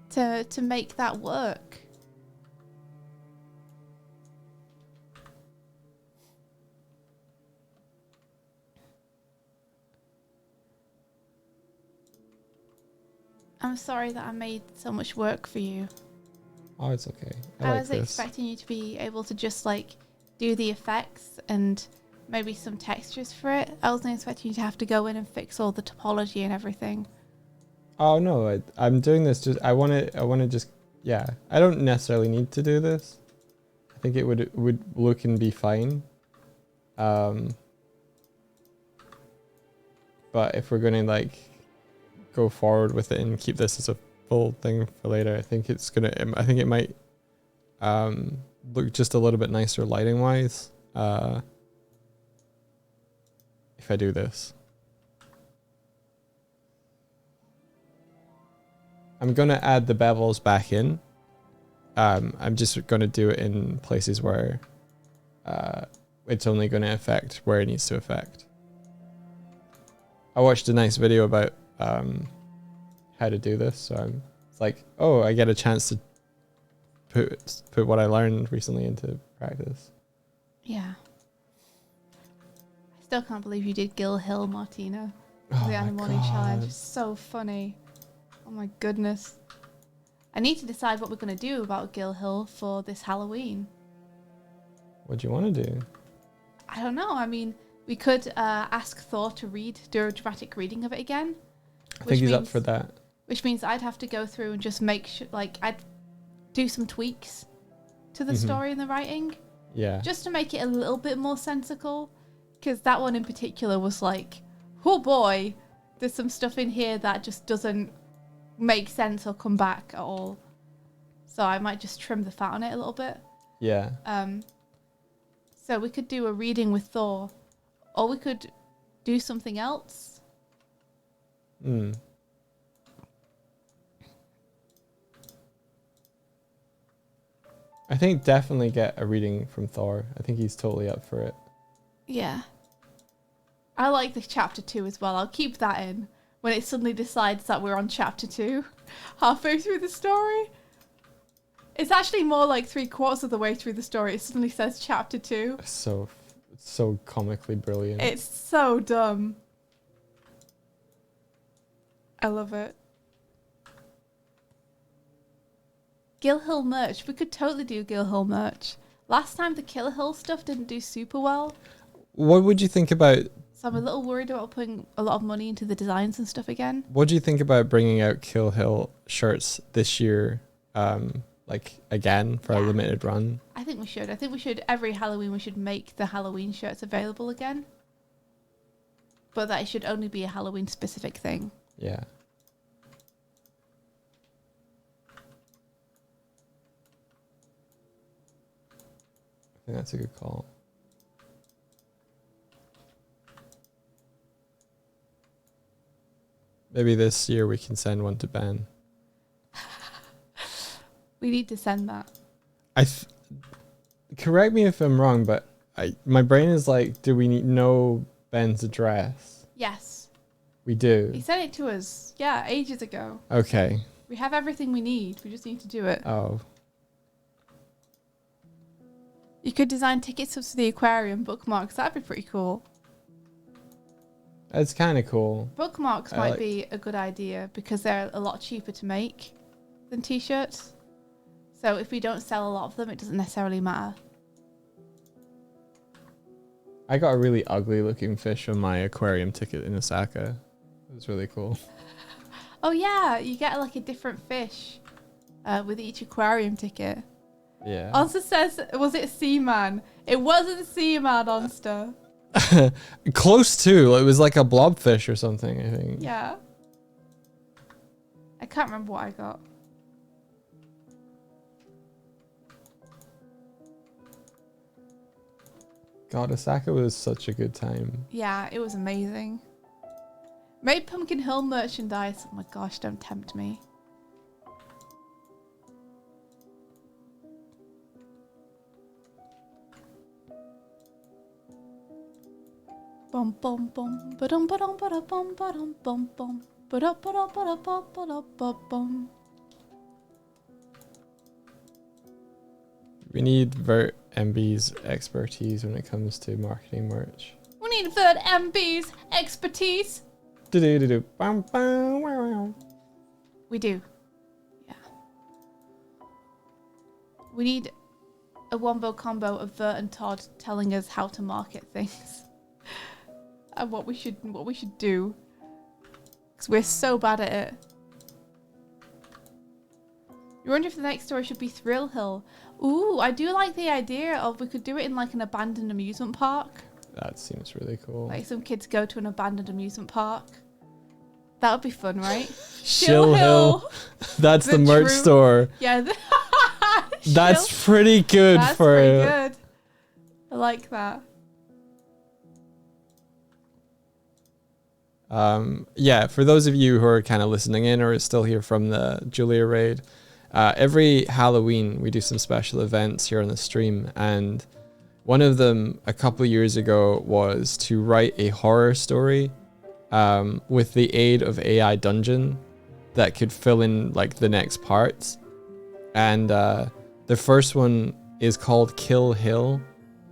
[SPEAKER 1] to make that work. I'm sorry that I made so much work for you.
[SPEAKER 2] Oh, it's okay. I
[SPEAKER 1] I
[SPEAKER 2] like
[SPEAKER 1] was
[SPEAKER 2] this.
[SPEAKER 1] expecting you to be able to just like do the effects and maybe some textures for it. I wasn't expecting you to have to go in and fix all the topology and everything.
[SPEAKER 2] Oh no, I'm doing this just I want to just yeah. I don't necessarily need to do this. I think it would look and be fine. But if we're gonna like go forward with it and keep this as a full thing for later, I think it's gonna. I think it might look just a little bit nicer lighting wise. If I do this, I'm gonna add the bevels back in. I'm just gonna do it in places where it's only gonna affect where it needs to affect. I watched a nice video about how to do this, so it's like, oh, I get a chance to put what I learned recently into practice.
[SPEAKER 1] Yeah. I still can't believe you did Gill Hill, Martina.
[SPEAKER 2] Oh
[SPEAKER 1] The
[SPEAKER 2] my
[SPEAKER 1] Animorning
[SPEAKER 2] God.
[SPEAKER 1] challenge is so funny. Oh my goodness. I need to decide what we're going to do about Gill Hill for this Halloween.
[SPEAKER 2] What do you want to do?
[SPEAKER 1] I don't know. I mean, we could ask Thor to do a dramatic reading of it again.
[SPEAKER 2] I think he's up for that.
[SPEAKER 1] Which means I'd have to go through and just make sure, like, I'd do some tweaks to the story and the writing.
[SPEAKER 2] Yeah.
[SPEAKER 1] Just to make it a little bit more sensical. Because that one in particular was like, oh boy, there's some stuff in here that just doesn't make sense or come back at all. So I might just trim the fat on it a little bit.
[SPEAKER 2] Yeah.
[SPEAKER 1] So we could do a reading with Thor, or we could do something else.
[SPEAKER 2] I think definitely get a reading from Thor. I think he's totally up for it.
[SPEAKER 1] Yeah. I like the chapter 2 as well. I'll keep that in when it suddenly decides that we're on chapter 2 halfway through the story. It's actually more like 3/4 of the way through the story. It suddenly says chapter 2.
[SPEAKER 2] So comically brilliant.
[SPEAKER 1] It's so dumb. I love it. Gill Hill merch. We could totally do Gill Hill merch. Last time the Killer Hill stuff didn't do super well.
[SPEAKER 2] What would you think about...
[SPEAKER 1] So I'm a little worried about putting a lot of money into the designs and stuff again.
[SPEAKER 2] What do you think about bringing out Kill Hill shirts this year, like again for a limited run?
[SPEAKER 1] I think we should. I think we should, every Halloween, we should make the Halloween shirts available again. But that it should only be a Halloween specific thing.
[SPEAKER 2] Yeah. I think that's a good call. Maybe this year we can send one to Ben.
[SPEAKER 1] We need to send that.
[SPEAKER 2] Correct me if I'm wrong, but my brain is like, do we know Ben's address?
[SPEAKER 1] Yes.
[SPEAKER 2] We do.
[SPEAKER 1] He sent it to us, ages ago.
[SPEAKER 2] Okay.
[SPEAKER 1] We have everything we need. We just need to do it.
[SPEAKER 2] Oh.
[SPEAKER 1] You could design tickets to the aquarium, bookmarks. That'd be pretty cool.
[SPEAKER 2] That's kind of cool.
[SPEAKER 1] Bookmarks might be a good idea because they're a lot cheaper to make than t-shirts. So if we don't sell a lot of them, it doesn't necessarily matter.
[SPEAKER 2] I got a really ugly looking fish on my aquarium ticket in Osaka. It was really cool.
[SPEAKER 1] Oh yeah, you get like a different fish with each aquarium ticket.
[SPEAKER 2] Yeah.
[SPEAKER 1] Onster says, was it a seaman? It wasn't a seaman, Onster.
[SPEAKER 2] Close to. It was like a blobfish or something, I think.
[SPEAKER 1] Yeah. I can't remember what I got.
[SPEAKER 2] God, Osaka was such a good time.
[SPEAKER 1] Yeah, it was amazing. Made Pumpkin Hill merchandise. Oh my gosh, don't tempt me. Bum bum bum ba-dum ba-dum ba-da-bum ba-dum bum bum ba-da ba-da ba-da ba ba-da ba-bum.
[SPEAKER 2] We need Vert MB's expertise when it comes to marketing merch.
[SPEAKER 1] We need Vert MB's expertise.
[SPEAKER 2] Do-do-do-do. Bum, bum, wow, wow.
[SPEAKER 1] We do. Yeah. We need a wombo combo of Vert and Todd telling us how to market things. And what we should do. Because we're so bad at it. You wonder if the next story should be Thrill Hill. Ooh, I do like the idea of we could do it in like an abandoned amusement park.
[SPEAKER 2] That seems really cool.
[SPEAKER 1] Like some kids go to an abandoned amusement park. That would be fun, right?
[SPEAKER 2] Chill Hill. That's the merch
[SPEAKER 1] true-
[SPEAKER 2] store.
[SPEAKER 1] Yeah.
[SPEAKER 2] That's pretty good
[SPEAKER 1] That's
[SPEAKER 2] for.
[SPEAKER 1] pretty good. I like that.
[SPEAKER 2] Yeah, for those of you who are kind of listening in or are still here from the Julia raid, every Halloween we do some special events here on the stream, and one of them a couple of years ago was to write a horror story with the aid of AI Dungeon that could fill in like the next parts. And the first one is called Kill Hill,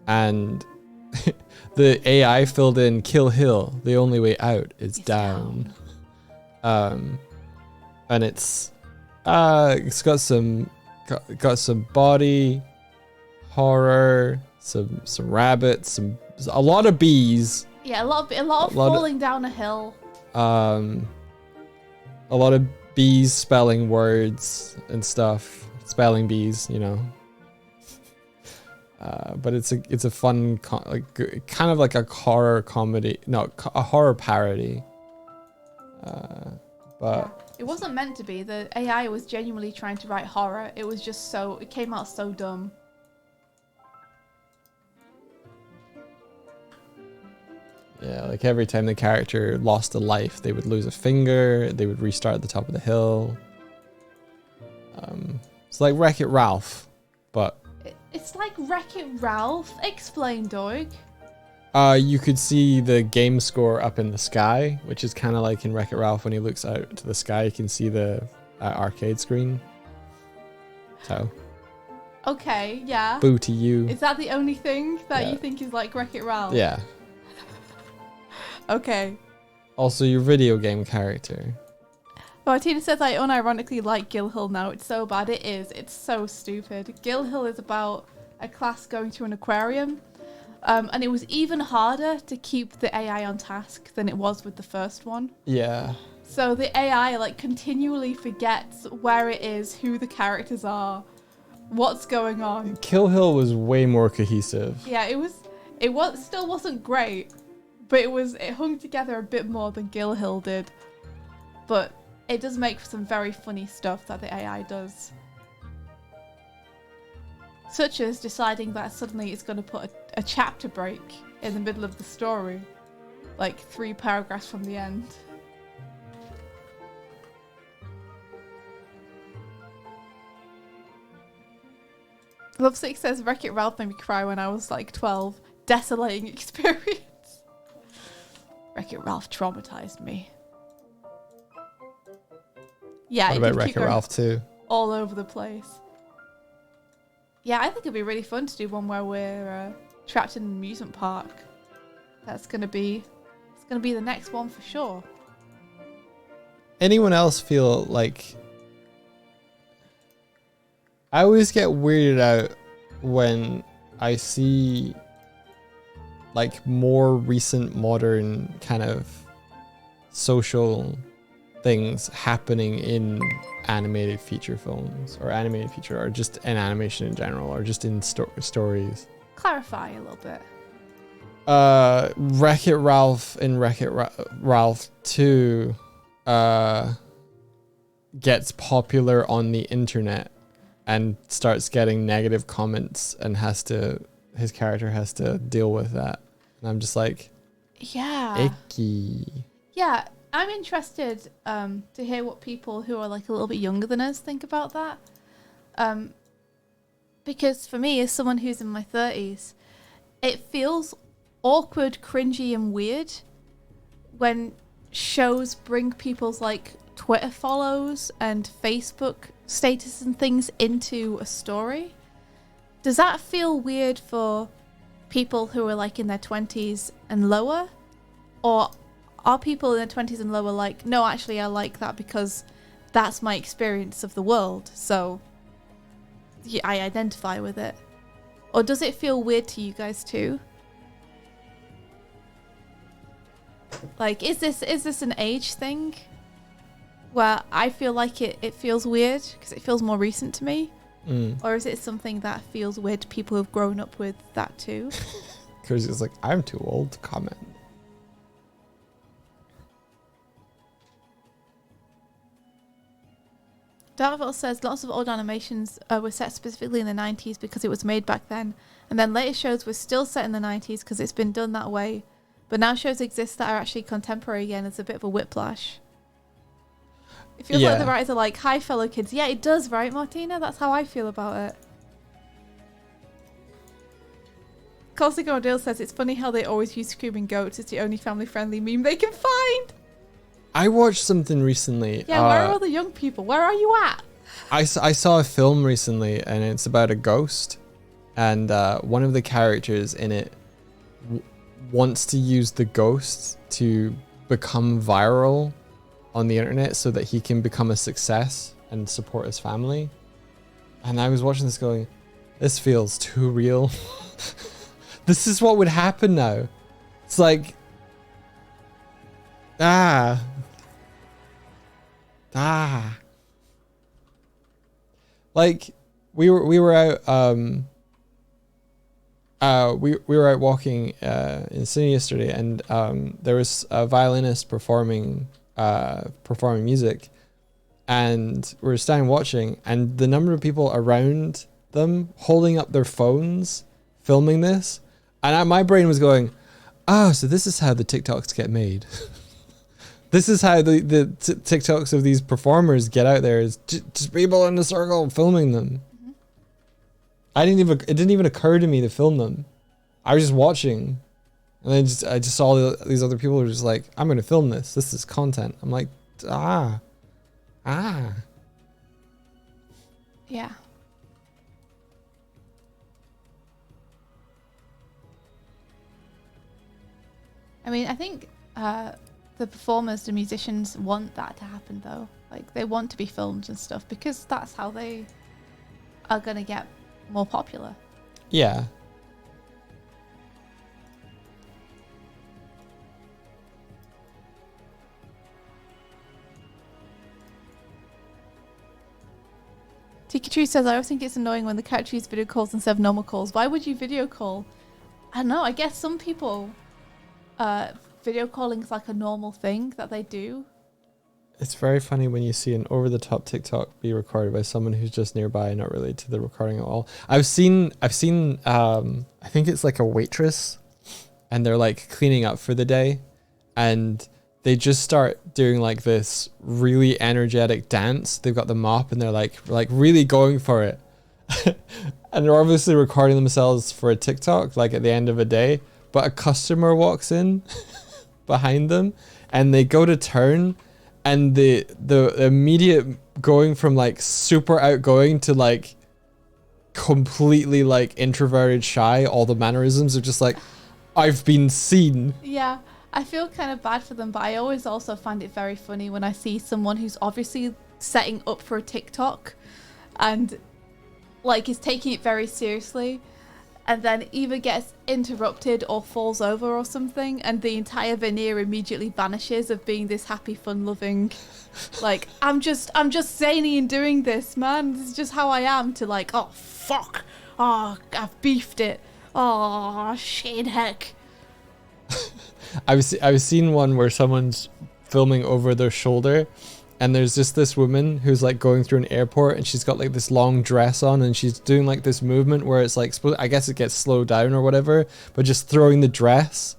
[SPEAKER 2] and the AI filled in Kill Hill, the only way out is down. And it's got some body horror, some rabbits, a lot of bees.
[SPEAKER 1] Yeah, a lot of falling down a hill.
[SPEAKER 2] A lot of bees spelling words and stuff, spelling bees, you know. But it's a fun kind of like a horror comedy, a horror parody. But
[SPEAKER 1] it wasn't meant to be. The AI was genuinely trying to write horror. It was just it came out so dumb.
[SPEAKER 2] yeah, like every time the character lost a life, they would lose a finger, they would restart at the top of the hill. It's like Wreck-It Ralph, but
[SPEAKER 1] It's like Wreck-It Ralph. Explain, Doig.
[SPEAKER 2] you could see the game score up in the sky, which is kind of like in Wreck-It Ralph when he looks out to the sky, you can see the arcade screen. So,
[SPEAKER 1] Okay, yeah.
[SPEAKER 2] boo to you.
[SPEAKER 1] Is that the only thing that
[SPEAKER 2] Yeah.
[SPEAKER 1] you think is like Wreck-It Ralph?
[SPEAKER 2] Yeah.
[SPEAKER 1] Okay.
[SPEAKER 2] Also, your video game character.
[SPEAKER 1] Oh, Tina says I unironically like Gill Hill now. It's so bad. It is. It's so stupid. Gill Hill is about a class going to an aquarium. And it was even harder to keep the AI on task than it was with the first one.
[SPEAKER 2] Yeah.
[SPEAKER 1] So the AI like continually forgets where it is, who the characters are, what's going on.
[SPEAKER 2] Kill Hill was way more cohesive.
[SPEAKER 1] Yeah, it still wasn't great, but it hung together a bit more than Gill Hill did. But it does make for some very funny stuff that the AI does. Such as deciding that suddenly it's going to put a chapter break in the middle of the story. Like 3 paragraphs from the end. Lovesick says Wreck-It Ralph made me cry when I was like 12. Desolating experience. Wreck-It Ralph traumatized me. Yeah,
[SPEAKER 2] What
[SPEAKER 1] it
[SPEAKER 2] about
[SPEAKER 1] did keep
[SPEAKER 2] Wreck-It
[SPEAKER 1] going
[SPEAKER 2] Ralph 2?
[SPEAKER 1] all over the place. Yeah, I think it'd be really fun to do one where we're trapped in an amusement park. It's gonna be the next one for sure.
[SPEAKER 2] Anyone else feel like... I always get weirded out when I see like more recent modern kind of social things happening in animated feature films or animated feature or just in animation in general or just in stories.
[SPEAKER 1] Clarify a little bit.
[SPEAKER 2] Wreck-It Ralph and Wreck-It Ralph 2 gets popular on the internet and starts getting negative comments and his character has to deal with that. And I'm just like,
[SPEAKER 1] Yeah.
[SPEAKER 2] icky.
[SPEAKER 1] Yeah, I'm interested to hear what people who are like a little bit younger than us think about that. Because for me, as someone who's in my 30s, it feels awkward, cringy, and weird when shows bring people's like Twitter follows and Facebook status and things into a story. Does that feel weird for people who are like in their 20s and lower? Or are people in their 20s and lower like, no, actually I like that because that's my experience of the world, so yeah, I identify with it? Or does it feel weird to you guys too? Like, is this an age thing? Where I feel like it feels weird because it feels more recent to me? Or is it something that feels weird to people who've grown up with that too?
[SPEAKER 2] Kurzi's like, I'm too old to comment.
[SPEAKER 1] Darkville says lots of old animations were set specifically in the 90s because it was made back then, and then later shows were still set in the 90s because it's been done that way. But now shows exist that are actually contemporary again. It's a bit of a whiplash. It feels like the writers are like, hi fellow kids. Yeah, it does, right, Martina? That's how I feel about it. Corsica Odile says it's funny how they always use screaming goats. It's the only family-friendly meme they can find.
[SPEAKER 2] I watched something recently.
[SPEAKER 1] Yeah, where are all the young people? Where are you at?
[SPEAKER 2] I saw a film recently, and it's about a ghost, and one of the characters in it wants to use the ghost to become viral on the internet so that he can become a success and support his family. And I was watching this going, this feels too real. This is what would happen now. It's like, like we were out we were out walking in Sydney yesterday, and there was a violinist performing music, and we were standing watching, and the number of people around them holding up their phones filming this, and my brain was going, oh, so this is how the TikToks get made. This is how the TikToks of these performers get out there, is just people in a circle filming them. Mm-hmm. It didn't even occur to me to film them. I was just watching, and then I just saw these other people who were just like, I'm going to film this. This is content. I'm like, Yeah.
[SPEAKER 1] I mean, I think the performers, the musicians want that to happen though. Like, they want to be filmed and stuff because that's how they are going to get more popular.
[SPEAKER 2] Yeah.
[SPEAKER 1] Tiki Tree says, I always think it's annoying when the character uses video calls instead of normal calls. Why would you video call? I don't know. I guess some people, video calling is like a normal thing that they do.
[SPEAKER 2] It's very funny when you see an over-the-top TikTok be recorded by someone who's just nearby, not related to the recording at all. I've seen, I think it's like a waitress, and they're like cleaning up for the day, and they just start doing like this really energetic dance. They've got the mop, and they're like really going for it. And they're obviously recording themselves for a TikTok, like at the end of a day, but a customer walks in behind them, and they go to turn, and the immediate going from like super outgoing to like completely like introverted shy, all the mannerisms are just like, I've been seen.
[SPEAKER 1] Yeah, I feel kind of bad for them, but I always also find it very funny when I see someone who's obviously setting up for a TikTok and like is taking it very seriously, and then either gets interrupted or falls over or something, and the entire veneer immediately vanishes of being this happy, fun-loving, like, I'm just zany and doing this, man. This is just how I am, to like, oh fuck, oh I've beefed it, oh shit heck.
[SPEAKER 2] I've seen one where someone's filming over their shoulder, and there's just this woman who's like going through an airport, and she's got like this long dress on, and she's doing like this movement where it's like, I guess it gets slowed down or whatever, but just throwing the dress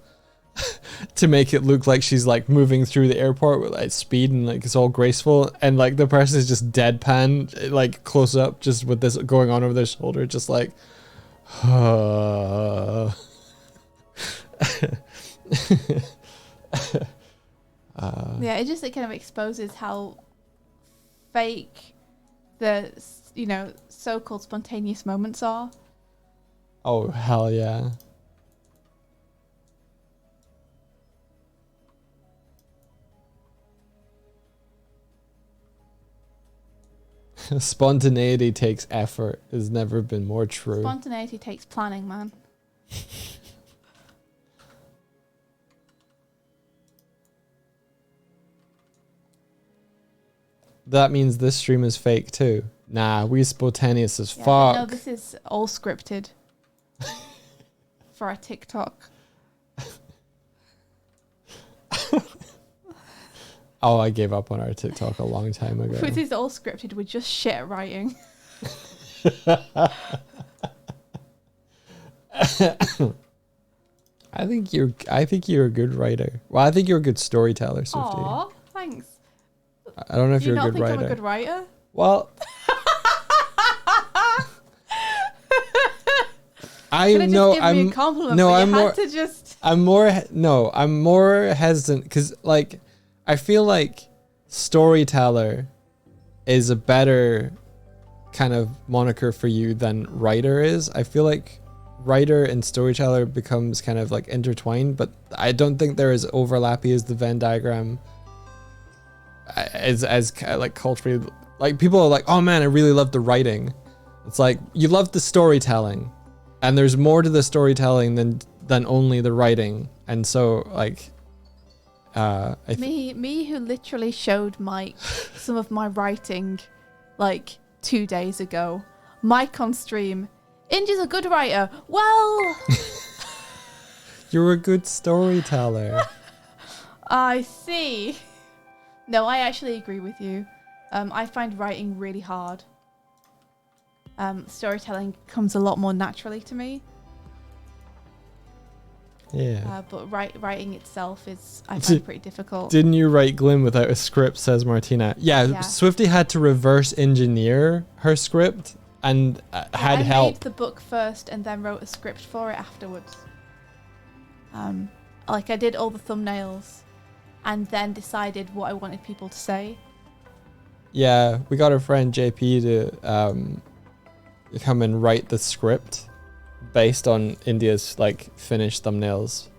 [SPEAKER 2] to make it look like she's like moving through the airport with like speed, and like it's all graceful, and like the person is just deadpan, like close up, just with this going on over their shoulder, just like
[SPEAKER 1] yeah, it kind of exposes how fake the, you know, so-called spontaneous moments are.
[SPEAKER 2] Oh hell yeah. Spontaneity takes effort has never been more true.
[SPEAKER 1] Spontaneity takes planning, man.
[SPEAKER 2] That means this stream is fake too. Nah, we spontaneous as fuck.
[SPEAKER 1] No, this is all scripted. for our TikTok.
[SPEAKER 2] Oh, I gave up on our TikTok a long time ago.
[SPEAKER 1] If it's all scripted, we're just shit at writing.
[SPEAKER 2] I think you're a good writer. Well, I think you're a good storyteller, Swifty.
[SPEAKER 1] Aw, thanks.
[SPEAKER 2] I don't know if
[SPEAKER 1] Do you
[SPEAKER 2] you're a
[SPEAKER 1] not
[SPEAKER 2] good
[SPEAKER 1] think
[SPEAKER 2] writer.
[SPEAKER 1] I'm a good writer?
[SPEAKER 2] Well,
[SPEAKER 1] Could have
[SPEAKER 2] know
[SPEAKER 1] just given me
[SPEAKER 2] I'm
[SPEAKER 1] a compliment,
[SPEAKER 2] no
[SPEAKER 1] but
[SPEAKER 2] I'm
[SPEAKER 1] you
[SPEAKER 2] more
[SPEAKER 1] had to just...
[SPEAKER 2] I'm more hesitant because like I feel like storyteller is a better kind of moniker for you than writer is. I feel like writer and storyteller becomes kind of like intertwined, but I don't think they're as overlappy as the Venn diagram as like culturally. Like people are like, oh man, I really love the writing. It's like you love the storytelling, and there's more to the storytelling than only the writing. And so like
[SPEAKER 1] me who literally showed Mike some of my writing like 2 days ago. Mike on stream. Indy's a good writer. Well,
[SPEAKER 2] you're a good storyteller.
[SPEAKER 1] I see. No, I actually agree with you. I find writing really hard. Storytelling comes a lot more naturally to me.
[SPEAKER 2] Yeah.
[SPEAKER 1] But writing itself I find pretty difficult.
[SPEAKER 2] Didn't you write Glim without a script, says Martina. Yeah, Swifty had to reverse engineer her script and had help.
[SPEAKER 1] I made the book first and then wrote a script for it afterwards. Like I did all the thumbnails and then decided what I wanted people to say.
[SPEAKER 2] Yeah, we got our friend JP to come and write the script based on India's like finished thumbnails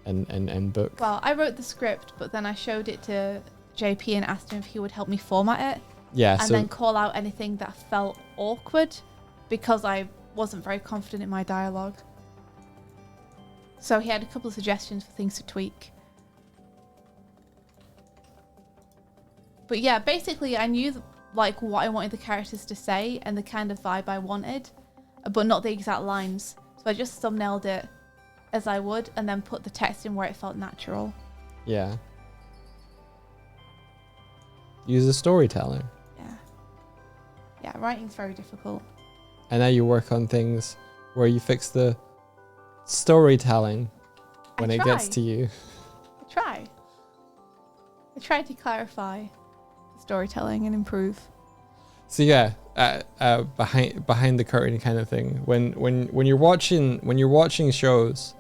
[SPEAKER 2] and book.
[SPEAKER 1] Well, I wrote the script, but then I showed it to JP and asked him if he would help me format it.
[SPEAKER 2] Yeah,
[SPEAKER 1] and then call out anything that felt awkward because I wasn't very confident in my dialogue. So he had a couple of suggestions for things to tweak. But yeah, basically I knew like what I wanted the characters to say and the kind of vibe I wanted, but not the exact lines. So I just thumbnailed it as I would and then put the text in where it felt natural.
[SPEAKER 2] Yeah. Use a storyteller.
[SPEAKER 1] Yeah, writing's very difficult.
[SPEAKER 2] And now you work on things where you fix the storytelling when it gets to you.
[SPEAKER 1] I try to clarify the storytelling and improve.
[SPEAKER 2] So yeah, behind the curtain kind of thing. When you're watching shows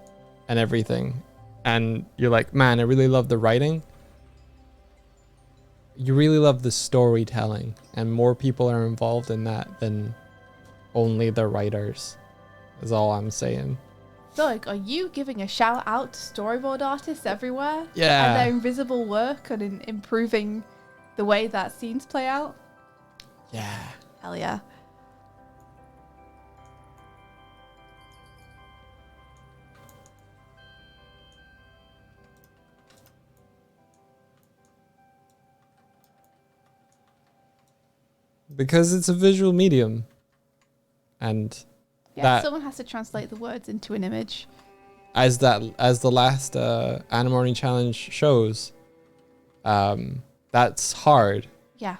[SPEAKER 2] and everything, and you're like, man, I really love the writing. You really love the storytelling, and more people are involved in that than only the writers. Is all I'm saying.
[SPEAKER 1] Doig, are you giving a shout out to storyboard artists everywhere?
[SPEAKER 2] Yeah.
[SPEAKER 1] And their invisible work on improving the way that scenes play out?
[SPEAKER 2] Yeah.
[SPEAKER 1] Hell yeah.
[SPEAKER 2] Because it's a visual medium. And
[SPEAKER 1] Yeah, someone has to translate the words into an image.
[SPEAKER 2] As the last Animorning Challenge shows, that's hard.
[SPEAKER 1] Yeah.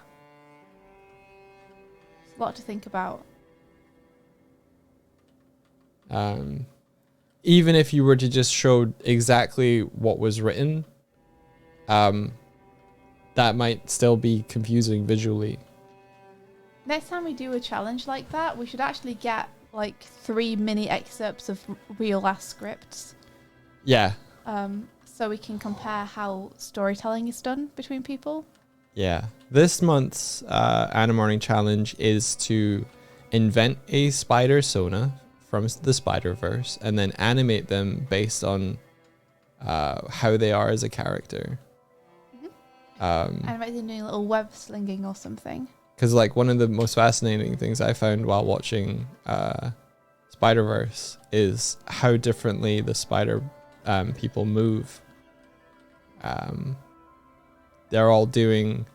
[SPEAKER 1] It's a lot to think about.
[SPEAKER 2] Even if you were to just show exactly what was written, that might still be confusing visually.
[SPEAKER 1] Next time we do a challenge like that, we should actually get like 3 mini excerpts of real ass scripts.
[SPEAKER 2] Yeah.
[SPEAKER 1] So we can compare how storytelling is done between people.
[SPEAKER 2] Yeah. This month's Animorning Challenge is to invent a spider Sona from the Spider-Verse and then animate them based on how they are as a character.
[SPEAKER 1] Animate them doing a little web slinging or something.
[SPEAKER 2] Because like one of the most fascinating things I found while watching Spider-Verse is how differently the spider people move. They're all doing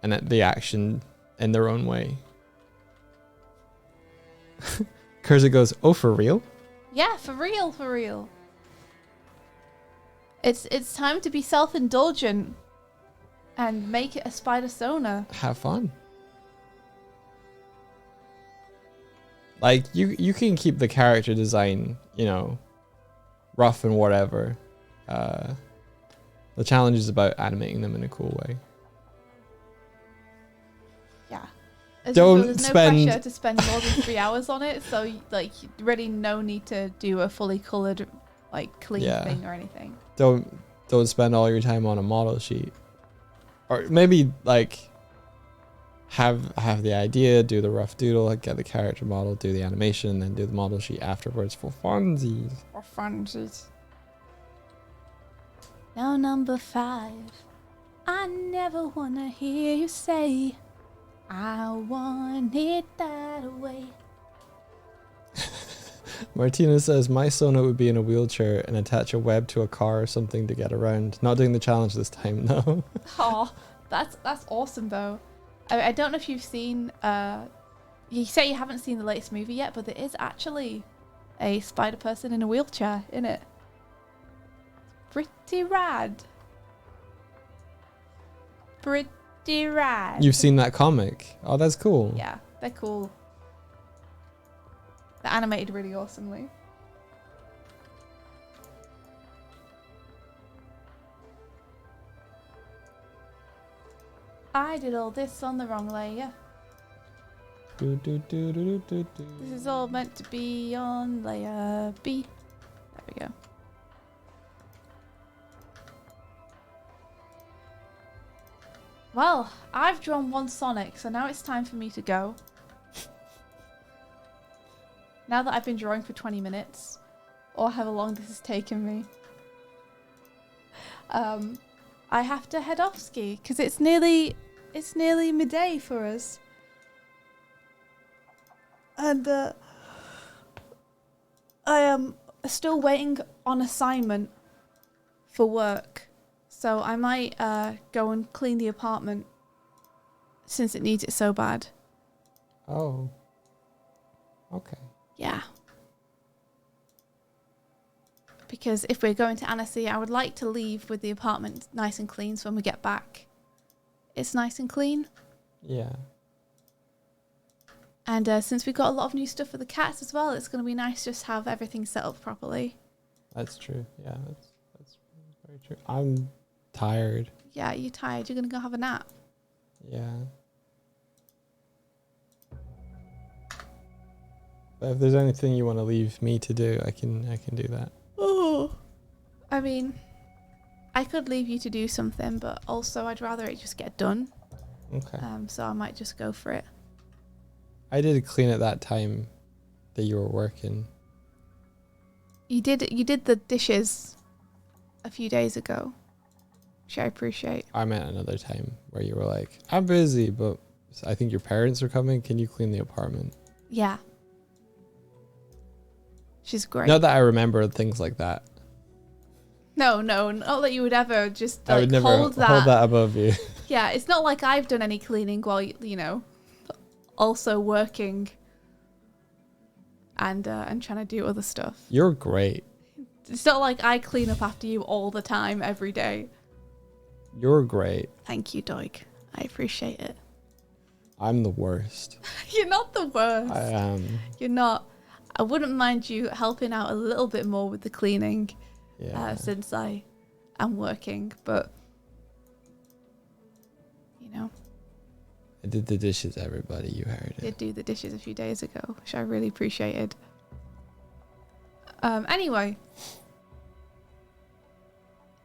[SPEAKER 2] the action in their own way. Kurza goes, oh, for real?
[SPEAKER 1] Yeah, for real, for real. It's time to be self-indulgent and make it a spider sona.
[SPEAKER 2] Have fun. Like you can keep the character design, you know, rough and whatever. The challenge is about animating them in a cool way.
[SPEAKER 1] Yeah.
[SPEAKER 2] Don't
[SPEAKER 1] There's no
[SPEAKER 2] spend-
[SPEAKER 1] pressure to spend more than 3 hours on it, so like really no need to do a fully colored, like clean
[SPEAKER 2] Yeah.
[SPEAKER 1] thing or anything.
[SPEAKER 2] Don't spend all your time on a model sheet. Or maybe like have the idea, do the rough doodle, get the character model, do the animation, and then do the model sheet afterwards for funsies.
[SPEAKER 1] Or funsies. Now number 5. I never wanna hear you say I want it that way.
[SPEAKER 2] Martina says, my Sona would be in a wheelchair and attach a web to a car or something to get around. Not doing the challenge this time, no.
[SPEAKER 1] Oh, that's awesome though. I don't know if you've seen, you say you haven't seen the latest movie yet, but there is actually a spider person in a wheelchair in it. Pretty rad. Pretty rad.
[SPEAKER 2] You've seen that comic? Oh, that's cool.
[SPEAKER 1] Yeah, they're cool. They're animated really awesomely. I did all this on the wrong layer. This is all meant to be on layer B. There we go. Well, I've drawn one Sonic, so now it's time for me to go. Now that I've been drawing for 20 minutes, or however long this has taken me, I have to head off ski because it's nearly midday for us, and I am still waiting on assignment for work, so I might go and clean the apartment since it needs it so bad.
[SPEAKER 2] Oh. Okay.
[SPEAKER 1] Yeah. Because if we're going to Annecy, I would like to leave with the apartment nice and clean so when we get back, it's nice and clean.
[SPEAKER 2] Yeah.
[SPEAKER 1] And since we've got a lot of new stuff for the cats as well, it's going to be nice just to have everything set up properly.
[SPEAKER 2] That's true. Yeah, that's very true. I'm tired.
[SPEAKER 1] Yeah, you're tired. You're going to go have a nap.
[SPEAKER 2] Yeah. But if there's anything you want to leave me to do, I can do that.
[SPEAKER 1] Oh. I mean, I could leave you to do something, but also I'd rather it just get done.
[SPEAKER 2] Okay.
[SPEAKER 1] So I might just go for it.
[SPEAKER 2] I did clean at that time that you were working.
[SPEAKER 1] You did the dishes a few days ago, which I appreciate.
[SPEAKER 2] I meant another time where you were like, I'm busy, but I think your parents are coming. Can you clean the apartment?
[SPEAKER 1] Yeah. She's great.
[SPEAKER 2] Not that I remember things like that.
[SPEAKER 1] No, not that you would ever just
[SPEAKER 2] I would never
[SPEAKER 1] hold that.
[SPEAKER 2] above you.
[SPEAKER 1] Yeah, it's not like I've done any cleaning while you know, also working and trying to do other stuff.
[SPEAKER 2] You're great.
[SPEAKER 1] It's not like I clean up after you all the time, every day.
[SPEAKER 2] You're great.
[SPEAKER 1] Thank you, Doig. I appreciate it.
[SPEAKER 2] I'm the worst.
[SPEAKER 1] You're not the worst.
[SPEAKER 2] I am.
[SPEAKER 1] You're not. I wouldn't mind you helping out a little bit more with the cleaning.
[SPEAKER 2] Yeah.
[SPEAKER 1] Since I am working, but you know,
[SPEAKER 2] I did the dishes, everybody. You heard
[SPEAKER 1] I did
[SPEAKER 2] it.
[SPEAKER 1] do the dishes a few days ago, which I really appreciated. Anyway,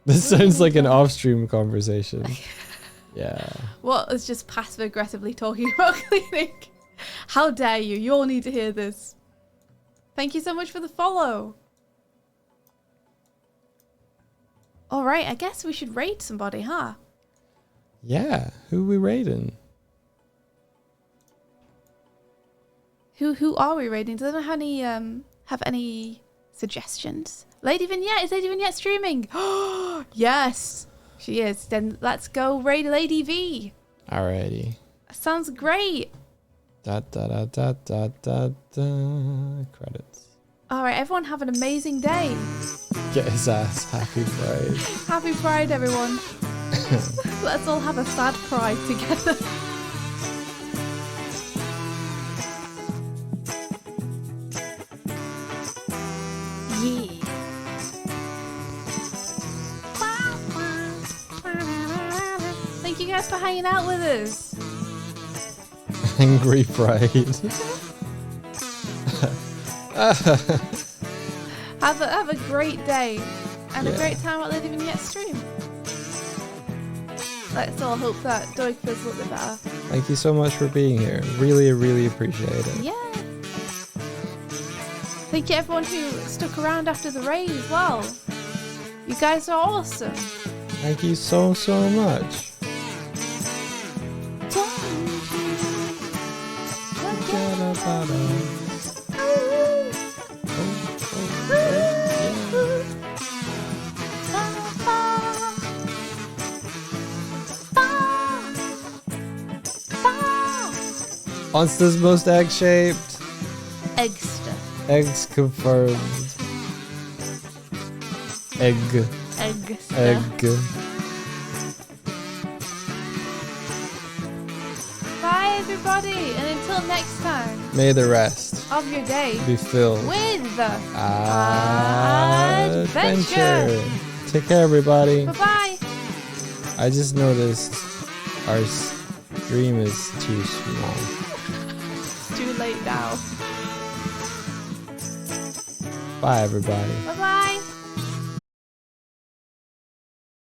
[SPEAKER 2] This sounds like an off-stream conversation. Yeah.
[SPEAKER 1] what is just passive aggressively talking about cleaning? How dare you? You all need to hear this. Thank you so much for the follow. All right, I guess we should raid somebody, huh?
[SPEAKER 2] Yeah. Who we raiding?
[SPEAKER 1] Who are we raiding? Does anyone have any suggestions? Lady Vignette, is Lady Vignette streaming? Yes, she is. Then let's go raid Lady V.
[SPEAKER 2] Alrighty.
[SPEAKER 1] Sounds great.
[SPEAKER 2] Da da da da da da da. Credits.
[SPEAKER 1] All right, everyone have an amazing day.
[SPEAKER 2] Get his ass. Happy Pride.
[SPEAKER 1] Happy Pride, everyone. Let's all have a sad pride together. Yeah. Thank you guys for hanging out with us.
[SPEAKER 2] Angry Pride.
[SPEAKER 1] Have a great day and a
[SPEAKER 2] Yeah.
[SPEAKER 1] great time at Living Yet stream. Let's all hope that Doig feels a little bit better.
[SPEAKER 2] Thank you so much for being here. Really, really appreciate it.
[SPEAKER 1] Yeah. Thank you everyone who stuck around after the raid as well. You guys are awesome.
[SPEAKER 2] Thank you so, so much. Monster's most egg-shaped.
[SPEAKER 1] Eggster.
[SPEAKER 2] Eggs confirmed. Egg.
[SPEAKER 1] Eggster.
[SPEAKER 2] Egg.
[SPEAKER 1] Bye everybody, and until next time
[SPEAKER 2] May the rest
[SPEAKER 1] of your day
[SPEAKER 2] be filled
[SPEAKER 1] with
[SPEAKER 2] adventure. Take care, everybody.
[SPEAKER 1] Bye bye.
[SPEAKER 2] I just noticed our stream is too small.
[SPEAKER 1] Too late now.
[SPEAKER 2] Bye, everybody.
[SPEAKER 1] Bye bye.